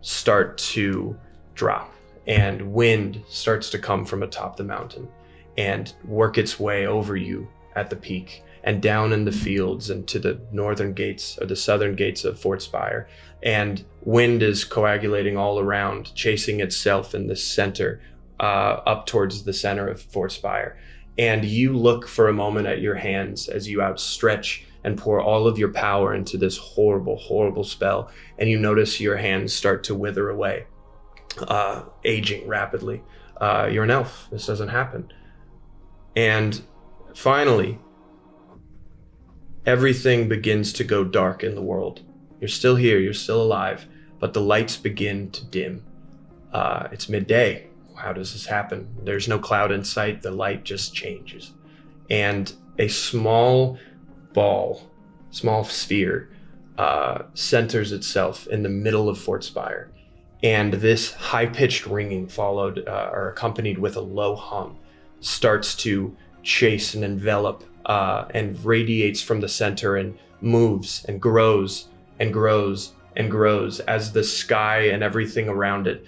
start to drop, and wind starts to come from atop the mountain and work its way over you at the peak and down in the fields and to the northern gates or the southern gates of Fort Spire. And wind is coagulating all around, chasing itself in the center, up towards the center of Fort Spire. And you look for a moment at your hands as you outstretch and pour all of your power into this horrible, horrible spell. And you notice your hands start to wither away, aging rapidly. You're an elf. This doesn't happen. And finally, everything begins to go dark in the world. You're still here, you're still alive, but the lights begin to dim. It's midday. How does this happen? There's no cloud in sight, the light just changes. And a small ball, small sphere, centers itself in the middle of Fort Spire. And this high-pitched ringing followed or accompanied with a low hum starts to chase and envelop and radiates from the center and moves and grows and grows and grows as the sky and everything around it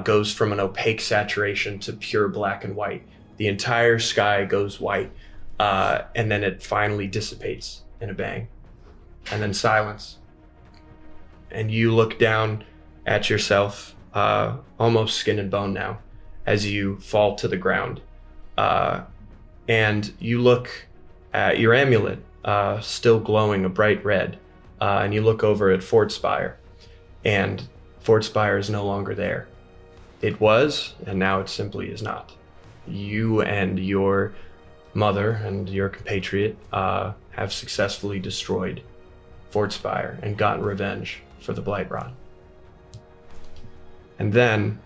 goes from an opaque saturation to pure black and white. The entire sky goes white, and then it finally dissipates in a bang. And then silence. And you look down at yourself, almost skin and bone now, as you fall to the ground. And you look at your amulet, still glowing a bright red, and you look over at Fort Spire, and Fort Spire is no longer there. It was, and now it simply is not. You and your mother and your compatriot have successfully destroyed Fort Spire and gotten revenge for the Blight Rod. And then,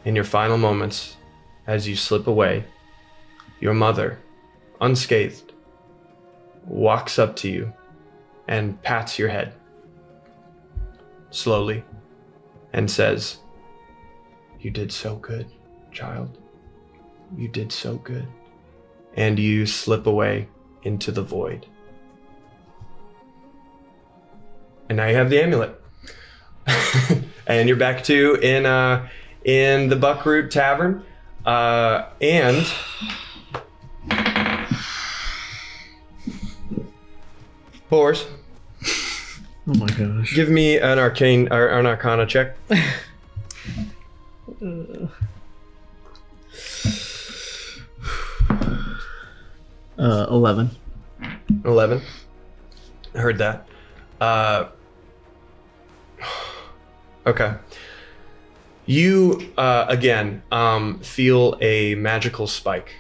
in your final moments, as you slip away, your mother, unscathed, walks up to you and pats your head slowly and says, "You did so good, child. You did so good." And you slip away into the void. And now you have the amulet. And you're back to in the Buckroot Tavern. And Boris, Oh my gosh. give me an Arcana check. 11. 11. I heard that. Okay. You again feel a magical spike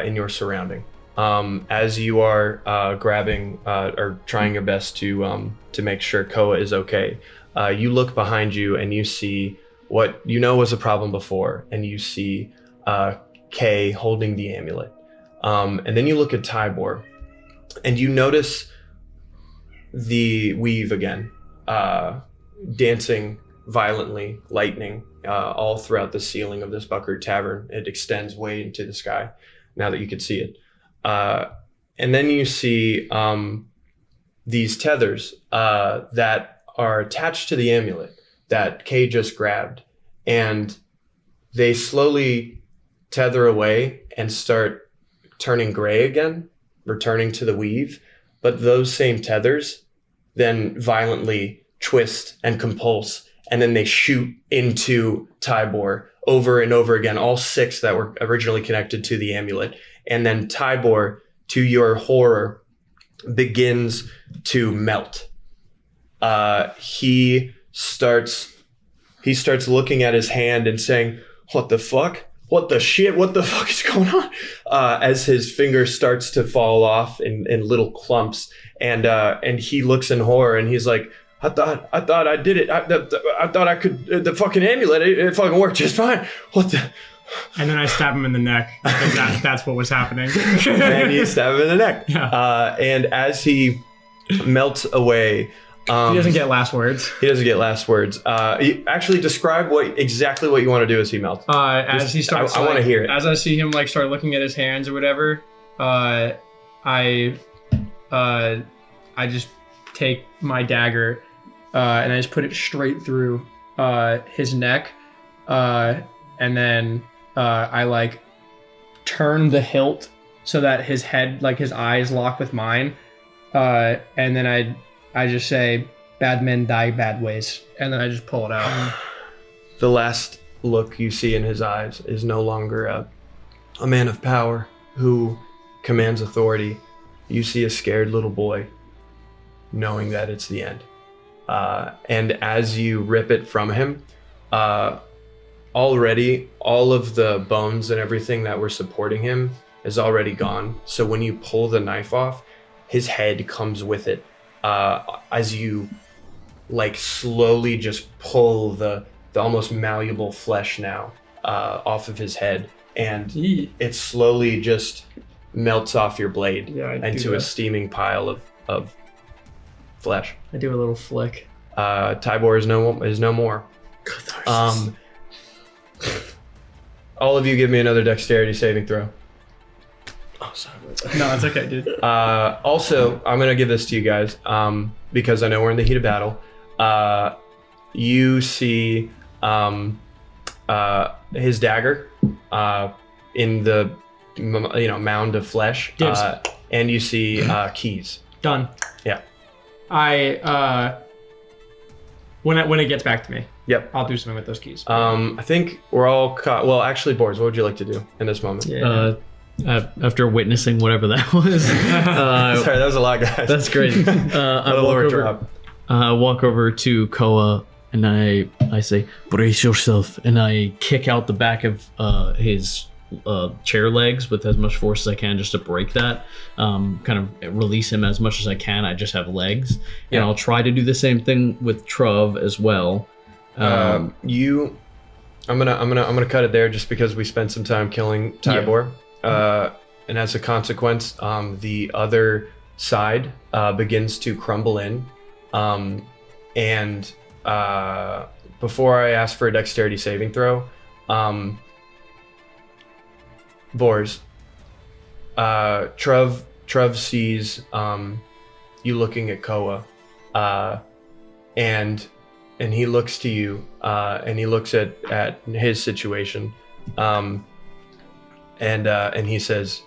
in your surrounding as you are grabbing or trying your best to make sure Koa is okay. You look behind you and you see what you know was a problem before, and you see Kay holding the amulet. And then you look at Tybor, and you notice the weave again, dancing violently, lightning all throughout the ceiling of this Buckard Tavern. It extends way into the sky now that you can see it. And then you see these tethers that are attached to the amulet that Kay just grabbed, and they slowly tether away and start turning gray again, returning to the weave. But those same tethers then violently twist and compulse, and then they shoot into Tybor over and over again, all 6 that were originally connected to the amulet. And then Tybor, to your horror, begins to melt. He starts looking at his hand and saying, "What the fuck? What the shit? What the fuck is going on?" As his finger starts to fall off in little clumps, and he looks in horror, and he's like, I thought I did it. I thought I could. The fucking amulet, it fucking worked just fine. What the?" And then I stab him in the neck. That's what was happening. And you stab him in the neck. Yeah. And as he melts away, He doesn't get last words. He doesn't get last words. Actually, describe exactly what you want to do as he melts. As he starts, I want to hear it. As I see him like start looking at his hands or whatever, I just take my dagger and I just put it straight through his neck, and then I like turn the hilt so that his head, like his eyes, lock with mine, and then I just say, "Bad men die bad ways," and then I just pull it out. The last look you see in his eyes is no longer a man of power who commands authority. You see a scared little boy, knowing that it's the end. And as you rip it from him, already all of the bones and everything that were supporting him is already gone. So when you pull the knife off, his head comes with it. As you like slowly just pull the almost malleable flesh now off of his head, and it slowly just melts off your blade into a steaming pile of flesh. I do a little flick. Tybor is no more. All of you give me another dexterity saving throw. Oh, sorry. No, it's okay, dude. Also, I'm gonna give this to you guys because I know we're in the heat of battle. You see his dagger in the mound of flesh, and you see keys. Done. Yeah. When it gets back to me, Yep. I'll do something with those keys. I think we're all caught. Well, actually, Boris, what would you like to do in this moment? After witnessing whatever that was, Sorry, that was a lot, guys. that's great. I walk over to Koa and I say, "Brace yourself," and I kick out the back of his chair legs with as much force as I can, just to break that. Kind of release him as much as I can. I just have legs, and I'll try to do the same thing with Truv as well. I'm gonna cut it there just because we spent some time killing Tybor, and as a consequence, the other side begins to crumble in, and before I ask for a dexterity saving throw, Bors, Truv sees you looking at Koa, and he looks to you, and he looks at his situation, and he says,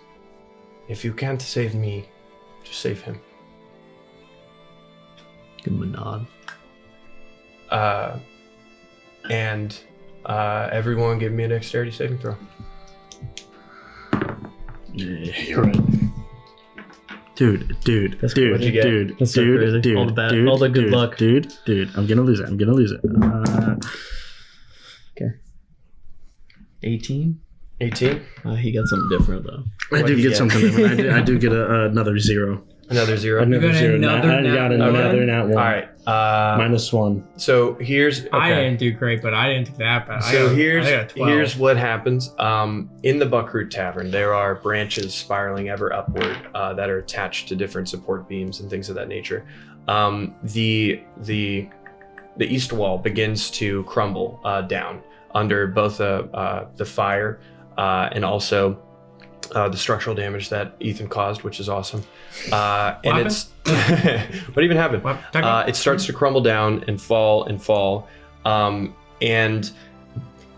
"If you can't save me, just save him." Give him a nod. And everyone give me a dexterity saving throw. Yeah, you're right. Dude, That's dude, crazy. dude, That's so crazy. dude, All the bad- dude, all the good dude, luck. dude. I'm gonna lose it. Okay. 18. 18. He got something different though. I What'd do you get get? something different. I do get another 0. Another 0. Another got 0. another I got nat another one? nat 1. All right. -1. So here's. I okay. didn't do great, but I didn't do that bad. So I got 12. here's what happens. In the Buckroot Tavern, there are branches spiraling ever upward that are attached to different support beams and things of that nature. The east wall begins to crumble down under both the fire and also the structural damage that Ethan caused, which is awesome. And happened? it's what even happened? What? Talk about- It starts to crumble down and fall and fall, and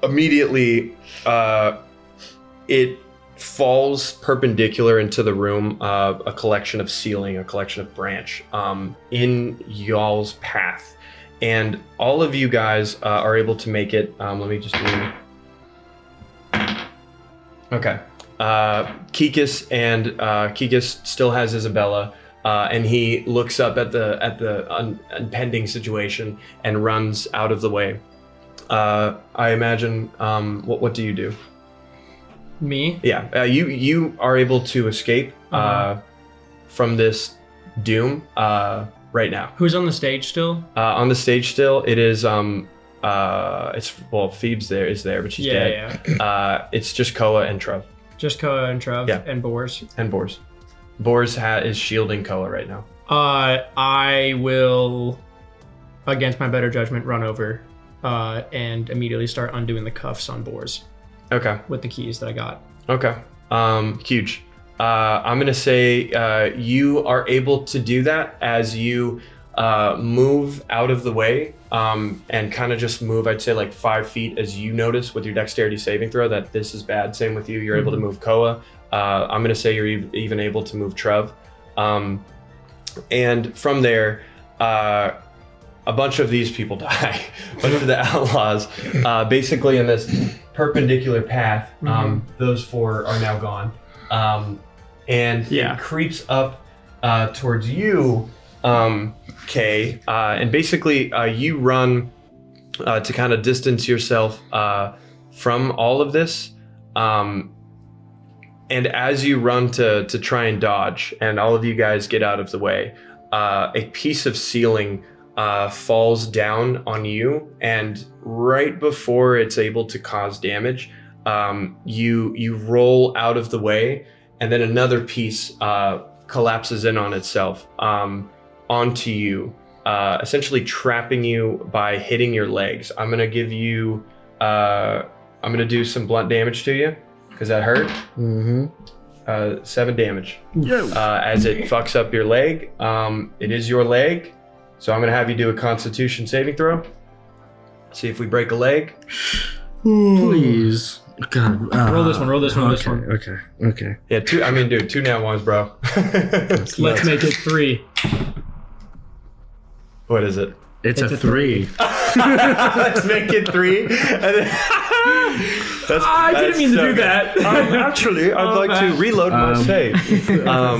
immediately it falls perpendicular into the room, a collection of ceiling, a collection of branch in y'all's path, and all of you guys are able to make it. Let me just do. Okay. Kikis and Kikis still has Isabella, and he looks up at the impending situation and runs out of the way. I imagine. What do you do? Me? Yeah, you are able to escape from this doom right now. Who's on the stage still? On the stage still, it is Phoebe's there, but she's dead. Yeah. It's just Koa and Trev. Just Koa and Trev Yeah. and Boars. And Bors. Bors is shielding Koa right now. I will, against my better judgment, run over and immediately start undoing the cuffs on Boars Okay. with the keys that I got. Okay. Huge. I'm gonna say you are able to do that as you move out of the way and kind of just move, I'd say like 5 feet as you notice with your dexterity saving throw that this is bad. Same with you. You're able to move Koa. I'm going to say you're even able to move Trev. And from there, a bunch of these people die. A bunch of the outlaws, basically in this perpendicular path, those 4 are now gone. And it creeps up towards you, Kay, and basically you run to kind of distance yourself from all of this. And as you run to try and dodge, and all of you guys get out of the way, a piece of ceiling falls down on you, and right before it's able to cause damage, you roll out of the way, and then another piece collapses in on itself onto you, essentially trapping you by hitting your legs. I'm gonna give you, I'm gonna do some blunt damage to you because that hurt. 7 damage as it fucks up your leg. It is your leg, so I'm gonna have you do a Constitution saving throw. See if we break a leg. Please. God. Roll this one. Okay. Yeah, 2. I mean, dude, 2 nat ones, bro. Let's make it 3. What is it? It's a 3. Let's make it 3. I didn't mean to do that. Actually, I'd like to reload my save.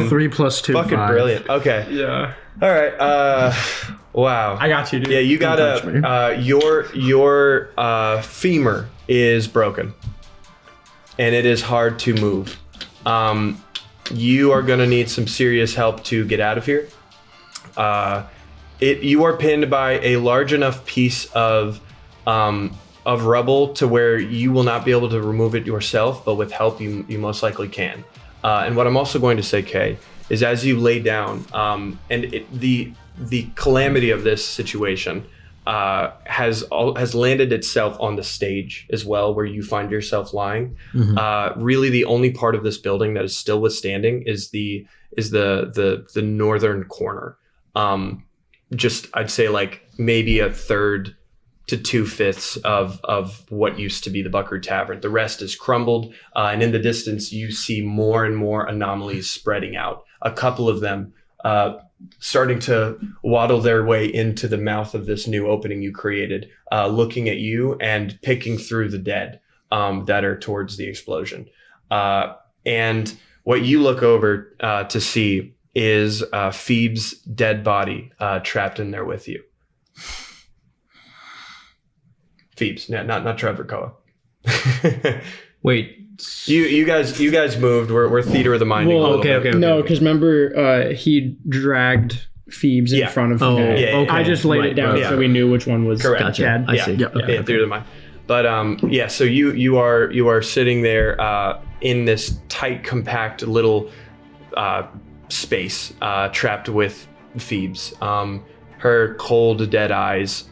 3 plus 2. Fucking 5. brilliant. Okay. Yeah. All right. Wow. I got you, dude. Yeah, you Don't touch me. gotta. Your femur is broken, and it is hard to move. You are gonna need some serious help to get out of here. You are pinned by a large enough piece of rubble to where you will not be able to remove it yourself, but with help you most likely can. And what I'm also going to say, Kay, is as you lay down, the calamity of this situation has landed itself on the stage as well, where you find yourself lying. Really, the only part of this building that is still withstanding is the northern corner. Just I'd say like maybe a third to 2/5 of what used to be the Buckroot Tavern. The rest is crumbled, and in the distance you see more and more anomalies spreading out. A couple of them starting to waddle their way into the mouth of this new opening you created, looking at you and picking through the dead that are towards the explosion. And what you look over to see is Phoebe's dead body trapped in there with you. Phoebe's, not Trevor Koa. Wait. You guys moved. We're theater of the minding. Well, a little bit. okay. No, because remember, he dragged Phoebes in front of Oh, Ted. yeah, okay. I just laid it down right. so we knew which one was Correct. Gotcha. Ted. I see. Yeah, theater of the mind. But so you are sitting there in this tight, compact little space, trapped with Phoebes. Her cold, dead eyes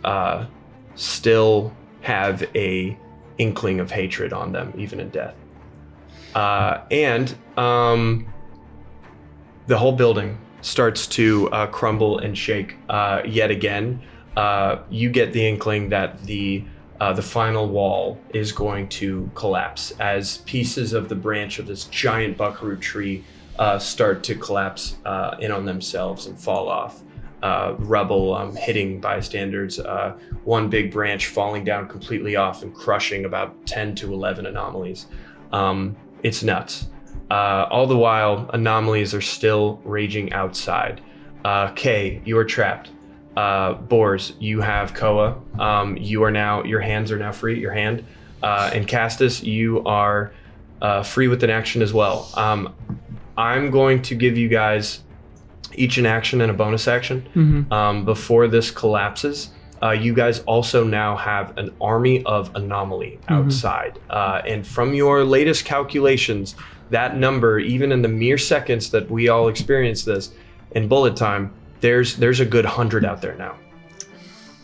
still have a inkling of hatred on them, even in death. And the whole building starts to crumble and shake yet again. You get the inkling that the final wall is going to collapse as pieces of the branch of this giant buckaroo tree start to collapse in on themselves and fall off. Rubble hitting bystanders, one big branch falling down completely off and crushing about 10 to 11 anomalies. It's nuts. All the while, anomalies are still raging outside. Kay, you are trapped. Bors, you have Koa. Your hands are now free, your hand. And Castus, you are free with an action as well. I'm going to give you guys each an action and a bonus action before this collapses. You guys also now have an army of anomaly outside. And from your latest calculations, that number, even in the mere seconds that we all experience this in bullet time, there's a good 100 out there now.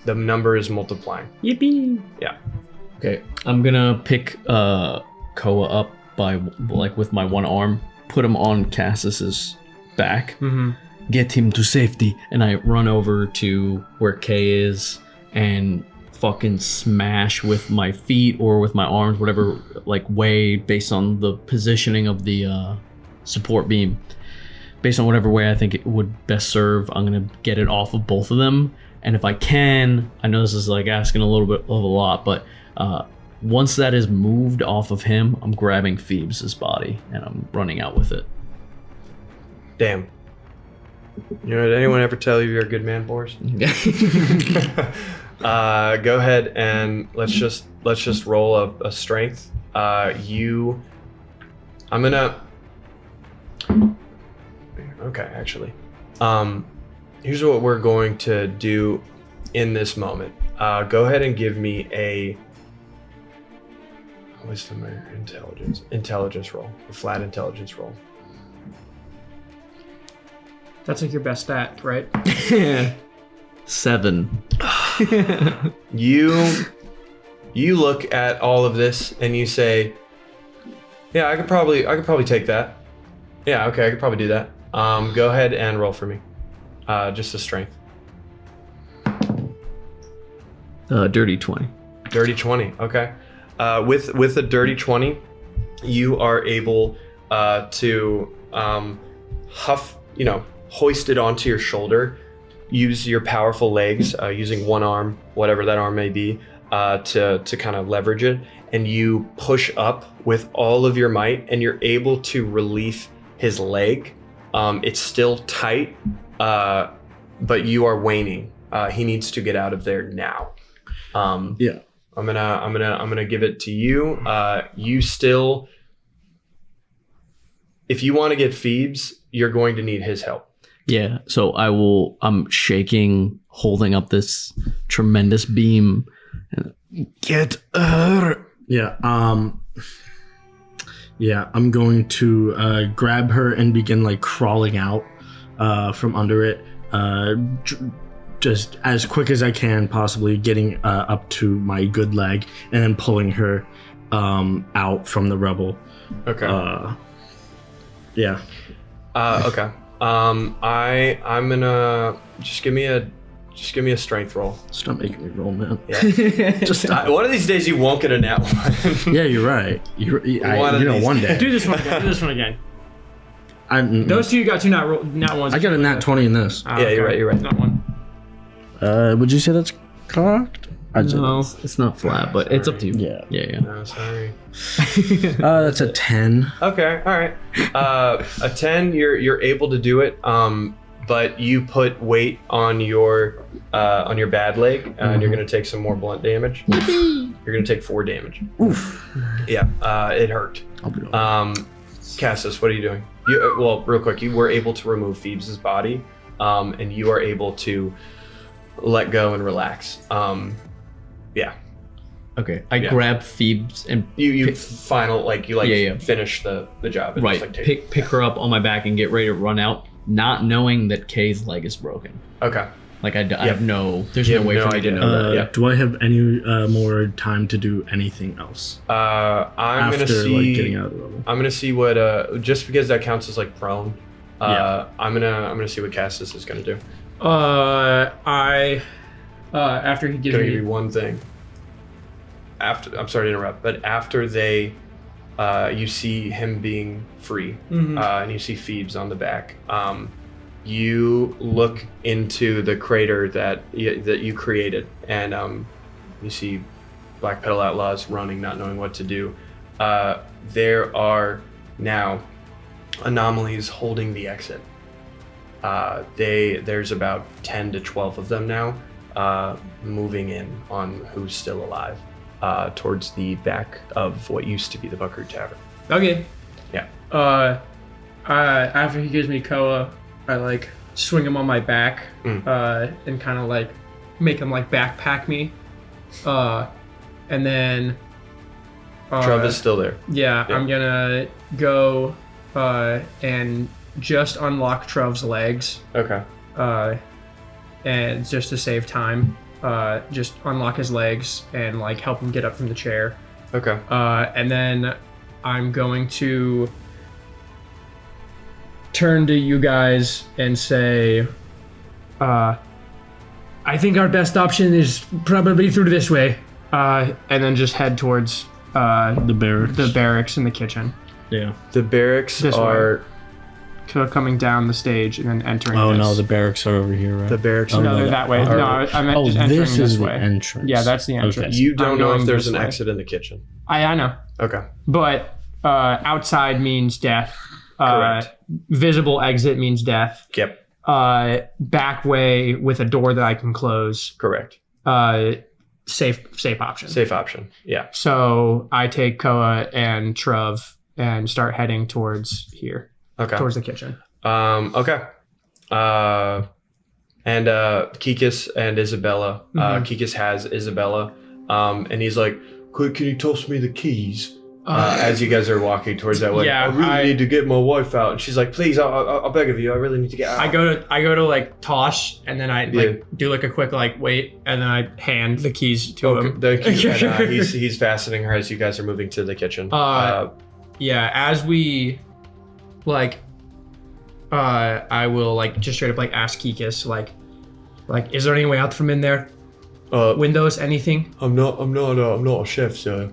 The number is multiplying. Yippee! Yeah. Okay, I'm gonna pick Koa up by with my one arm, put him on Cassus's back, get him to safety, and I run over to where Kay is and fucking smash with my feet or with my arms, whatever way based on the positioning of the support beam. Based on whatever way I think it would best serve, I'm gonna get it off of both of them. And if I can, I know this is asking a little bit of a lot, but once that is moved off of him, I'm grabbing Phoebes' body and I'm running out with it. Damn. You know, did anyone ever tell you you're a good man, Boris? Go ahead and let's just roll a strength. I'm gonna. Okay, actually, here's what we're going to do in this moment. Go ahead and give me a wisdom or intelligence roll, a flat intelligence roll. That's your best stat, right? 7. You look at all of this and you say, "Yeah, I could probably take that. Yeah, okay, I could probably do that. Go ahead and roll for me. Just a strength. Dirty 20. Dirty 20. Okay. With a dirty 20, you are able to hoist it onto your shoulder. Use your powerful legs, using one arm, whatever that arm may be, to kind of leverage it, and you push up with all of your might, and you're able to relieve his leg. It's still tight, but you are waning. He needs to get out of there now. Yeah. I'm gonna give it to you. You still, if you want to get Phoebes, you're going to need his help. Yeah, so I'm shaking, holding up this tremendous beam. Get her. Yeah. I'm going to grab her and begin crawling out from under it, just as quick as I can, possibly getting up to my good leg, and then pulling her out from the rubble. Okay. Yeah. Okay. I'm gonna just give me a strength roll. Stop making me roll, man. Yeah. Just one of these days you won't get a nat one. Yeah, you're right. One day. Do this one again. Do this one again. Those Those two got two nat ones. I got a nat 20 in this. Yeah, you're right. Not one. Would you say that's cocked? No. It's not flat, but it's up to you. Yeah. Yeah. No, sorry. That's a 10. Okay, all right. A 10, you're able to do it. But you put weight on your bad leg, and you're gonna take some more blunt damage. You're gonna take 4 damage. Oof. Yeah, it hurt. I'll be alright. Cassis, what are you doing? Well, real quick, you were able to remove Phoebes' body, and you are able to let go and relax. Yeah. Okay. I Yeah. grab Phoebes and You finish the job. And right just, like, pick her up on my back and get ready to run out, not knowing that Kay's leg is broken. Okay. Like I have no. There's You no have way no for me idea. to know that. Yeah. Do I have any more time to do anything else I'm after gonna see. getting out of the rubble? I'm gonna see what just because that counts as like prone. Yeah. I'm gonna see what Cassis is gonna do. After he gives Gonna give me you one thing. I'm sorry to interrupt, but after they, you see him being free, and you see Phoebes on the back. You look into the crater that you created, and you see Black Petal Outlaws running, not knowing what to do. There are now anomalies holding the exit. There's about 10 to 12 of them now, moving in on who's still alive, towards the back of what used to be the Buckaroo Tavern. Okay. Yeah. After he gives me Koa, I like swing him on my back, and kind of like make him like backpack me, and then Trev is still there. yeah, Yeah. I'm gonna go and just unlock Trev's legs, Okay. and just to save time, just unlock his legs and like help him get up from the chair. Okay. And then I'm going to turn to you guys and say, I think our best option is probably through this way. And then just head towards The barracks. the barracks in the kitchen. Yeah. The barracks This way. are So coming down the stage and then entering Oh this. no, the barracks are over here, right? the barracks. Oh, No, no, they're that way. are- No, I meant Oh, just entering this this is the way. entrance. Yeah, that's the entrance. Okay. You don't I'm know going if there's this an way. exit in the kitchen. I know. Okay. But outside means death. Correct. Visible exit means death. Yep. Back way with a door that I can close. Correct. Safe option. Safe option. Yeah. So I take Koa and Truv and start heading towards here, Okay. towards the kitchen. Okay. And Kikis and Isabella. Kikis has Isabella. And he's like, "Quick, can you toss me the keys?" As you guys are walking towards that way. Yeah, I really I- need to get my wife out. And she's like, "Please, I'll beg of you. I really need to get out." I go to like toss, and then I like do like a quick like wait, and then I hand the keys to him. The keys, and, he's fastening her as you guys are moving to the kitchen. Yeah, as we like I will like just straight up like ask Kikis like is there any way out from in there? Windows, anything? I'm not a chef, so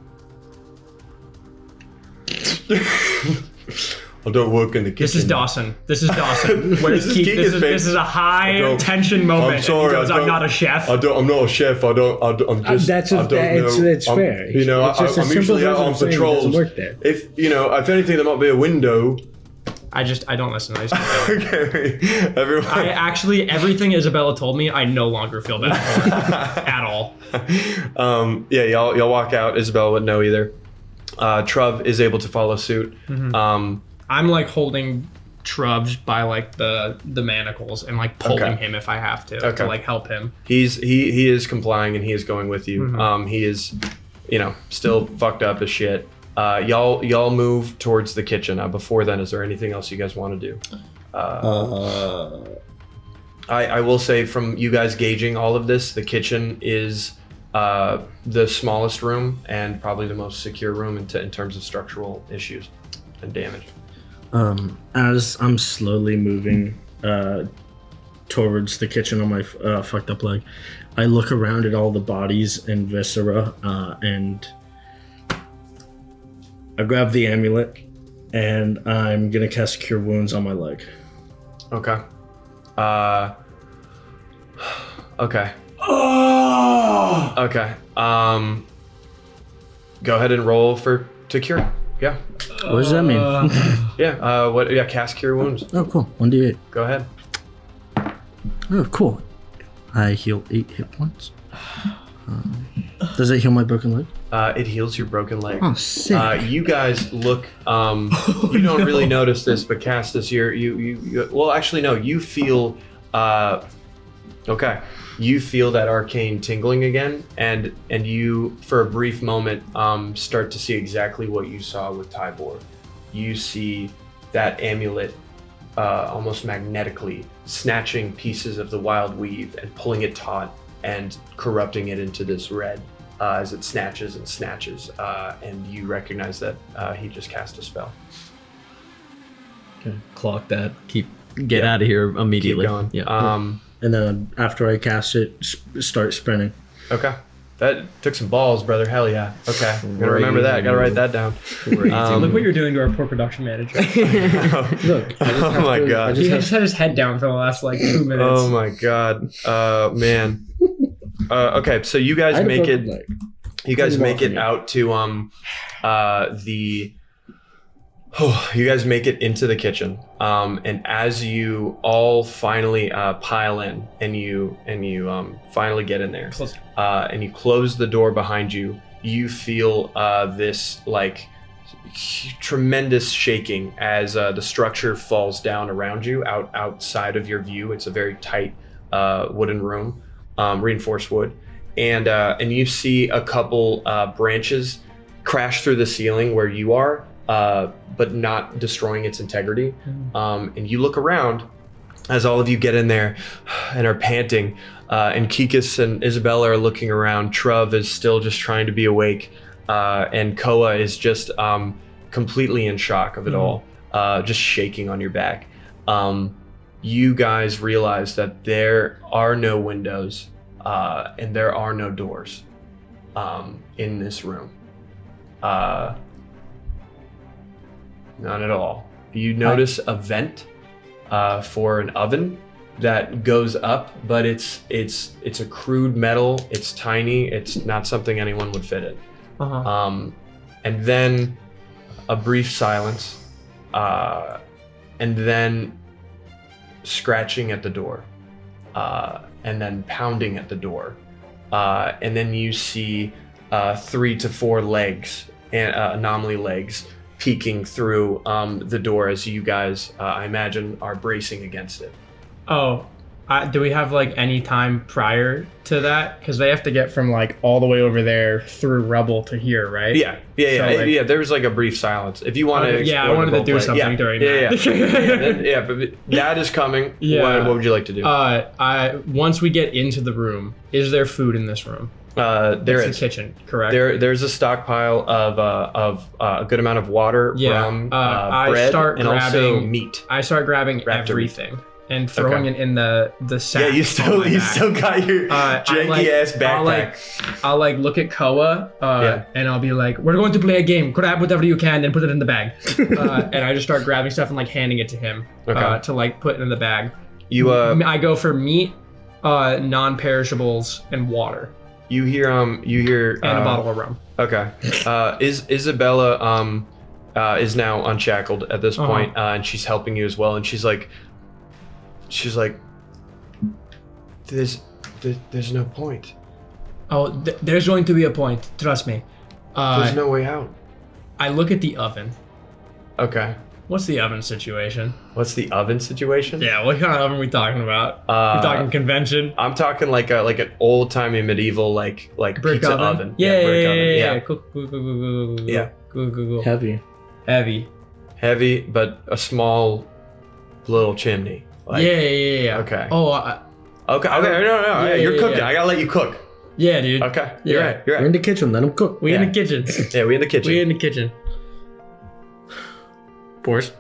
I don't work in the kitchen. This is Dawson. Where's This is Keegan's face. This is a high don't- tension moment. I'm sorry, And he goes, I I'm don't- not a chef. I'm not a chef. I'm just. That's I don't know. it's I'm- fair. You know, It's just a I'm simple usually out version on of saying it doesn't patrols. work there. If anything, there might be a window. I don't listen. I just don't. Okay, everyone. I actually everything Isabella told me, I no longer feel bad for at all. Yeah, y'all walk out. Isabella wouldn't know either. Truv is able to follow suit. I'm like holding Trubs by like the manacles and like pulling him if I have to like help him. He is complying and he is going with you. He is, still fucked up as shit. Y'all move towards the kitchen. Before then, is there anything else you guys want to do? I will say from you guys gauging all of this, the kitchen is the smallest room and probably the most secure room in terms of structural issues and damage. As I'm slowly moving towards the kitchen on my fucked up leg, I look around at all the bodies and viscera, and I grab the amulet, and I'm gonna cast Cure Wounds on my leg. Okay. Okay. Okay. Go ahead and roll to cure. Yeah. What does that mean? Yeah. What? Yeah. Cast cure wounds. Oh, cool. 1d8. Go ahead. Oh, cool. I heal 8 hit points. Does it heal my broken leg? It heals your broken leg. Oh, sick. You guys look. You don't really notice this, but Castus, you. Well, actually, no. You feel. Okay. You feel that arcane tingling again, and you, for a brief moment, start to see exactly what you saw with Tybor. You see that amulet almost magnetically snatching pieces of the wild weave and pulling it taut and corrupting it into this red as it snatches and snatches. And you recognize that he just cast a spell. Okay. Clock that. Get out of here immediately. Keep going. Yeah. And then after I cast it, start sprinting. Okay. That took some balls, brother. Hell yeah. Okay. Gotta remember that. Gotta write that down. Look what you're doing to our poor production manager. Look. Oh my god. He just had his head down for the last like 2 minutes. Oh my god. Man. Okay, so you guys make it. You guys make it out to you guys make it into the kitchen, and as you all finally pile in, and you finally get in there, and you close the door behind you, you feel this like tremendous shaking as the structure falls down around you, outside of your view. It's a very tight wooden room, reinforced wood, and you see a couple branches crash through the ceiling where you are. But not destroying its integrity. And you look around as all of you get in there and are panting. And Kikis and Isabella are looking around. Truv is still just trying to be awake. And Koa is just completely in shock of it all, just shaking on your back. You guys realize that there are no windows and there are no doors in this room. None at all. You notice a vent for an oven that goes up, but it's a crude metal. It's tiny. It's not something anyone would fit in. And then a brief silence, and then scratching at the door, and then pounding at the door, and then you see 3 to 4 legs, anomaly legs, peeking through the door as you guys, I imagine, are bracing against it. Oh, do we have like any time prior to that? Because they have to get from like all the way over there through rubble to here, right? Yeah. So, There was like a brief silence. If you want to, yeah, I wanted to do something during that. Yeah, but that is coming. Yeah. What would you like to do? Once we get into the room, is there food in this room? There It's is the kitchen, correct? There's a stockpile of a good amount of water, rum, bread, and also meat. I start grabbing Wrapped everything and throwing it in the sack. Yeah, you still got your janky ass backpack. I'll look at Koa and I'll be like, "We're going to play a game. Grab whatever you can and put it in the bag." And I just start grabbing stuff and like handing it to him to like put in the bag. I go for meat, non-perishables, and water. You hear and a bottle of rum. Okay. Isabella is now unshackled at this point, and she's helping you as well. And she's like, there's no point. Oh, there's going to be a point. Trust me. There's no way out. I look at the oven. Okay. What's the oven situation? What's the oven situation? Yeah, what kind of oven are we talking about? We talking convention? I'm talking like an old timey medieval like Brick pizza oven. Yeah, brick oven. yeah. Cool. Yeah. Cool. Heavy. Heavy, but a small little chimney. Like, Yeah. Okay. Oh. Okay. No. You're cooking. Yeah. I gotta let you cook. Yeah, dude. Okay. You're right. We're in the kitchen. Let him cook. We in the kitchen. Yeah, we in the kitchen. We in the kitchen. Boris.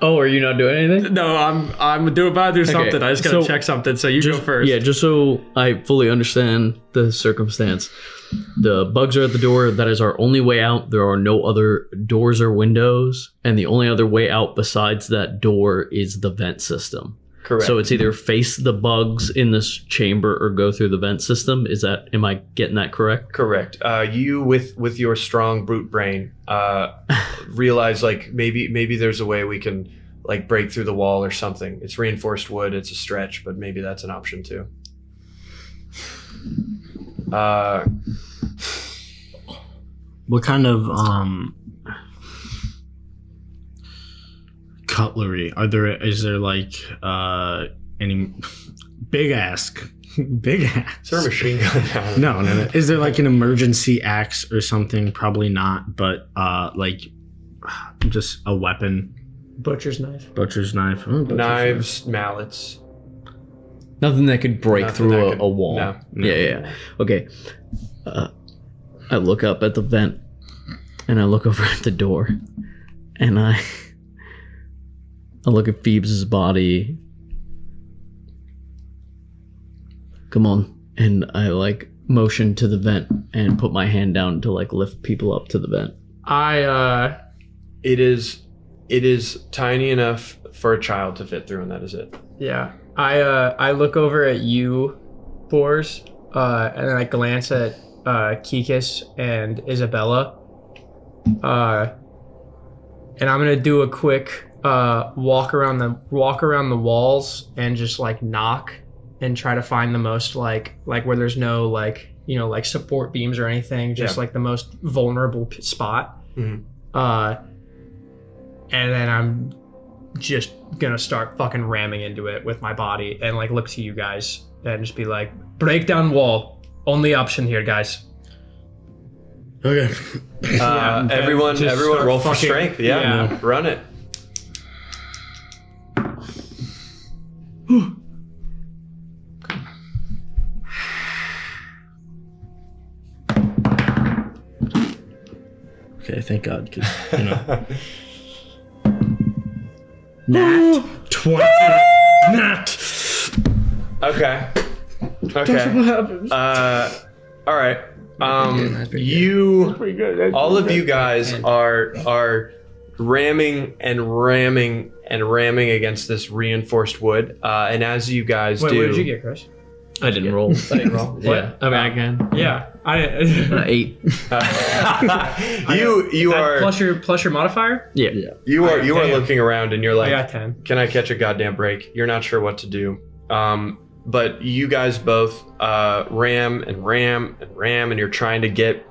Oh, are you not doing anything? No, I'm about to do something. I just gotta check something. So you go first. Yeah, just so I fully understand the circumstance. The bugs are at the door. That is our only way out. There are no other doors or windows. And the only other way out besides that door is the vent system. Correct. So it's either face the bugs in this chamber or go through the vent system. Am I getting that correct? Correct. You with your strong brute brain realize like maybe there's a way we can like break through the wall or something. It's reinforced wood. It's a stretch, but maybe that's an option too. What kind of cutlery is there like any big ass Is there a machine gun down? no is there like an emergency axe or something? Probably not, but like just a weapon. Butcher's knife. Knives, mallets. Nothing that could break Nothing through that could- a wall. no. Yeah. Okay. I look up at the vent and I look over at the door and I look at Phoebes' body. Come on. And I like motion to the vent and put my hand down to like lift people up to the vent. It is tiny enough for a child to fit through, and that is it. Yeah. I look over at you, Boars, and then I glance at Kikis and Isabella. And I'm gonna do a quick walk around the walls and just like knock and try to find the most like where there's no like like support beams or anything, just like the most vulnerable spot. Mhm. And then I'm just gonna start fucking ramming into it with my body and like look to you guys and just be like, break down wall, only option here, guys. Okay. Everyone just roll for fucking- strength. Yeah, run it. Okay, thank God, because Nat 20. Nat. Okay. What happens? All right. All of you guys are ramming against this reinforced wood, and as you guys Wait, do, what did you get, Chris? I didn't roll. Yeah. I mean, I can. Yeah, I 8. you are plus your modifier. Yeah. you are Damn. looking around, and you're I like, got 10. can I catch a goddamn break? You're not sure what to do. But you guys both ram, and you're trying to get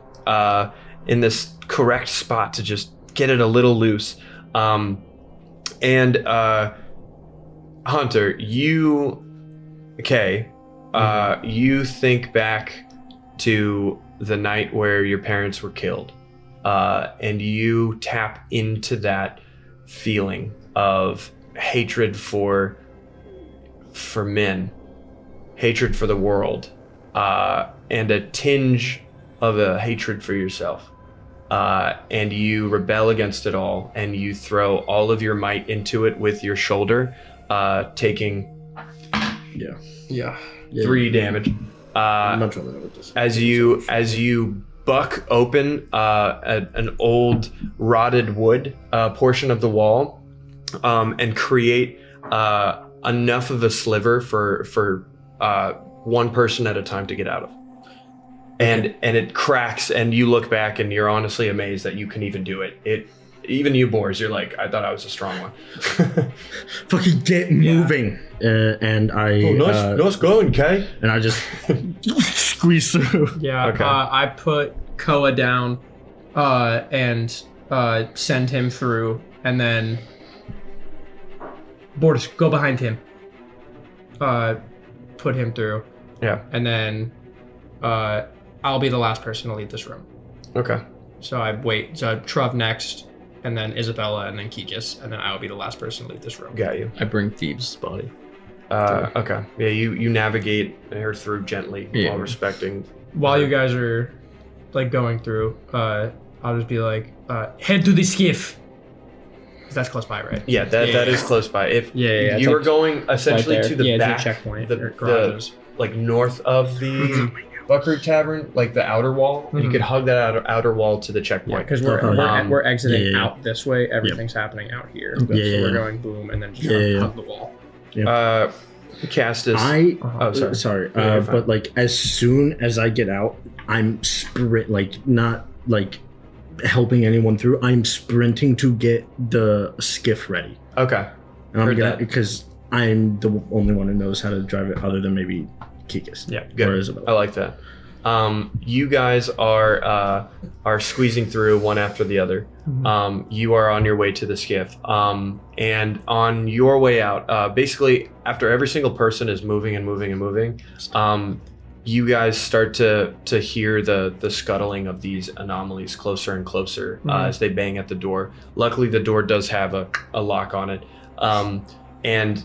in this correct spot to just get it a little loose. And Hunter, you think back to the night where your parents were killed, and you tap into that feeling of hatred for men, hatred for the world, and a tinge of a hatred for yourself. And you rebel against it all, and you throw all of your might into it with your shoulder, taking 3 damage. Much rather know what this is. As you buck open an old rotted wood portion of the wall, and create enough of a sliver for one person at a time to get out of. And it cracks, and you look back, and you're honestly amazed that you can even do it. Even you, Boars, you're like, I thought I was a strong one. Fucking get moving. And I. Nice going, Kay. And I just squeeze through. Yeah. Okay. I put Koa down, and send him through, and then Boris, go behind him. Put him through, Yeah. and then I'll be the last person to leave this room. Okay. So I wait. So Truv next, and then Isabella, and then Kikis, and then I will be the last person to leave this room. Got you. I bring Phoebes' body. Okay. Yeah, you navigate her through gently while respecting. While you guys are like going through, I'll just be like, head to the skiff. 'Cause that's close by, right? Yeah, that is close by. If Yeah, it's you were like going essentially right to there. the Yeah, to the back, checkpoint, the or garages. like north of the Buckroot Tavern, like the outer wall, and you Mhm. could hug that outer wall to the checkpoint. Because Okay. we're exiting Yeah. out this way. Everything's happening out here. Yeah, So yeah, we're yeah. going boom and then just Yeah, yeah. hug the wall. Castus. Oh, sorry. Sorry. Yeah, you're fine. But like as soon as I get out, I'm not like helping anyone through. I'm sprinting to get the skiff ready. Okay. And I'm Heard gonna that. because I'm the only one who knows how to drive it, other than maybe Kikis. Yeah, good. Or Isabel. I like that. You guys are squeezing through one after the other. You are on your way to the skiff, and on your way out, basically after every single person is moving and moving and moving, you guys start to hear the scuttling of these anomalies closer and closer as they bang at the door. Luckily, the door does have a lock on it, and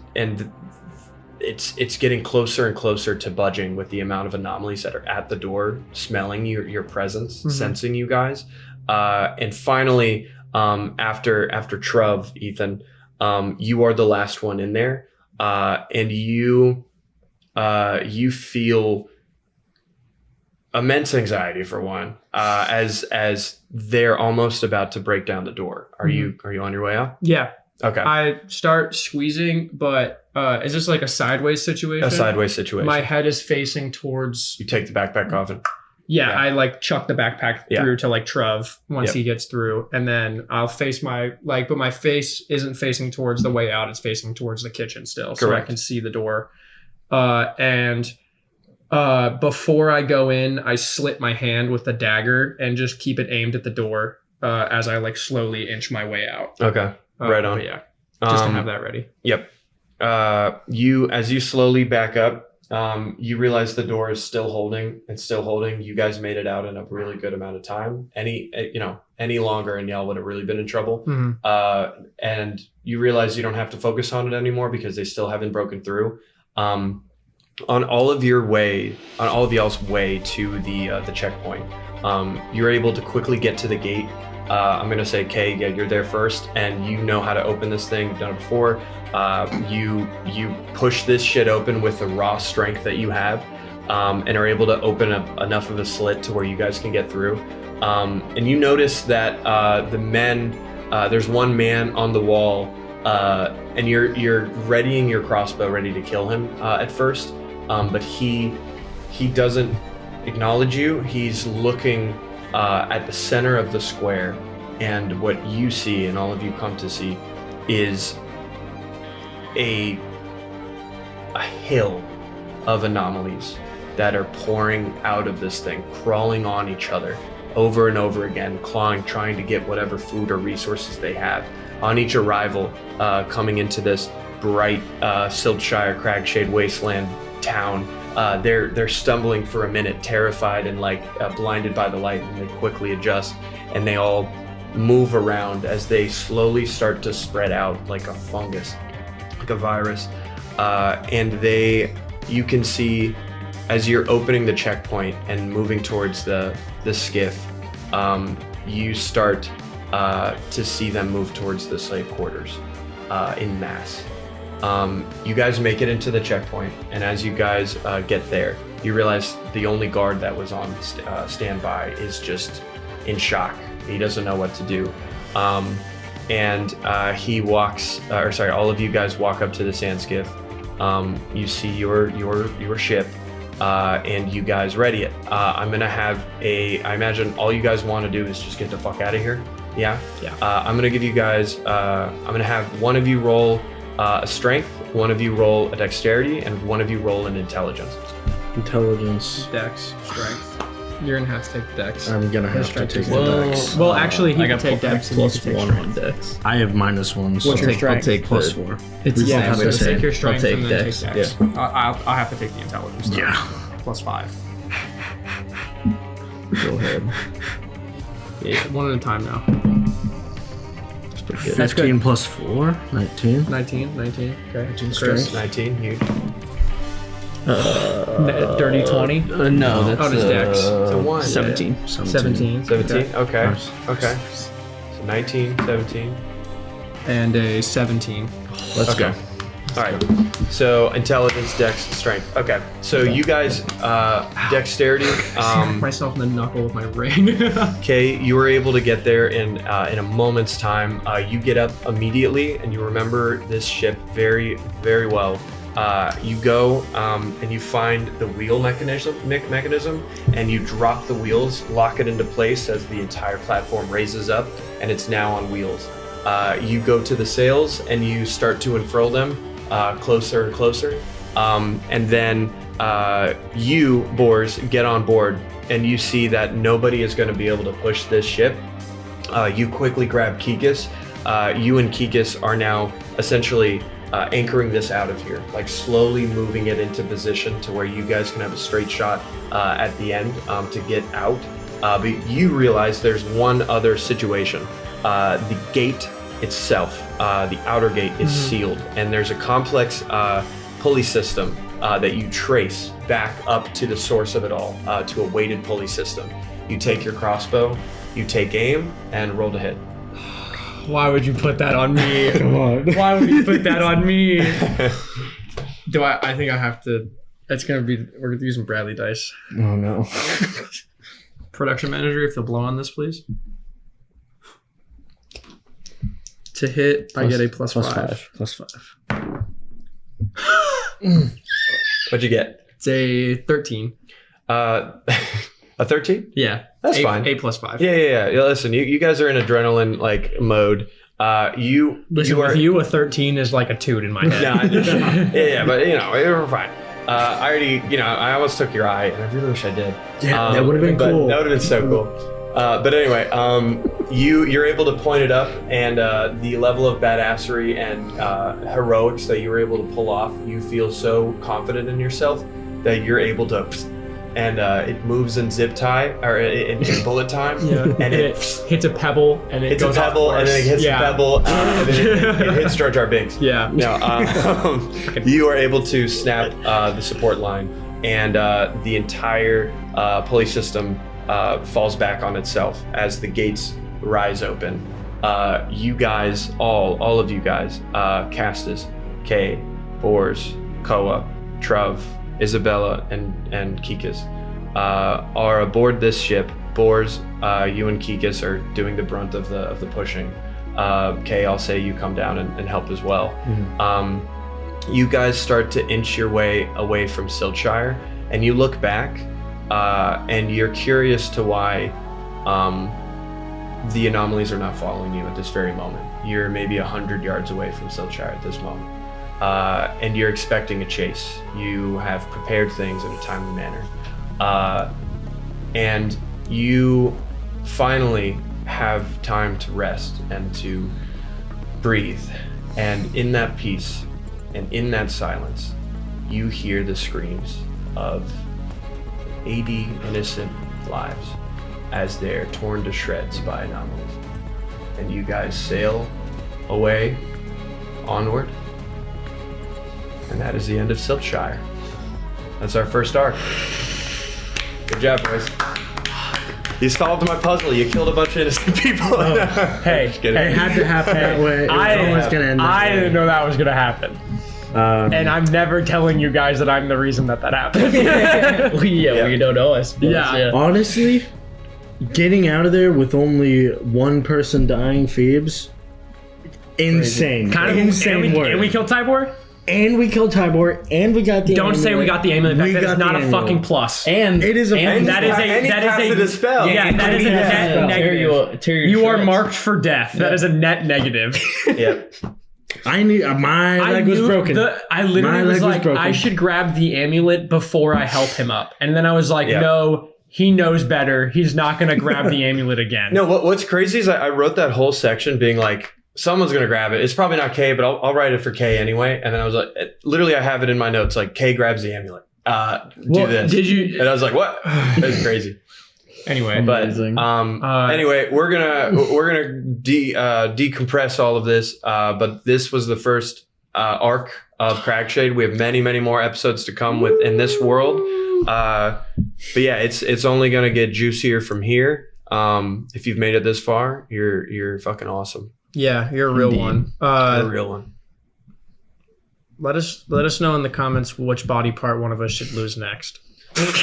it's getting closer and closer to budging with the amount of anomalies that are at the door, smelling your presence, sensing you guys. And finally, after Truv, Ethan, you are the last one in there, and you feel immense anxiety for one, as they're almost about to break down the door. Are you on your way out? Yeah. Okay. I start squeezing, but is this like a sideways situation? A sideways situation. My head is facing towards. You take the backpack off and Yeah, Yeah. I like chuck the backpack Yeah. through to like Truv once Yep. he gets through, and then I'll face but my face isn't facing towards the way out; it's facing towards the kitchen still, so I Correct. can see the door. And before I go in, I slit my hand with the dagger and just keep it aimed at the door as I like slowly inch my way out. okay. Right on. But yeah, just to have that ready. Yep. As you slowly back up, you realize the door is still holding. It's still holding. You guys made it out in a really good amount of time. Any longer and y'all would have really been in trouble. And you realize you don't have to focus on it anymore because they still haven't broken through. On all of y'all's way to the checkpoint, you're able to quickly get to the gate. I'm gonna say, Kay, yeah, you're there first, and you know how to open this thing. You've done it before. You push this shit open with the raw strength that you have, and are able to open up enough of a slit to where you guys can get through. And you notice that there's one man on the wall, and you're readying your crossbow, ready to kill him at first, but he doesn't acknowledge you. He's looking at the center of the square, and what you see and all of you come to see is a hill of anomalies that are pouring out of this thing, crawling on each other over and over again, clawing, trying to get whatever food or resources they have. On each arrival, coming into this bright Siltshire Cragshade wasteland town, they're stumbling for a minute, terrified and blinded by the light, and they quickly adjust, and they all move around as they slowly start to spread out like a fungus, like a virus. And you can see as you're opening the checkpoint and moving towards the skiff, you start to see them move towards the slave quarters in mass. You guys make it into the checkpoint, and as you guys get there, you realize the only guard that was on standby is just in shock. He doesn't know what to do. And he walks, all of you guys walk up to the sand skiff. You see your ship, and you guys ready it. I'm gonna have I imagine all you guys want to do is just get the fuck out of here. Yeah? Yeah. I'm gonna give you guys, I'm gonna have one of you roll a strength, one of you roll a dexterity, and one of you roll an intelligence. Intelligence. Dex, strength. You're gonna have to take Dex. I'm gonna have to take the Well, dex. Well, actually, he I can got take Dex and you plus can take one strength. on Dex. I have -1. So What's your I'll strength? take plus the- 4. It's Yeah, I'm so gonna take your I'll strength take and then Dex. take Dex. I'll have to take the intelligence. Though. Yeah. Plus 5. Go ahead. Yeah, one at a time now. That's pretty good. That's 15 plus 4, 19. 19. Okay. 19 Chris. strength. 19, huge. Dirty 20. No, that's Oh, it's Dex. So 1. 17. 17. 17, okay. Nice. Okay. So 19, 17. And a 17. Let's Okay. go. All right. So intelligence, dex, strength. Okay. So you guys, dexterity. Myself in the knuckle with my ring. Okay, you were able to get there in a moment's time. You get up immediately, and you remember this ship very, very well. You go and you find the wheel mechanism, and you drop the wheels, lock it into place as the entire platform raises up, and it's now on wheels. You go to the sails and you start to unfurl them closer and closer, and then you, Boars, get on board, and you see that nobody is going to be able to push this ship. You quickly grab Kikis. You and Kikis are now essentially anchoring this out of here, like slowly moving it into position to where you guys can have a straight shot at the end to get out. But you realize there's one other situation. The gate itself, the outer gate, is sealed, and there's a complex pulley system that you trace back up to the source of it all, to a weighted pulley system. You take your crossbow, you take aim, and roll to hit. Why would you put that on me? Come on. Why would you put that on me? Do I think I have to. It's gonna be. We're using Bradley dice. Oh no. Production manager, if you'll blow on this, please. To hit, I get a plus five. Plus 5. What'd you get? It's a 13. A 13? Yeah. That's fine. 8 plus 5. Yeah. Listen, you guys are in adrenaline like mode. With you, a 13 is like a toot in my head. yeah, but we're fine. I already, I almost took your eye, and I really wish I did. Yeah, that would have been cool. That would have been so cool. But anyway, you're able to point it up, and the level of badassery and heroics that you were able to pull off, you feel so confident in yourself that you're able to, and it moves in zip tie or in bullet time, and it hits a pebble, and it goes off course. And then it hits a pebble, and then it hits Jar Jar Binks. Yeah. No, you are able to snap the support line, and the entire pulley system falls back on itself as the gates rise open. You guys, all of you guys, Castus, Kay, Boars, Koa, Truv, Isabella, and Kikis, are aboard this ship. Boars, you and Kikis are doing the brunt of the pushing. Kay, I'll say you come down and help as well. Mm-hmm. You guys start to inch your way away from Siltshire, and you look back, and you're curious to why the anomalies are not following you at this very moment. You're maybe 100 yards away from Siltshire at this moment. And you're expecting a chase. You have prepared things in a timely manner. And you finally have time to rest and to breathe. And in that peace and in that silence, you hear the screams of 80 innocent lives as they're torn to shreds by anomalies. And you guys sail away, onward. And that is the end of Siltshire. That's our first arc. Good job, boys. You solved my puzzle. You killed a bunch of innocent people. Hey, It had to happen that way. It was always going to end that way. didn't know that was going to happen. And I'm never telling you guys that I'm the reason that happened. Well, you don't know, I suppose. Yeah. Honestly, getting out of there with only one person dying, Phoebes, insane. Kind of insane work. And we killed Tybor? And we killed Tybor, and we got the Don't amulet. say we got the amulet back. We That is got not the a amulet. fucking plus. And It is a And that is And he casted a spell. Yeah, that is a net negative. You are marked. marked for death. That is a net negative. Yep. I knew my leg was broken. I literally My was leg was like, broken. I should grab the amulet before I help him up. And then I was like, Yeah. no, he knows better. He's not going to grab the amulet again. No, what's crazy is I wrote that whole section being like, someone's going to grab it. It's probably not Kay, but I'll write it for Kay anyway. And then I was like, literally, I have it in my notes, like, Kay grabs the amulet. Do this. Did you? And I was like, what? That's crazy. Anyway, But Amazing. anyway, we're gonna decompress all of this. But this was the first arc of Cragshade. We have many more episodes to come in this world. But yeah, it's only gonna get juicier from here. If you've made it this far, you're fucking awesome. yeah, you're a real Indeed. one. You're a real one. Let us know in the comments which body part one of us should lose next.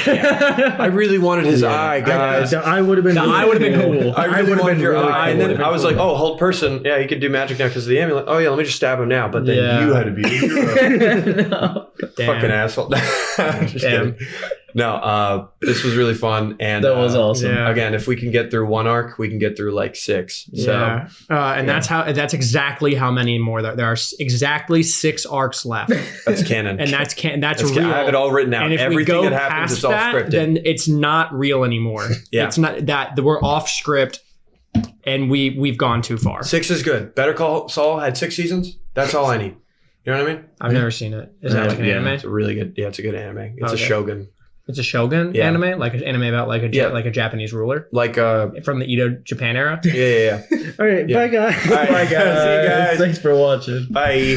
I really wanted his eye, guys. The eye would have been. I would have been cool. I really wanted your really eye, and cool. then I was like, "Oh, hold person, yeah, he could do magic now because of the amulet. Oh yeah, let me just stab him now." But then Yeah. you had to be the hero. No. Fucking asshole. Just kidding. No, this was really fun, and That was awesome. Yeah. Again, if we can get through one arc, we can get through like 6. So Yeah, and that's exactly how many more there are. Exactly 6 arcs left, that's canon. and that's That's real. I have it all written out. And if Everything we go that happens, past it's all that, scripted. then it's not real anymore. Yeah. It's not that we're off script, and we've gone too far. 6 is good. Better Call Saul had 6 seasons. That's all I need. You know what I mean? I've never seen it. Is that like an Yeah. anime? It's a really good. Yeah, it's a good anime. It's a Okay. shogun. It's a shogun Yeah. anime, like an anime about like a Yeah. like a Japanese ruler Like from the Edo Japan era. yeah. All right, Yeah. bye guys. All right. Bye guys. See you guys. Thanks for watching. Bye.